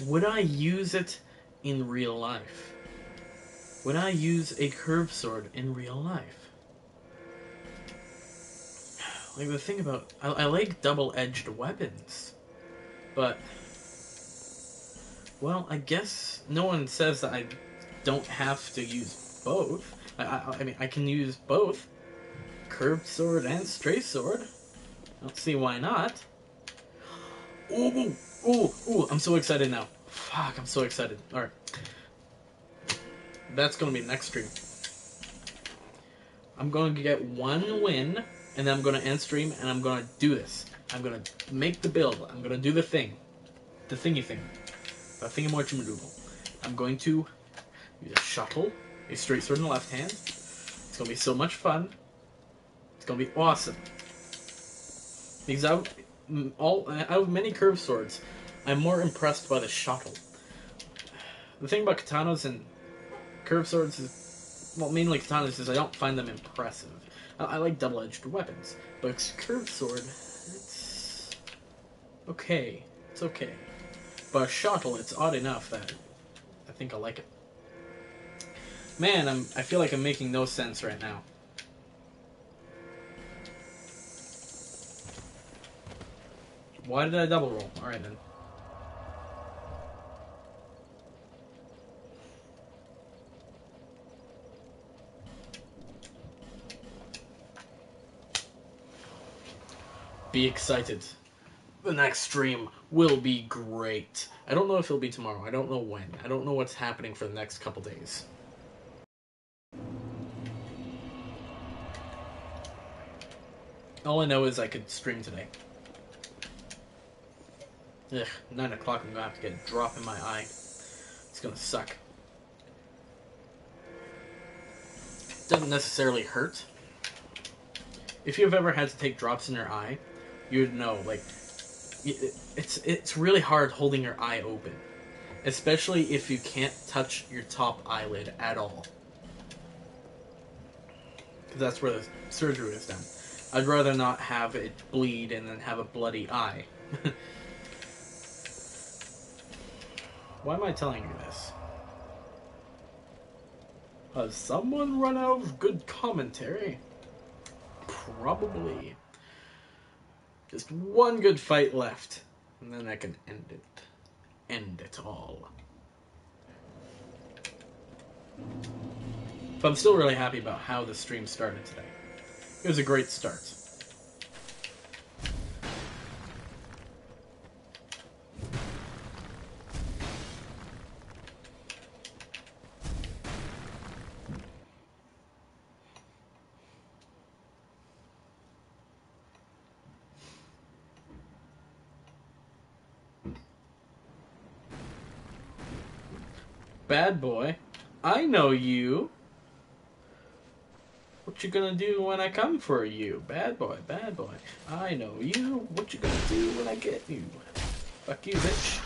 would I use it in real life? Would I use a curved sword in real life? Like, the thing about... I like double-edged weapons. But... well, I guess no one says that I don't have to use both. I mean, I can use both. Curved sword and straight sword. I don't see why not. Ooh, ooh, ooh, I'm so excited now. Fuck, I'm so excited. Alright. That's gonna be next stream. I'm going to get one win, and then I'm gonna end stream, and I'm gonna do this. I'm gonna make the build. I'm gonna do the thing. The thingy thing. The thingy-marchy-madoodle. I'm going to use a shuttle, a straight sword in the left hand. It's gonna be so much fun. It's gonna be awesome. Because out of many curved swords, I'm more impressed by the shuttle. The thing about katanas and curved swords is, well, mainly katanas, is I don't find them impressive. I like double-edged weapons, but curved sword, it's okay. It's okay. But a shuttle, it's odd enough that I think I like it. Man, I feel like I'm making no sense right now. Why did I double roll? Alright then. Be excited. The next stream will be great. I don't know if it'll be tomorrow. I don't know when. I don't know what's happening for the next couple days. All I know is I could stream today. Ugh, 9 o'clock, I'm gonna have to get a drop in my eye. It's gonna suck. Doesn't necessarily hurt. If you've ever had to take drops in your eye, you'd know, like, it's really hard holding your eye open. Especially if you can't touch your top eyelid at all. Because that's where the surgery is done. I'd rather not have it bleed and then have a bloody eye. Why am I telling you this? Has someone run out of good commentary? Probably. Just one good fight left, and then I can end it. End it all. But I'm still really happy about how the stream started today. It was a great start. Bad boy, I know you. What you gonna do when I come for you? Bad boy, I know you. What you gonna do when I get you? Fuck you, bitch.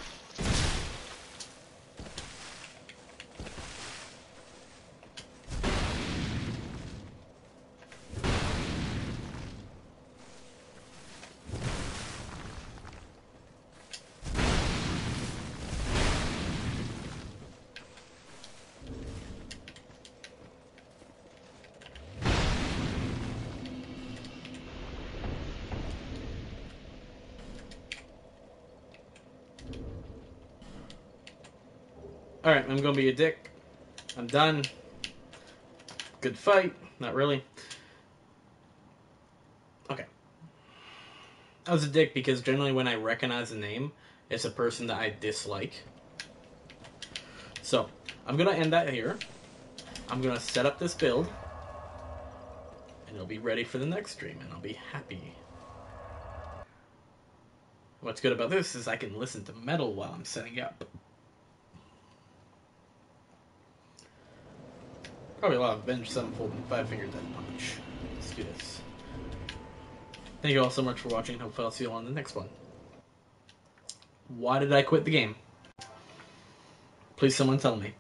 Alright, I'm gonna be a dick. I'm done. Good fight. Not really. Okay. I was a dick because generally when I recognize a name, it's a person that I dislike. So, I'm gonna end that here. I'm gonna set up this build. And it'll be ready for the next stream, and I'll be happy. What's good about this is I can listen to metal while I'm setting up. Probably a lot of Avenged Sevenfold and 5-Finger Death Punch. Let's do this. Thank you all so much for watching. Hopefully I'll see you all on the next one. Why did I quit the game? Please someone tell me.